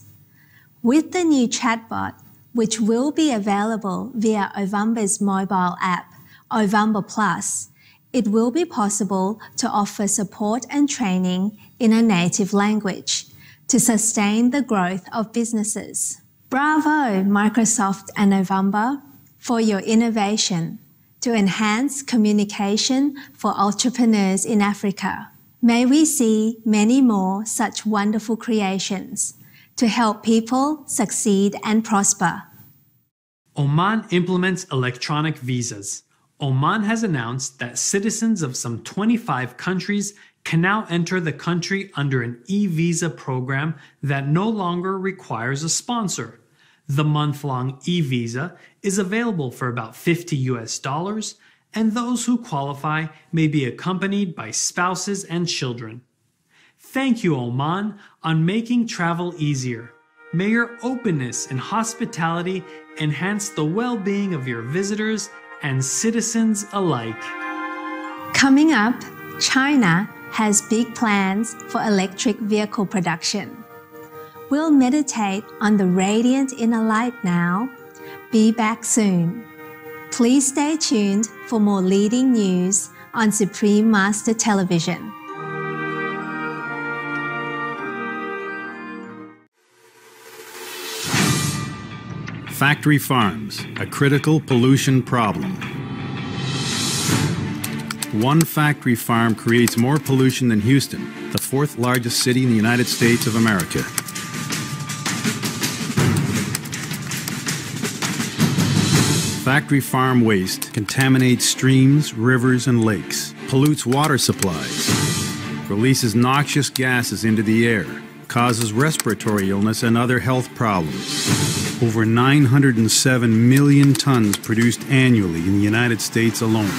With the new chatbot, which will be available via Ovamba's mobile app, Ovamba Plus, it will be possible to offer support and training in a native language to sustain the growth of businesses. Bravo, Microsoft and Ovamba, for your innovation to enhance communication for entrepreneurs in Africa. May we see many more such wonderful creations to help people succeed and prosper. Oman implements electronic visas. Oman has announced that citizens of some 25 countries can now enter the country under an e-visa program that no longer requires a sponsor. The month-long e-visa is available for about $50, and those who qualify may be accompanied by spouses and children. Thank you, Oman, on making travel easier. May your openness and hospitality enhance the well-being of your visitors and citizens alike. Coming up, China has big plans for electric vehicle production. We'll meditate on the radiant inner light now. Be back soon. Please stay tuned for more leading news on Supreme Master Television. Factory farms, a critical pollution problem. One factory farm creates more pollution than Houston, the fourth largest city in the United States of America. Factory farm waste contaminates streams, rivers, and lakes, pollutes water supplies, releases noxious gases into the air, causes respiratory illness and other health problems. Over 907 million tons produced annually in the United States alone.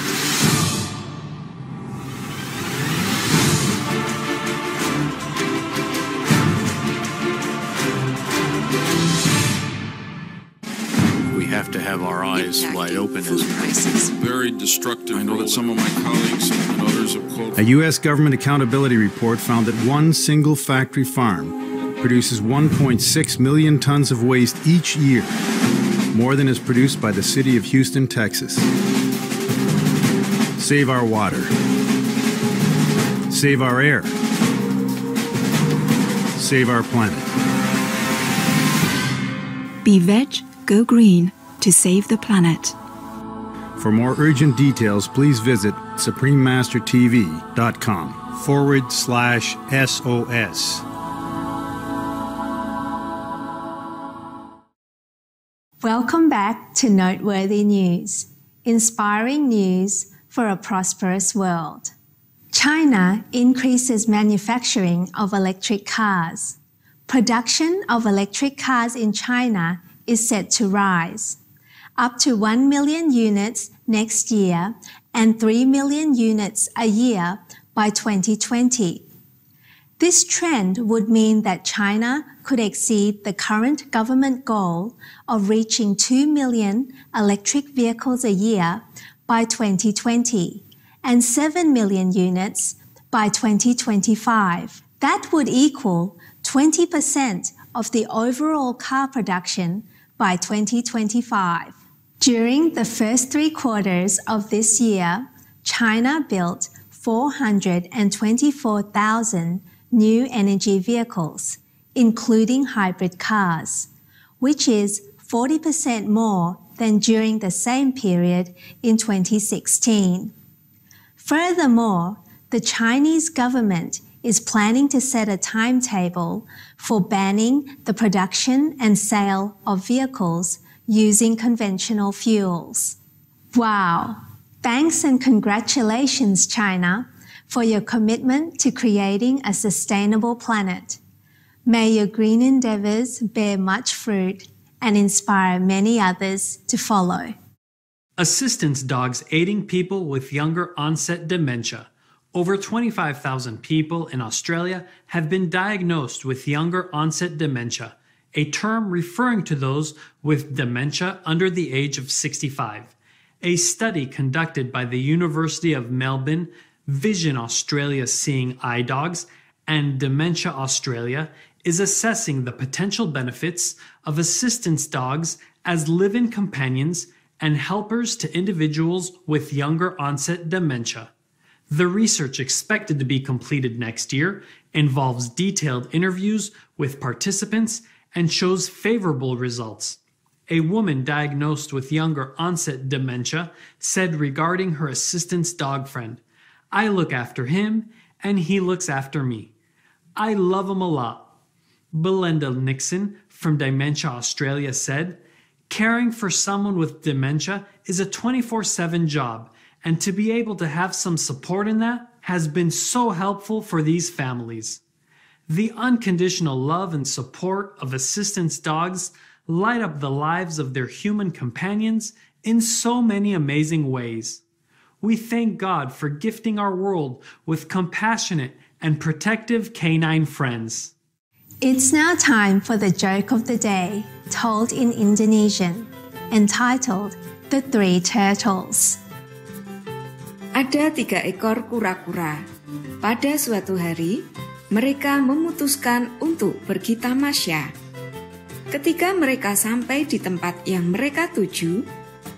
We have to have our eyes wide open as prices. Very destructive. I know that some of my colleagues and others have quoted. A U.S. government accountability report found that one single factory farm produces 1.6 million tons of waste each year, more than is produced by the city of Houston, Texas. Save our water. Save our air. Save our planet. Be veg, go green to save the planet. For more urgent details, please visit suprememastertv.com/SOS. Welcome back to Noteworthy News, inspiring news for a prosperous world. China increases manufacturing of electric cars. Production of electric cars in China is set to rise, up to 1 million units next year and 3 million units a year by 2020. This trend would mean that China could exceed the current government goal of reaching 2 million electric vehicles a year by 2020 and 7 million units by 2025. That would equal 20% of the overall car production by 2025. During the first 3 quarters of this year, China built 424,000 new energy vehicles, including hybrid cars, which is 40% more than during the same period in 2016. Furthermore, the Chinese government is planning to set a timetable for banning the production and sale of vehicles using conventional fuels. Wow, Thanks and congratulations, China, for your commitment to creating a sustainable planet. May your green endeavors bear much fruit and inspire many others to follow. Assistance dogs aiding people with younger onset dementia. Over 25,000 people in Australia have been diagnosed with younger onset dementia, a term referring to those with dementia under the age of 65. A study conducted by the University of Melbourne, Vision Australia Seeing Eye Dogs, and Dementia Australia is assessing the potential benefits of assistance dogs as live-in companions and helpers to individuals with younger onset dementia. The research, expected to be completed next year, involves detailed interviews with participants and shows favorable results. A woman diagnosed with younger onset dementia said regarding her assistance dog friend, "I look after him and he looks after me. I love him a lot." Belinda Nixon from Dementia Australia said, "Caring for someone with dementia is a 24/7 job, and to be able to have some support in that has been so helpful for these families." The unconditional love and support of assistance dogs light up the lives of their human companions in so many amazing ways. We thank God for gifting our world with compassionate and protective canine friends. It's now time for the joke of the day, told in Indonesian, entitled The Three Turtles. Ada 3 ekor kura-kura. Pada suatu hari, mereka memutuskan untuk pergi tamasya. Ketika mereka sampai di tempat yang mereka tuju,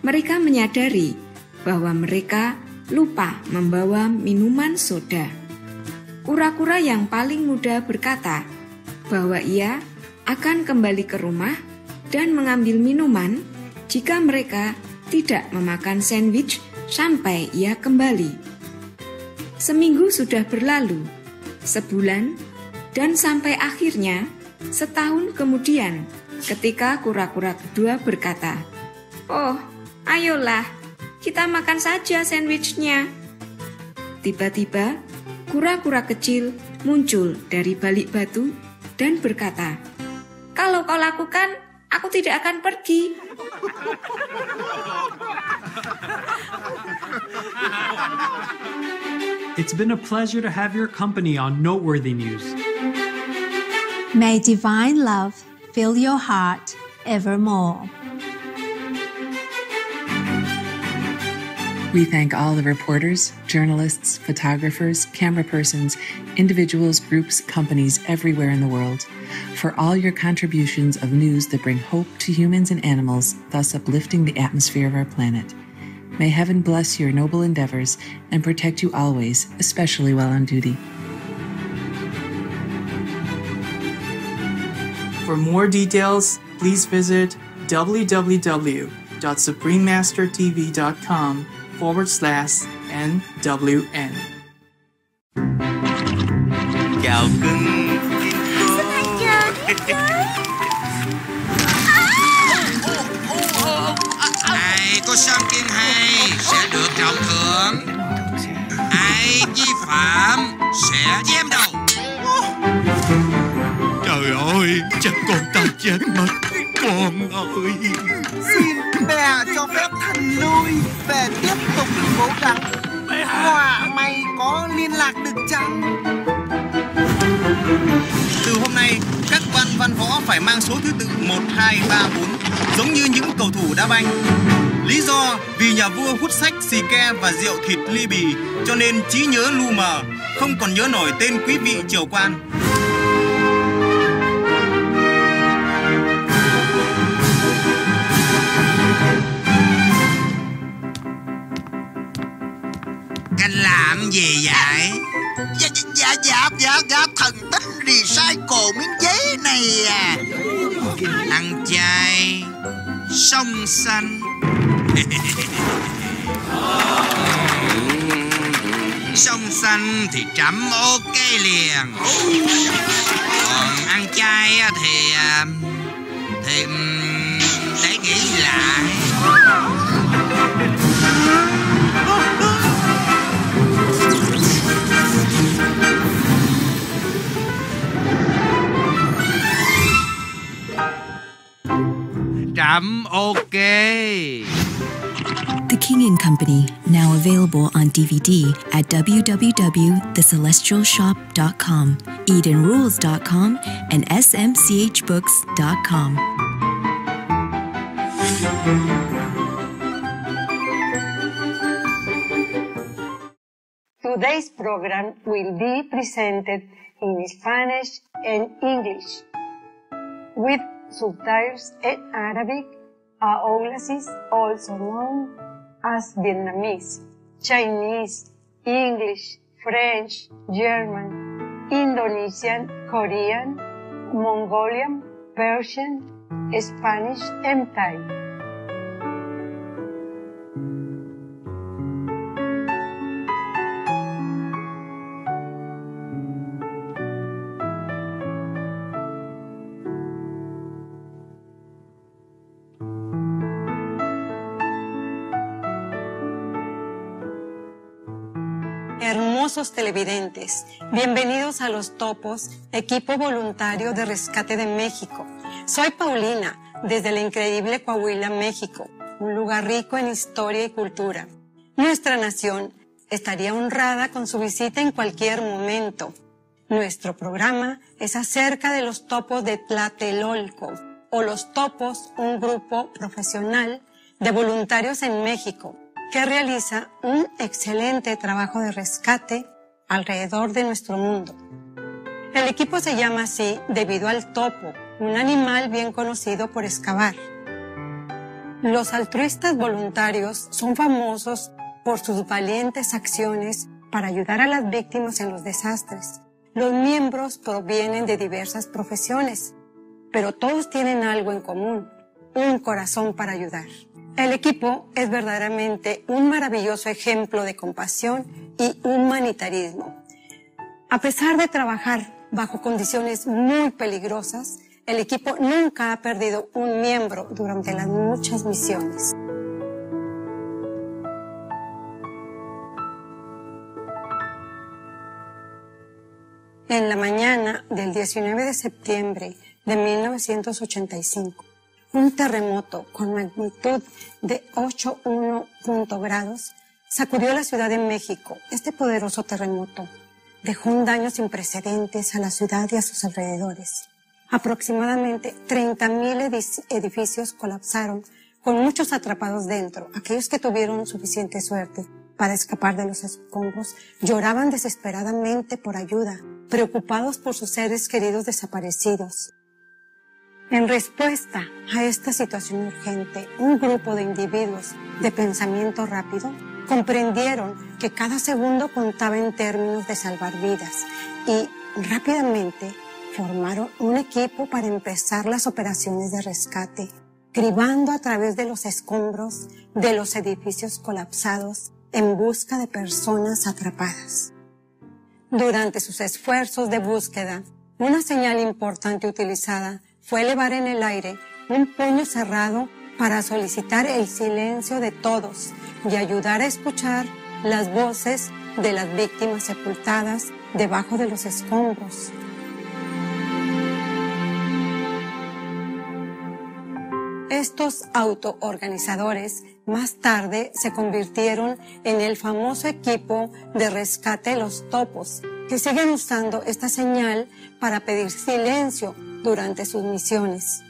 mereka menyadari bahwa mereka lupa membawa minuman soda. Kura-kura yang paling muda berkata bahwa ia akan kembali ke rumah dan mengambil minuman jika mereka tidak memakan sandwich sampai ia kembali. Seminggu sudah berlalu, sebulan, dan sampai akhirnya setahun kemudian ketika kura-kura kedua berkata, "Oh, ayolah, kita makan saja sandwichnya." Tiba-tiba, kura-kura kecil muncul dari balik batu dan berkata, "Kalau kau lakukan, aku tidak akan pergi." It's been a pleasure to have your company on Noteworthy News. May divine love fill your heart evermore. We thank all the reporters, journalists, photographers, camera persons, individuals, groups, companies everywhere in the world for all your contributions of news that bring hope to humans and animals, thus uplifting the atmosphere of our planet. May heaven bless your noble endeavors and protect you always, especially while on duty. For more details, please visit www.suprememastertv.com/NWN. Chào cưng. Ai có sáng kiến hay sẽ được trọng thưởng. Ai vi phạm sẽ giam đầu. Trời ơi, chắc con ta chết mất. Con ơi. Xin mẹ cho phép thần nuôi về tiếp tục cố gắng. Họa mày có liên lạc được chăng? Từ hôm nay, các văn võ phải mang số thứ tự 1, 2, 3, 4, giống như những cầu thủ đá banh. Lý do vì nhà vua hút sách, xì ke và rượu thịt ly bì, cho nên trí nhớ lu mờ, không còn nhớ nổi tên quý vị triều quan. Anh làm gì vậy? Dạ thần tích recycle miếng giấy này à. Ăn chay sông xanh. Sông xanh thì trẫm ok liền. Còn ăn chay thì để nghĩ lại. OK. The King and Company, now available on DVD at www.thecelestialshop.com, EdenRules.com, and smchbooks.com. Today's program will be presented in Spanish and English, with subtitles in Arabic, Aulacese, also known as Vietnamese, Chinese, English, French, German, Indonesian, Korean, Mongolian, Persian, Spanish, and Thai. Hermosos televidentes, bienvenidos a Los Topos, equipo voluntario de rescate de México. Soy Paulina, desde el increíble Coahuila, México, un lugar rico en historia y cultura. Nuestra nación estaría honrada con su visita en cualquier momento. Nuestro programa es acerca de los topos de Tlatelolco, o Los Topos, un grupo profesional de voluntarios en México, que realiza un excelente trabajo de rescate alrededor de nuestro mundo. El equipo se llama así debido al topo, un animal bien conocido por excavar. Los altruistas voluntarios son famosos por sus valientes acciones para ayudar a las víctimas en los desastres. Los miembros provienen de diversas profesiones, pero todos tienen algo en común: un corazón para ayudar. El equipo es verdaderamente un maravilloso ejemplo de compasión y humanitarismo. A pesar de trabajar bajo condiciones muy peligrosas, el equipo nunca ha perdido un miembro durante las muchas misiones. En la mañana del 19 de septiembre de 1985, un terremoto con magnitud de 8.1 grados sacudió la Ciudad de México. Este poderoso terremoto dejó un daño sin precedentes a la ciudad y a sus alrededores. Aproximadamente 30,000 edificios colapsaron, con muchos atrapados dentro. Aquellos que tuvieron suficiente suerte para escapar de los escombros lloraban desesperadamente por ayuda, preocupados por sus seres queridos desaparecidos. En respuesta a esta situación urgente, un grupo de individuos de pensamiento rápido comprendieron que cada segundo contaba en términos de salvar vidas y rápidamente formaron un equipo para empezar las operaciones de rescate, cribando a través de los escombros de los edificios colapsados en busca de personas atrapadas. Durante sus esfuerzos de búsqueda, una señal importante utilizada fue elevar en el aire un puño cerrado para solicitar el silencio de todos y ayudar a escuchar las voces de las víctimas sepultadas debajo de los escombros. Estos autoorganizadores más tarde se convirtieron en el famoso equipo de rescate Los Topos, que siguen usando esta señal para pedir silencio durante sus misiones.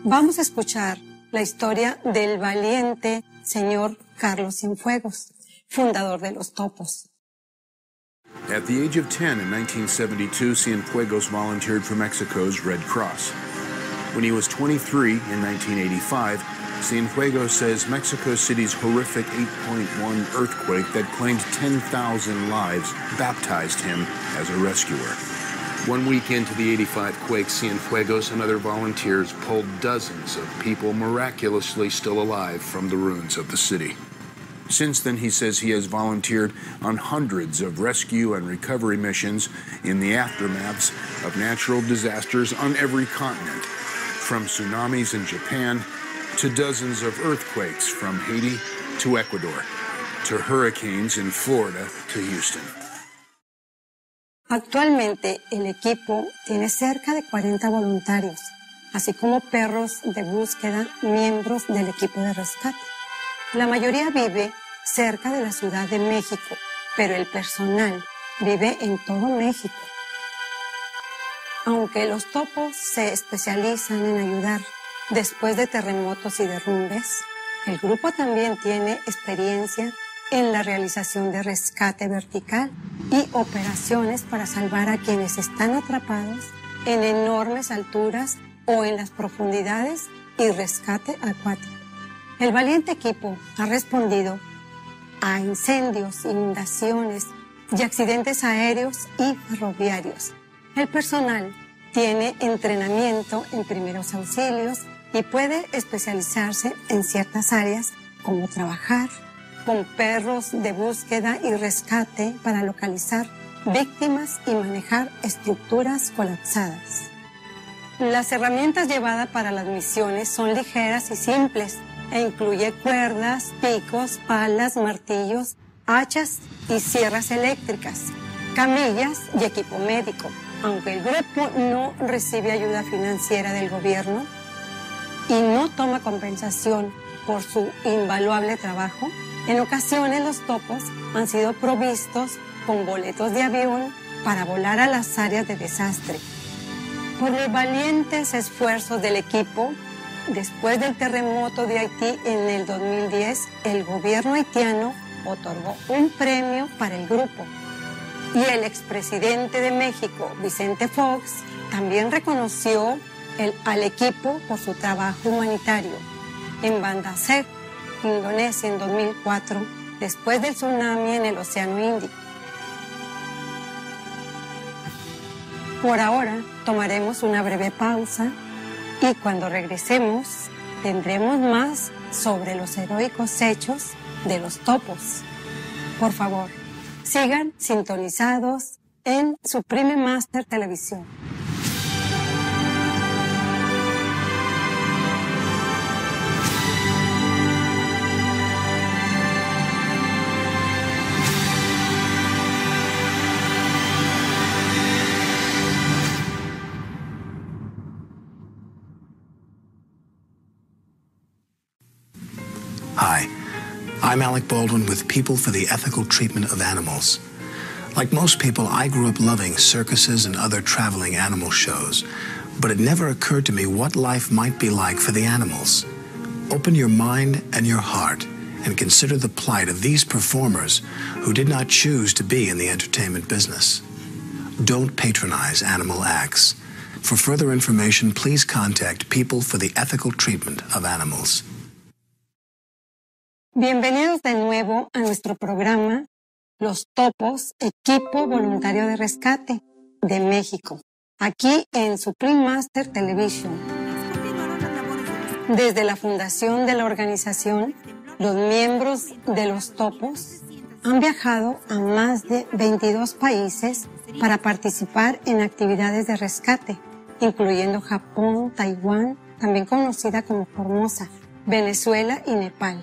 Vamos a escuchar la historia del valiente señor Carlos Cienfuegos, fundador de Los Topos. At the age of 10 in 1972, Cienfuegos volunteered for Mexico's Red Cross. When he was 23 in 1985, Cienfuegos says Mexico City's horrific 8.1 earthquake that claimed 10,000 lives baptized him as a rescuer. 1 week into the 85 quake, Cienfuegos and other volunteers pulled dozens of people miraculously still alive from the ruins of the city. Since then, he says he has volunteered on hundreds of rescue and recovery missions in the aftermaths of natural disasters on every continent, from tsunamis in Japan to dozens of earthquakes from Haiti to Ecuador, to hurricanes in Florida to Houston. Actualmente, el equipo tiene cerca de 40 voluntarios así como perros de búsqueda, miembros del equipo de rescate. La mayoría vive cerca de la Ciudad de México, pero el personal vive en todo México. Aunque los topos se especializan en ayudar después de terremotos y derrumbes, el grupo también tiene experiencia en la realización de rescate vertical y operaciones para salvar a quienes están atrapados en enormes alturas o en las profundidades y rescate acuático. El valiente equipo ha respondido a incendios, inundaciones y accidentes aéreos y ferroviarios. El personal tiene entrenamiento en primeros auxilios y puede especializarse en ciertas áreas como trabajar con perros de búsqueda y rescate para localizar víctimas y manejar estructuras colapsadas. Las herramientas llevadas para las misiones son ligeras y simples e incluye cuerdas, picos, palas, martillos, hachas y sierras eléctricas, camillas y equipo médico. Aunque el grupo no recibe ayuda financiera del gobierno y no toma compensación por su invaluable trabajo, en ocasiones los topos han sido provistos con boletos de avión para volar a las áreas de desastre. Por los valientes esfuerzos del equipo, después del terremoto de Haití en el 2010, el gobierno haitiano otorgó un premio para el grupo. Y el expresidente de México, Vicente Fox, también reconoció al equipo por su trabajo humanitario. En Banda Aceh, Indonesia, en 2004, después del tsunami en el Océano Índico. Por ahora, tomaremos una breve pausa y cuando regresemos, tendremos más sobre los heroicos hechos de los topos. Por favor, sigan sintonizados en Supreme Master Televisión. Hi, I'm Alec Baldwin with People for the Ethical Treatment of Animals. Like most people, I grew up loving circuses and other traveling animal shows, but it never occurred to me what life might be like for the animals. Open your mind and your heart and consider the plight of these performers who did not choose to be in the entertainment business. Don't patronize animal acts. For further information, please contact People for the Ethical Treatment of Animals. Bienvenidos de nuevo a nuestro programa Los Topos, Equipo Voluntario de Rescate de México, aquí en Supreme Master Television. Desde la fundación de la organización, los miembros de los Topos han viajado a más de 22 países para participar en actividades de rescate, incluyendo Japón, Taiwán, también conocida como Formosa, Venezuela y Nepal.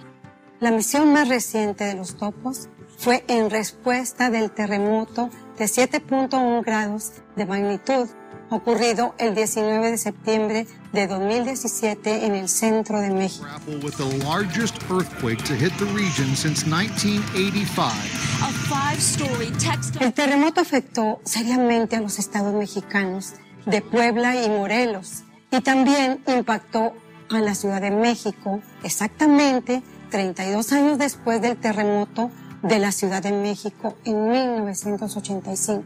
La misión más reciente de los topos fue en respuesta del terremoto de 7.1 grados de magnitud ocurrido el 19 de septiembre de 2017 en el centro de México. With the largest earthquake to hit the region since 1985. El terremoto afectó seriamente a los estados mexicanos de Puebla y Morelos y también impactó a la Ciudad de México exactamente 32 años después del terremoto de la Ciudad de México en 1985.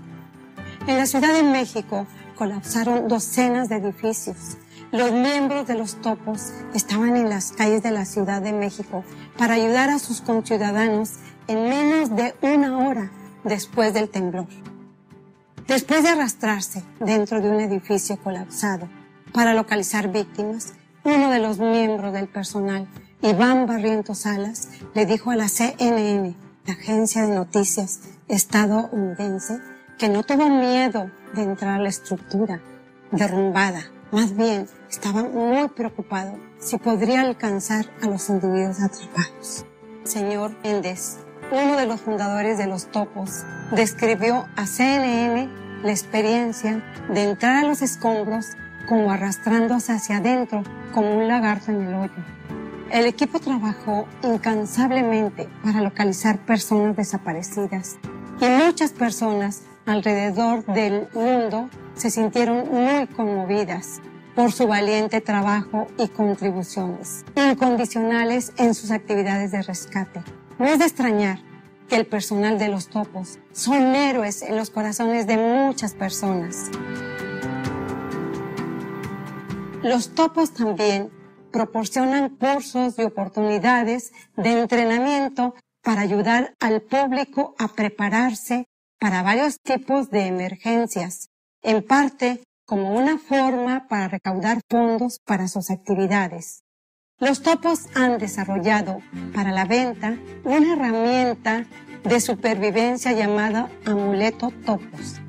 En la Ciudad de México colapsaron docenas de edificios. Los miembros de los topos estaban en las calles de la Ciudad de México para ayudar a sus conciudadanos en menos de una hora después del temblor. Después de arrastrarse dentro de un edificio colapsado para localizar víctimas, uno de los miembros del personal, Iván Barrientos Salas, le dijo a la CNN, la agencia de noticias estadounidense, que no tuvo miedo de entrar a la estructura derrumbada. Más bien, estaba muy preocupado si podría alcanzar a los individuos atrapados. Señor Méndez, uno de los fundadores de los topos, describió a CNN la experiencia de entrar a los escombros como arrastrándose hacia adentro como un lagarto en el hoyo. El equipo trabajó incansablemente para localizar personas desaparecidas y muchas personas alrededor del mundo se sintieron muy conmovidas por su valiente trabajo y contribuciones incondicionales en sus actividades de rescate. No es de extrañar que el personal de los topos son héroes en los corazones de muchas personas. Los topos también proporcionan cursos y oportunidades de entrenamiento para ayudar al público a prepararse para varios tipos de emergencias, en parte como una forma para recaudar fondos para sus actividades. Los topos han desarrollado para la venta una herramienta de supervivencia llamada Amuleto Topos.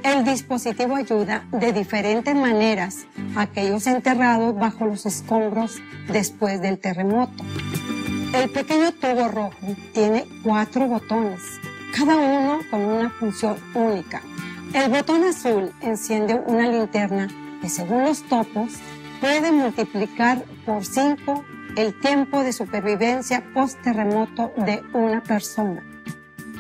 El dispositivo ayuda de diferentes maneras a aquellos enterrados bajo los escombros después del terremoto. El pequeño tubo rojo tiene 4 botones, cada uno con una función única. El botón azul enciende una linterna que, según los topos, puede multiplicar por 5 el tiempo de supervivencia post-terremoto de una persona.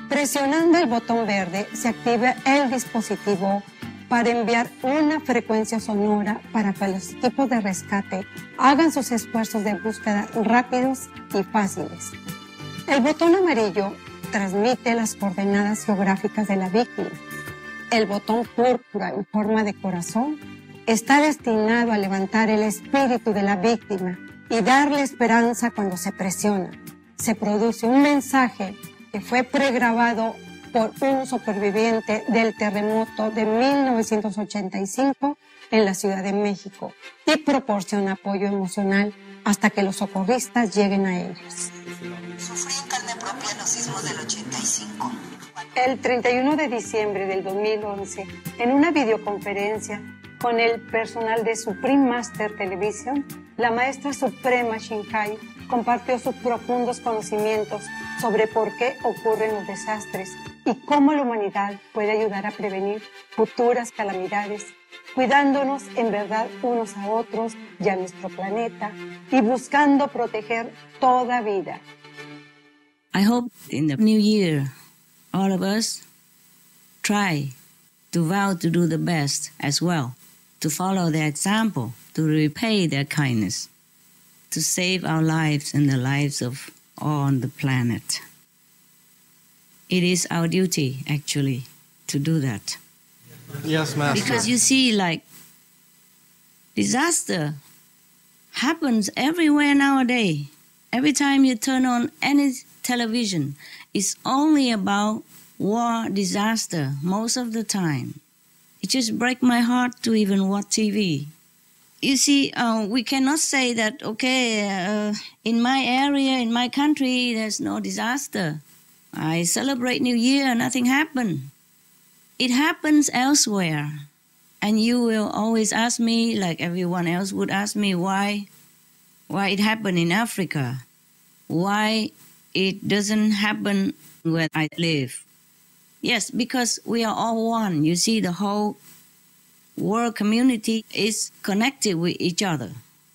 Presionando el botón verde se activa el dispositivo para enviar una frecuencia sonora para que los equipos de rescate hagan sus esfuerzos de búsqueda rápidos y fáciles. El botón amarillo transmite las coordenadas geográficas de la víctima. El botón púrpura en forma de corazón está destinado a levantar el espíritu de la víctima y darle esperanza cuando se presiona. Se produce un mensaje que fue pregrabado por un superviviente del terremoto de 1985 en la Ciudad de México y proporciona apoyo emocional hasta que los socorristas lleguen a ellos. Sufrí en carne propia los sismos del 85. El 31 de diciembre del 2011, en una videoconferencia con el personal de Supreme Master Television, la maestra suprema Shinkai compartió sus profundos conocimientos sobre por qué ocurren los desastres y cómo la humanidad puede ayudar a prevenir futuras calamidades, cuidándonos en verdad unos a otros y a nuestro planeta y buscando proteger toda vida. I hope in the new year, all of us try to vow to do the best as well, to follow their example, to repay their kindness, to save our lives and the lives of all on the planet. It is our duty, actually, to do that. Yes, Master. Because you see, like, disaster happens everywhere nowadays. Every time you turn on any television, it's only about war, disaster, most of the time. It just breaks my heart to even watch TV. You see, we cannot say that, okay, in my area, in my country, there's no disaster. I celebrate New Year, nothing happened. It happens elsewhere. And you will always ask me, like everyone else would ask me, why it happened in Africa, why it doesn't happen where I live. Yes, because we are all one. You see, the whole world community is connected with each other.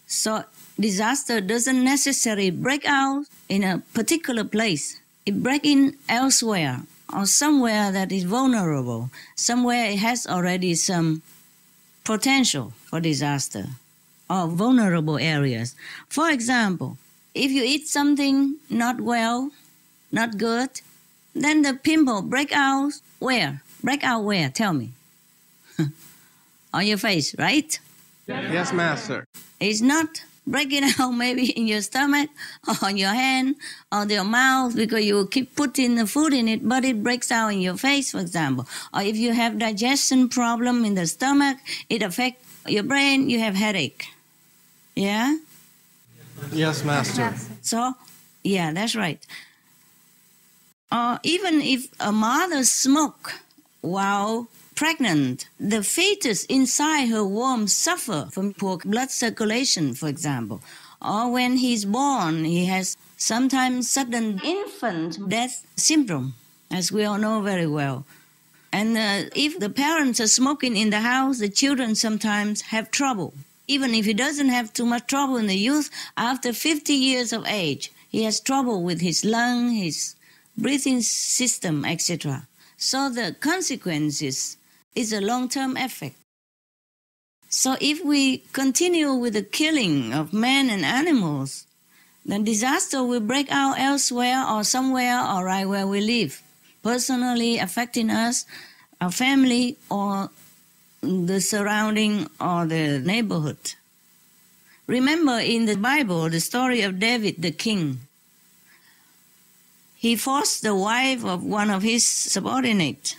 So disaster doesn't necessarily break out in a particular place. It breaks in elsewhere or somewhere that is vulnerable, somewhere it has already some potential for disaster or vulnerable areas. For example, if you eat something not well, not good, then the pimple break out where? Break out where? Tell me. On your face, right? Yes, Master. It's not breaking out maybe in your stomach or on your hand or your mouth because you keep putting the food in it, but it breaks out in your face, for example. Or if you have digestion problem in the stomach, it affects your brain, you have headache. Yeah? Yes, Master. So, yeah, that's right. Or even if a mother smokes while pregnant, the fetus inside her womb suffer from poor blood circulation, for example. Or when he's born, he has sometimes sudden infant death syndrome, as we all know very well. And if the parents are smoking in the house, the children sometimes have trouble. Even if he doesn't have too much trouble in the youth, after 50 years of age, he has trouble with his lung, his breathing system, etc. So the consequences is a long-term effect. So if we continue with the killing of men and animals, then disaster will break out elsewhere or somewhere or right where we live, personally affecting us, our family, or the surrounding or the neighborhood. Remember in the Bible the story of David the king. He forced the wife of one of his subordinates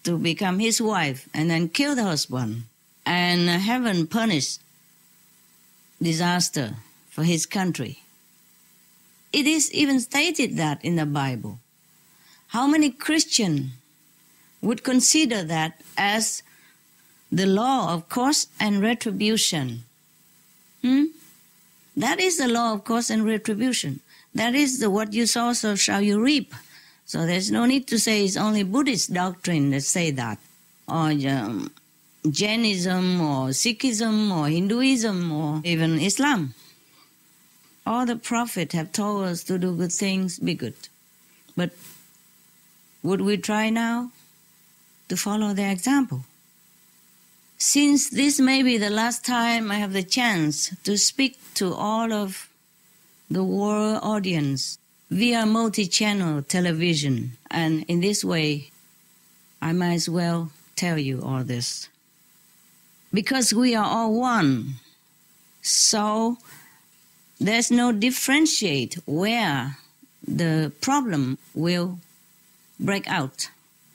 to become his wife and then killed the husband. And heaven punished disaster for his country. It is even stated that in the Bible. How many Christians would consider that as the law of cause and retribution? That is the law of cause and retribution. That is what you sow, so shall you reap. So there's no need to say it's only Buddhist doctrine that say that, or Jainism, or Sikhism, or Hinduism, or even Islam. All the prophets have told us to do good things, be good. But would we try now to follow their example? Since this may be the last time I have the chance to speak to all of the world audience via multi-channel television, and in this way, I might as well tell you all this. Because we are all one, so there's no differentiate where the problem will break out.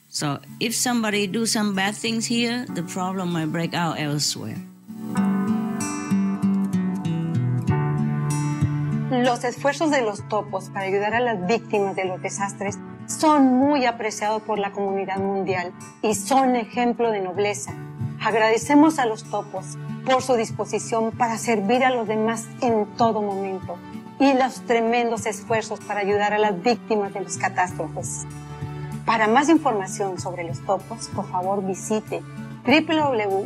So if somebody do some bad things here, the problem might break out elsewhere. Los esfuerzos de los topos para ayudar a las víctimas de los desastres son muy apreciados por la comunidad mundial y son ejemplo de nobleza. Agradecemos a los topos por su disposición para servir a los demás en todo momento y los tremendos esfuerzos para ayudar a las víctimas de las catástrofes. Para más información sobre los topos, por favor visite www.topos.mx.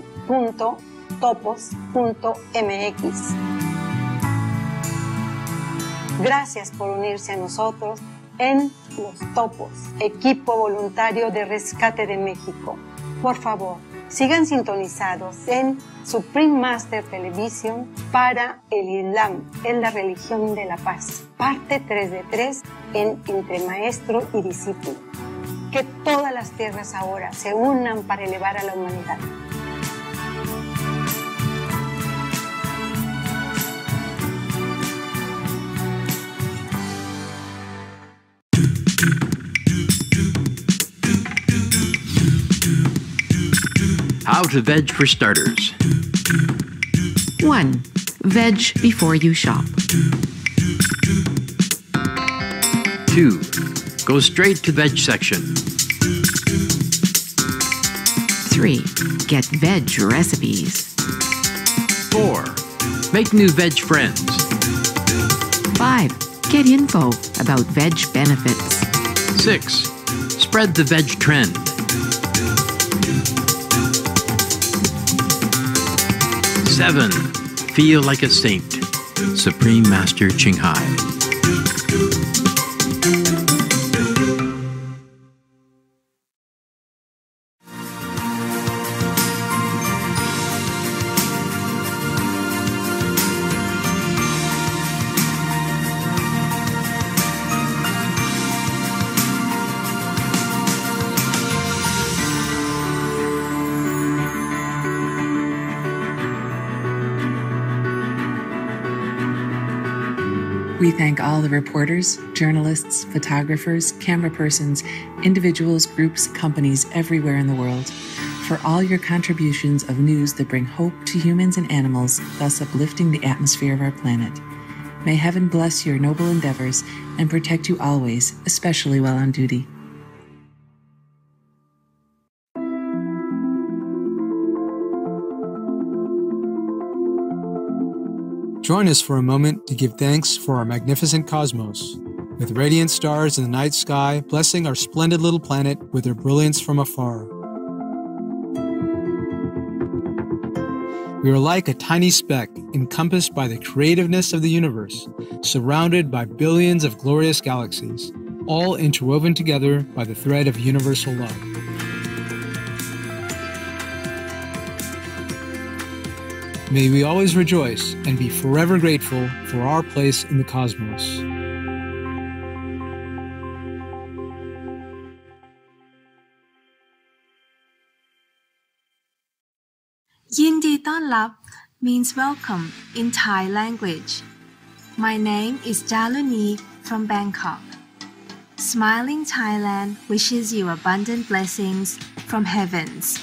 Gracias por unirse a nosotros en Los Topos, equipo voluntario de rescate de México. Por favor, sigan sintonizados en Supreme Master Television para el Islam, es la religión de la paz. Parte 3 de 3 en Entre Maestro y Discípulo. Que todas las tierras ahora se unan para elevar a la humanidad. How to veg for starters. 1. Veg before you shop. 2. Go straight to veg section. 3. Get veg recipes. 4. Make new veg friends. 5. Get info about veg benefits. 6. Spread the veg trend. 7. Feel like a saint. Supreme Master Ching Hai. We thank all the reporters, journalists, photographers, camera persons, individuals, groups, companies everywhere in the world for all your contributions of news that bring hope to humans and animals, thus uplifting the atmosphere of our planet. May heaven bless your noble endeavors and protect you always, especially while on duty. Join us for a moment to give thanks for our magnificent cosmos. with radiant stars in the night sky blessing our splendid little planet with their brilliance from afar. We are like a tiny speck encompassed by the creativeness of the universe, surrounded by billions of glorious galaxies, all interwoven together by the thread of universal love. May we always rejoice and be forever grateful for our place in the cosmos. Yindi Ton Lap means welcome in Thai language. My name is Jaluni from Bangkok. Smiling Thailand wishes you abundant blessings from heavens.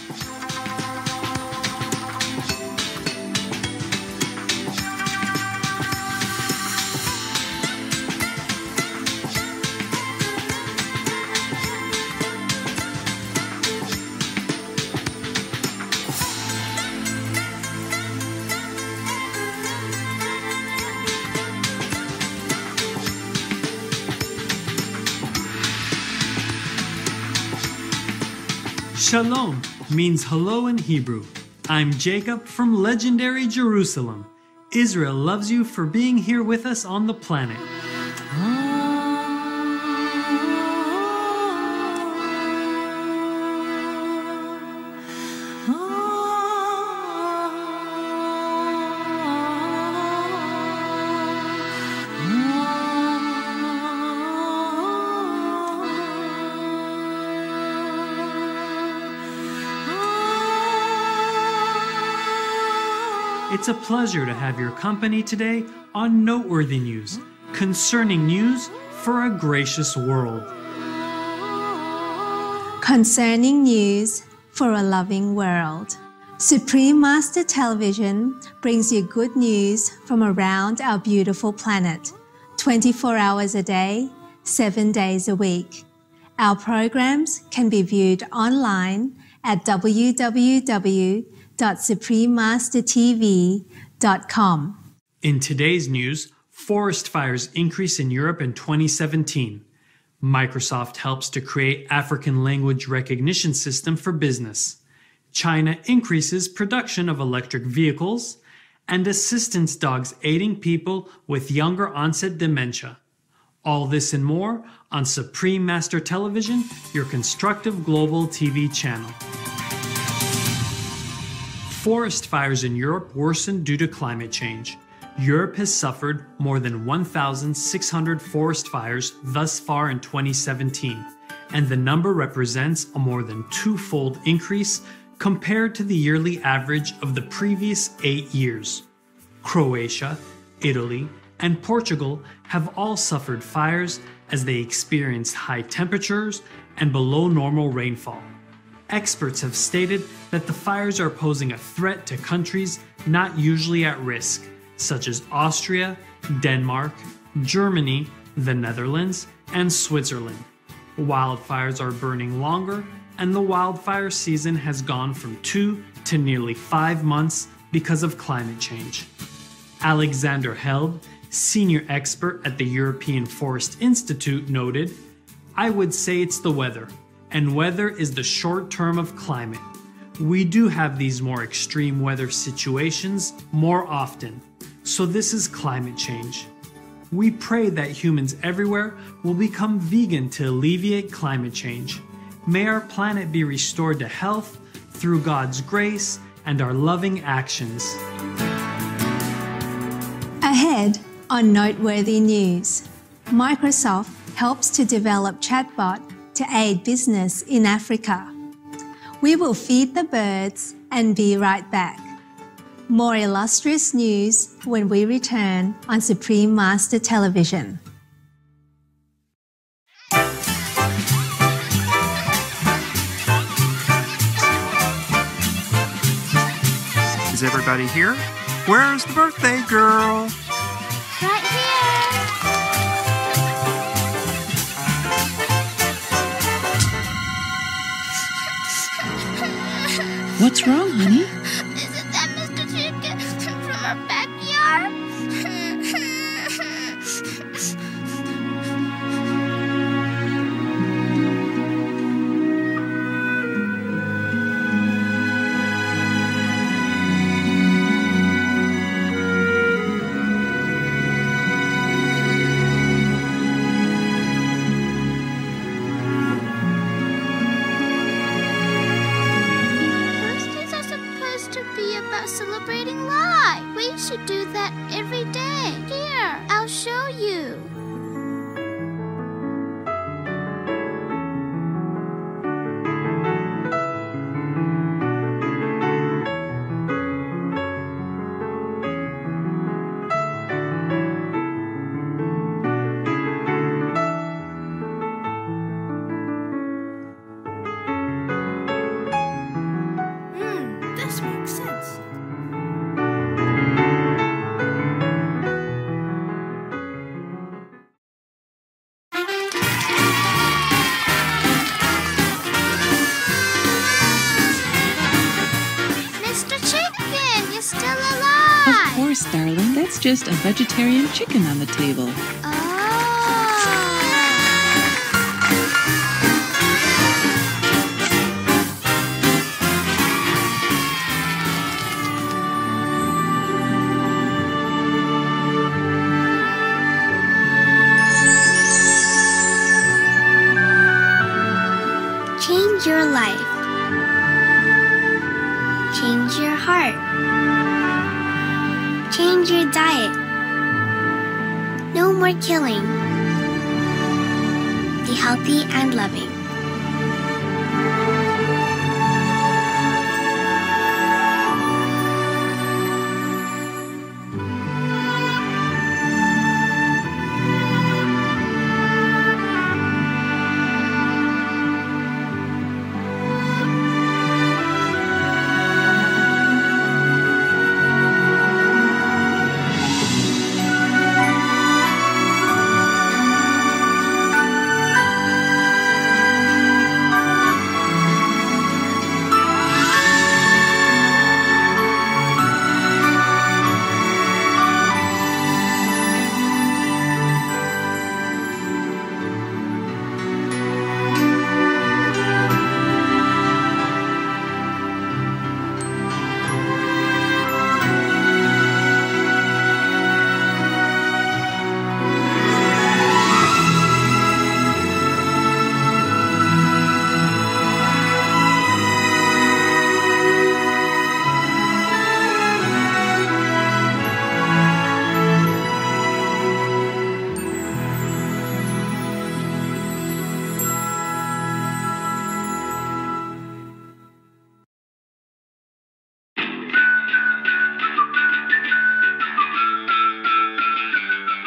Shalom means hello in Hebrew. I'm Jacob from legendary Jerusalem. Israel loves you for being here with us on the planet. It's a pleasure to have your company today on Noteworthy News, concerning news for a gracious world. Concerning news for a loving world. Supreme Master Television brings you good news from around our beautiful planet, 24 hours a day, 7 days a week. Our programs can be viewed online at www.suprememastertv.com. In today's news, forest fires increase in Europe in 2017. Microsoft helps to create African language recognition system for business. China increases production of electric vehicles, and assistance dogs aiding people with younger onset dementia. All this and more on Supreme Master Television, your constructive global TV channel. Forest fires in Europe worsened due to climate change. Europe has suffered more than 1,600 forest fires thus far in 2017, and the number represents a more than twofold increase compared to the yearly average of the previous 8 years. Croatia, Italy, and Portugal have all suffered fires as they experienced high temperatures and below normal rainfall. Experts have stated that the fires are posing a threat to countries not usually at risk, such as Austria, Denmark, Germany, the Netherlands, and Switzerland. Wildfires are burning longer, and the wildfire season has gone from 2 to nearly 5 months because of climate change. Alexander Held, senior expert at the European Forest Institute, noted, "I would say it's the weather, and weather is the short term of climate. We do have these more extreme weather situations more often, so this is climate change. We pray that humans everywhere will become vegan to alleviate climate change. May our planet be restored to health through God's grace and our loving actions." Ahead on Noteworthy News, Microsoft helps to develop chatbot to aid business in Africa. We will feed the birds and be right back. More illustrious news when we return on Supreme Master Television. Is everybody here? Where's the birthday girl? Right here. What's wrong, honey? Isn't that Mr. Chicken from our backyard? should do that every day. Here, I'll show you. This makes sense. Mr. Chicken, you're still alive! Of course, darling. That's just a vegetarian chicken on the table. Change your life. Change your heart. Change your diet. No more killing. Be healthy and loving.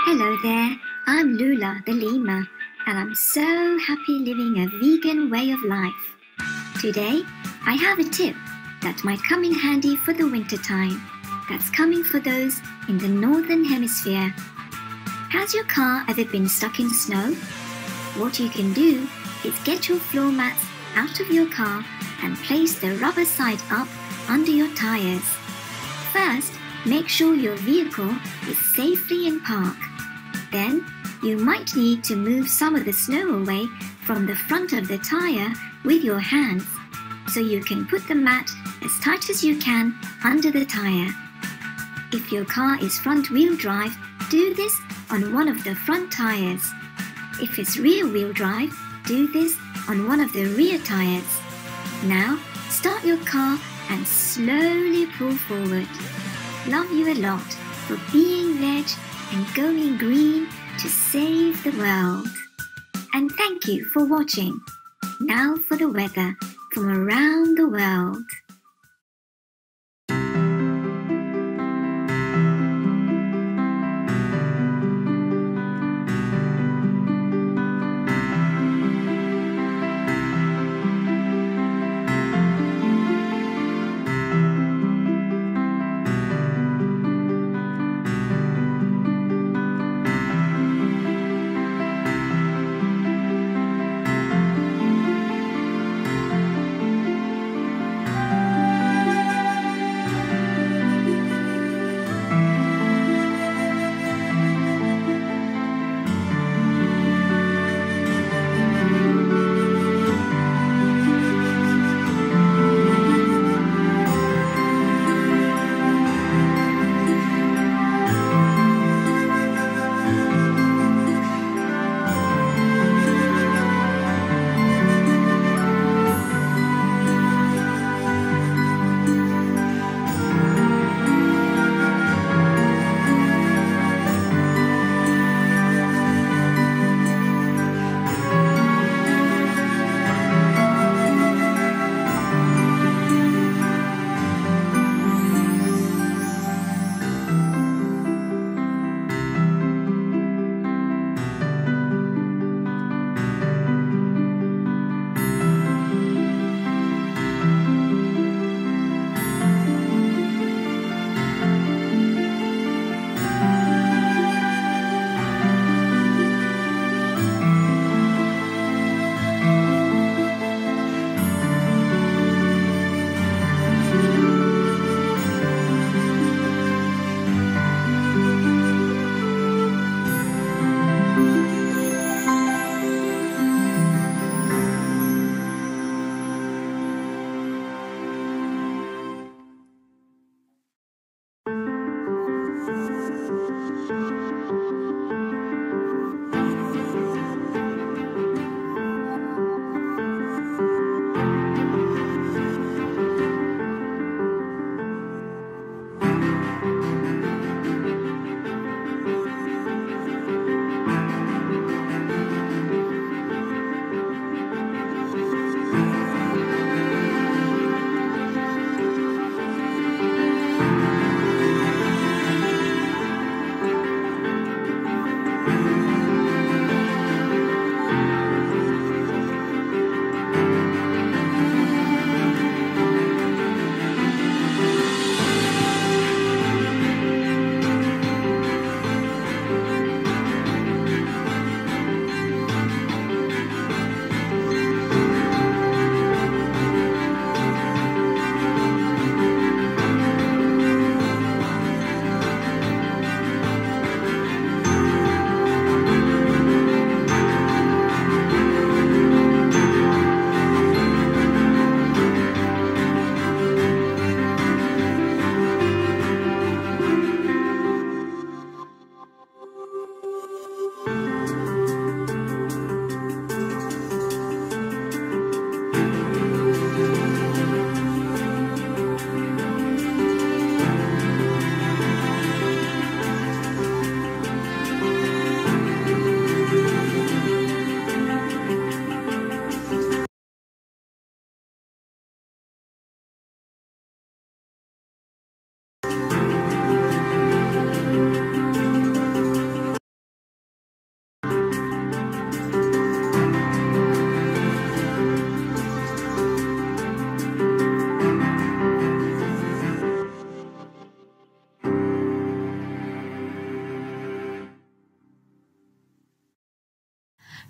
Hello there, I'm Lula the lemur, and I'm so happy living a vegan way of life. Today, I have a tip that might come in handy for the winter time, that's coming for those in the northern hemisphere. Has your car ever been stuck in snow? What you can do is get your floor mats out of your car and place the rubber side up under your tires. First, make sure your vehicle is safely in park. Then, you might need to move some of the snow away from the front of the tire with your hands, so you can put the mat as tight as you can under the tire. If your car is front-wheel drive, do this on one of the front tires. If it's rear-wheel drive, do this on one of the rear tires. Now, start your car and slowly pull forward. Love you a lot for being veg and going green to save the world. And thank you for watching. Now for the weather from around the world.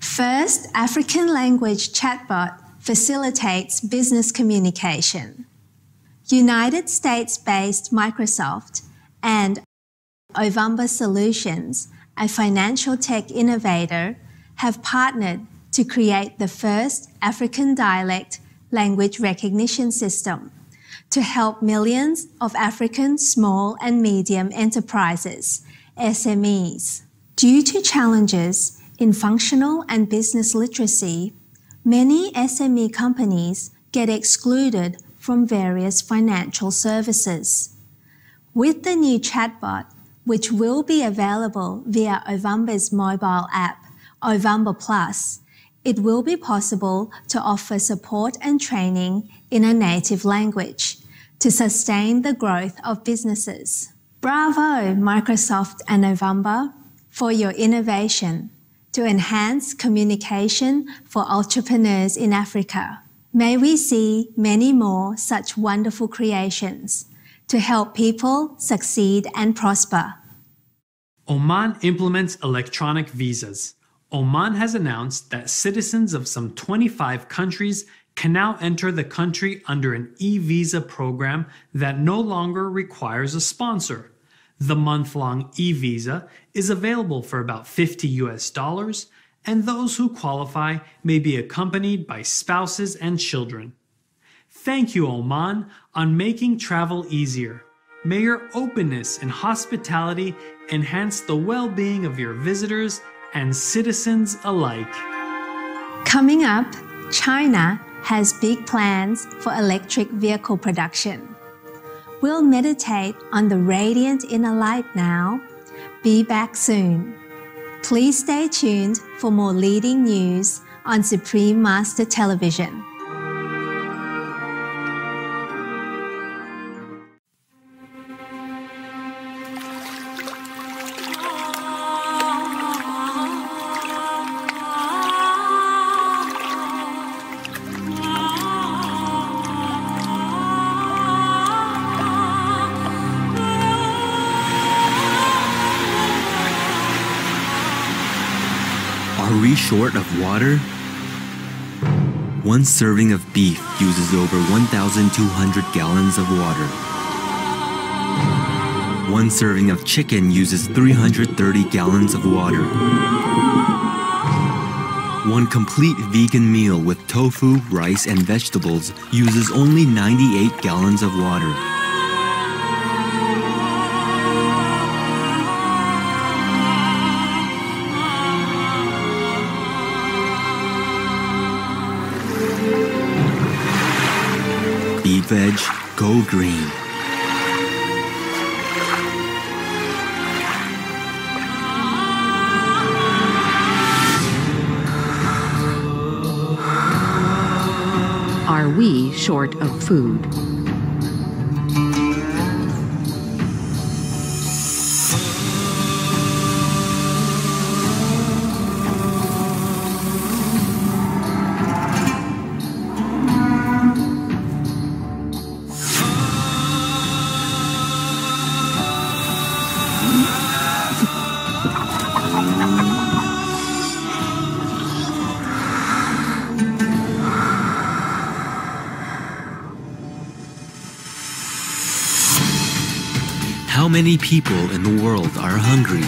First African language chatbot facilitates business communication. United States-based Microsoft and Ovamba Solutions, a financial tech innovator, have partnered to create the first African dialect language recognition system to help millions of African small and medium enterprises, SMEs. Due to challenges in functional and business literacy, many SME companies get excluded from various financial services. With the new chatbot, which will be available via Ovamba's mobile app, Ovamba Plus, it will be possible to offer support and training in a native language to sustain the growth of businesses. Bravo, Microsoft and Ovamba, for your innovation to enhance communication for entrepreneurs in Africa. May we see many more such wonderful creations to help people succeed and prosper. Oman implements electronic visas. Oman has announced that citizens of some 25 countries can now enter the country under an e-visa program that no longer requires a sponsor. The month-long e-visa is available for about $50, and those who qualify may be accompanied by spouses and children. Thank you, Oman, on making travel easier. May your openness and hospitality enhance the well-being of your visitors and citizens alike. Coming up, China has big plans for electric vehicle production. We'll meditate on the radiant inner light now. Be back soon. Please stay tuned for more leading news on Supreme Master Television. Are we short of water? One serving of beef uses over 1,200 gallons of water. One serving of chicken uses 330 gallons of water. One complete vegan meal with tofu, rice, and vegetables uses only 98 gallons of water. Be veg, go green. Are we short of food? How many people in the world are hungry?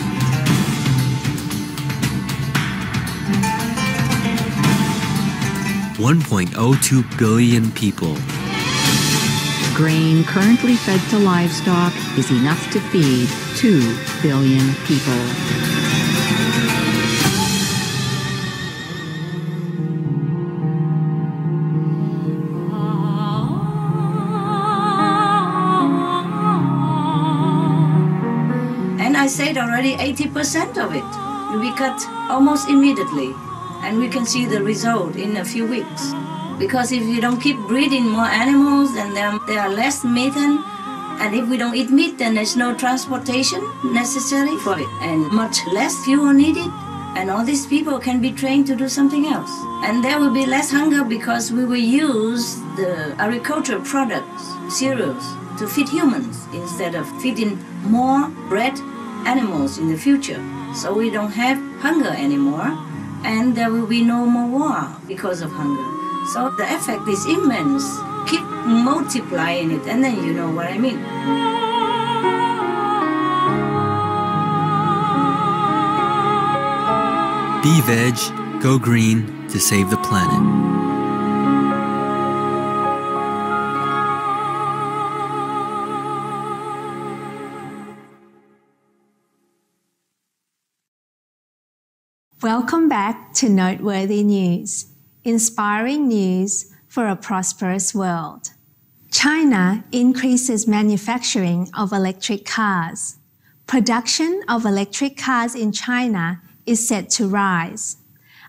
$1.02 billion people. Grain currently fed to livestock is enough to feed 2 billion people. I said already 80% of it. We cut almost immediately, and we can see the result in a few weeks. Because if you don't keep breeding more animals, then there are less methane, and if we don't eat meat, then there's no transportation necessary for it, and much less fuel needed, and all these people can be trained to do something else. And there will be less hunger because we will use the agricultural products, cereals, to feed humans instead of feeding more bred animals in the future. So we don't have hunger anymore, and there will be no more war because of hunger. So the effect is immense. Keep multiplying it, and then you know what I mean. Be veg, go green to save the planet. Welcome back to Noteworthy News, inspiring news for a prosperous world. China increases manufacturing of electric cars. Production of electric cars in China is set to rise,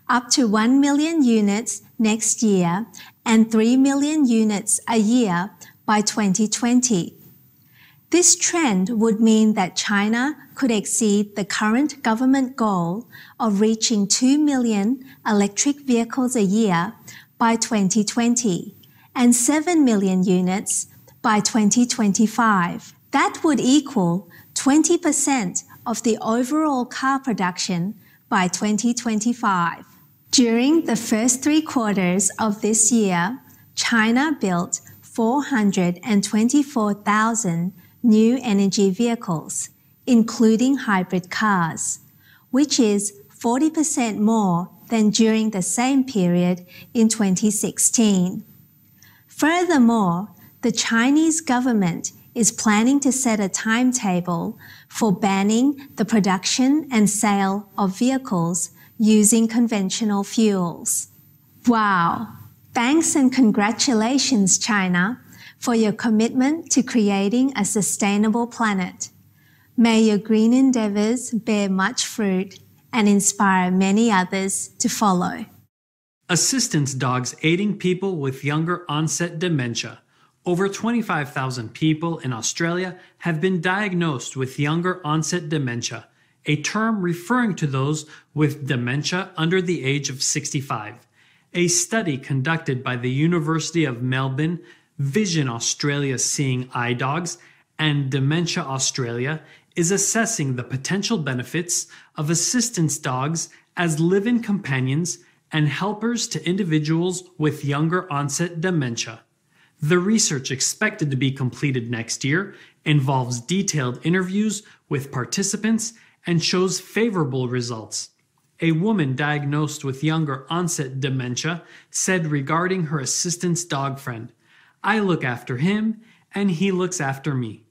up to 1 million units next year and 3 million units a year by 2020. This trend would mean that China could exceed the current government goal of reaching 2 million electric vehicles a year by 2020 and 7 million units by 2025. That would equal 20% of the overall car production by 2025. During the first 3 quarters of this year, China built 424,000 new energy vehicles, including hybrid cars, which is 40% more than during the same period in 2016. Furthermore, the Chinese government is planning to set a timetable for banning the production and sale of vehicles using conventional fuels. Wow! Thanks and congratulations, China, for your commitment to creating a sustainable planet. May your green endeavors bear much fruit and inspire many others to follow. Assistance dogs aiding people with younger onset dementia. Over 25,000 people in Australia have been diagnosed with younger onset dementia, a term referring to those with dementia under the age of 65. A study conducted by the University of Melbourne, Vision Australia Seeing Eye Dogs, and Dementia Australia is assessing the potential benefits of assistance dogs as live-in companions and helpers to individuals with younger onset dementia. The research, expected to be completed next year, involves detailed interviews with participants and shows favorable results. A woman diagnosed with younger onset dementia said regarding her assistance dog friend, "I look after him and he looks after me.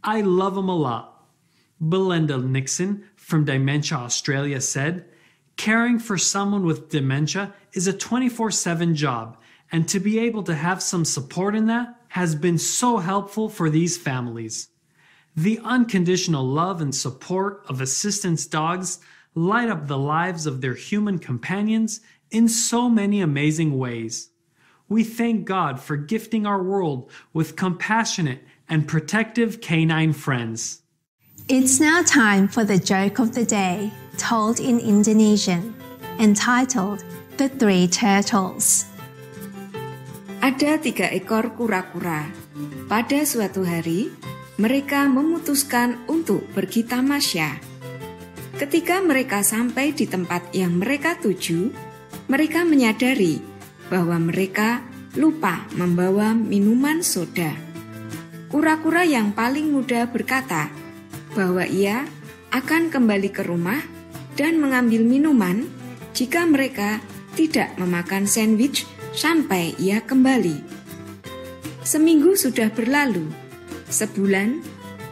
I love him a lot." Belinda Nixon from Dementia Australia said, "Caring for someone with dementia is a 24/7 job, and to be able to have some support in that has been so helpful for these families." The unconditional love and support of assistance dogs light up the lives of their human companions in so many amazing ways. We thank God for gifting our world with compassionate and protective canine friends. It's now time for the joke of the day, told in Indonesian, entitled The Three Turtles. Ada 3 ekor kura-kura. Pada suatu hari, mereka memutuskan untuk pergi tamasya. Ketika mereka sampai di tempat yang mereka tuju, mereka menyadari bahwa mereka lupa membawa minuman soda. Kura-kura yang paling muda berkata bahwa ia akan kembali ke rumah dan mengambil minuman jika mereka tidak memakan sandwich sampai ia kembali. Seminggu sudah berlalu, sebulan,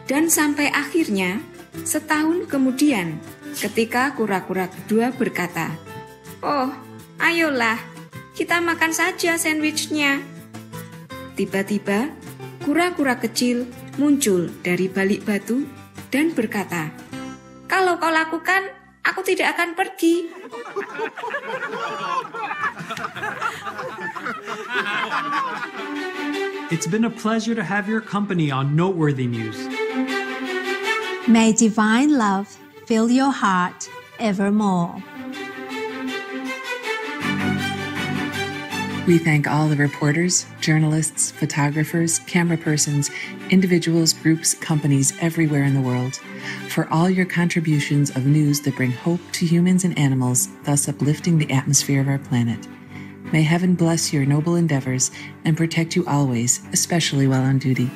dan sampai akhirnya setahun kemudian ketika kura-kura kedua berkata, "Oh, ayolah, kita makan saja sandwichnya." Tiba-tiba, kura-kura kecil muncul dari balik batu dan berkata, "Kalau kau lakukan, aku tidak akan pergi." It's been a pleasure to have your company on Noteworthy News. May divine love fill your heart evermore. We thank all the reporters, journalists, photographers, camera persons, individuals, groups, companies everywhere in the world for all your contributions of news that bring hope to humans and animals, thus uplifting the atmosphere of our planet. May heaven bless your noble endeavors and protect you always, especially while on duty.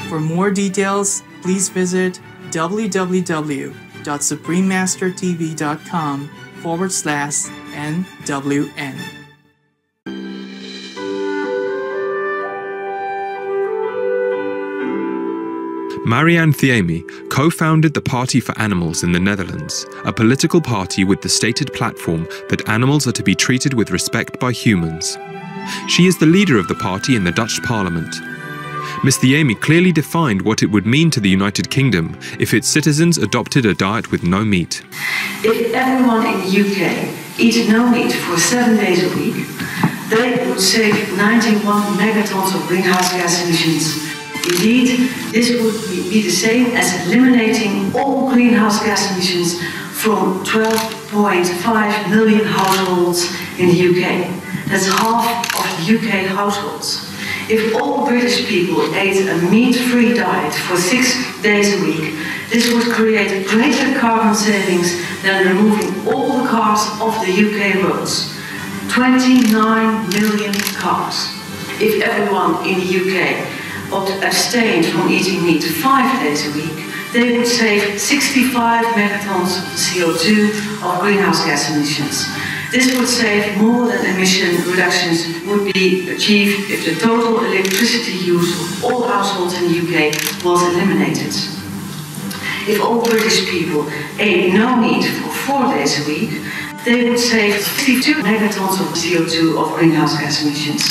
For more details, please visit www.suprememastertv.com/NWN. Marianne Thieme co-founded the Party for Animals in the Netherlands, a political party with the stated platform that animals are to be treated with respect by humans. She is the leader of the party in the Dutch Parliament. Ms. Thieme clearly defined what it would mean to the United Kingdom if its citizens adopted a diet with no meat. If everyone in the UK eats no meat for 7 days a week, they would save 91 megatons of greenhouse gas emissions. Indeed, this would be the same as eliminating all greenhouse gas emissions from 12.5 million households in the UK. That's half of the UK households. If all British people ate a meat-free diet for 6 days a week, this would create greater carbon savings than removing all the cars off the UK roads. 29 million cars. If everyone in the UK abstained from eating meat 5 days a week, they would save 65 megatons of CO2 of greenhouse gas emissions. This would save more than emission reductions would be achieved if the total electricity use of all households in the UK was eliminated. If all British people ate no meat for 4 days a week, they would save 52 megatons of CO2 of greenhouse gas emissions.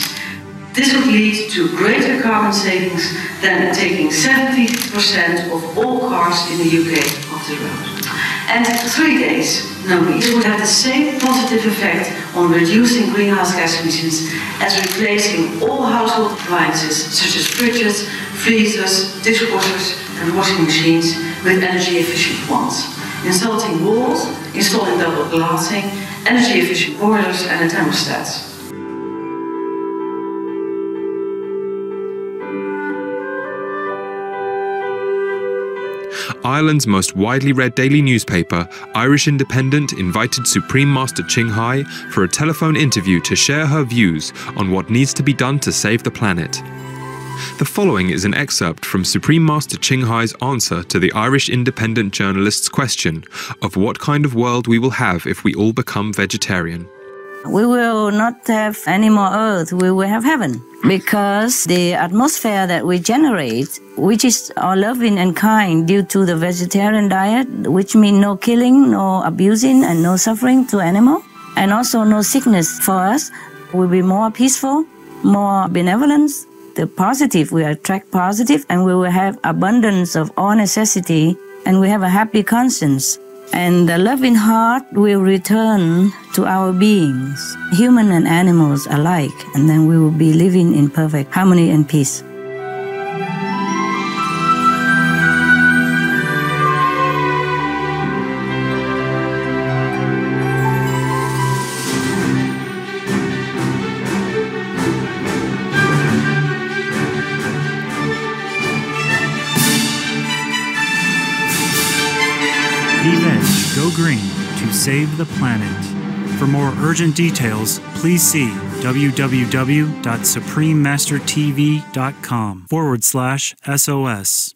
This would lead to greater carbon savings than taking 70% of all cars in the UK off the road. And 3 days, no meat, would have the same positive effect on reducing greenhouse gas emissions as replacing all household appliances such as fridges, freezers, dishwashers and washing machines with energy-efficient ones. Insulting walls, installing double glassing, energy-efficient boilers and a thermostat. Ireland's most widely read daily newspaper, Irish Independent, invited Supreme Master Ching Hai for a telephone interview to share her views on what needs to be done to save the planet. The following is an excerpt from Supreme Master Ching Hai's answer to the Irish Independent journalist's question of what kind of world we will have if we all become vegetarian. We will not have any more earth, we will have heaven. Because the atmosphere that we generate, which is all loving and kind due to the vegetarian diet, which means no killing, no abusing and no suffering to animal, and also no sickness for us, will be more peaceful, more benevolence. The positive, we attract positive, and we will have abundance of all necessity, and we have a happy conscience. And the loving heart will return to our beings, human and animals alike, and then we will be living in perfect harmony and peace. Go green to save the planet. For more urgent details, please see www.suprememastertv.com/SOS.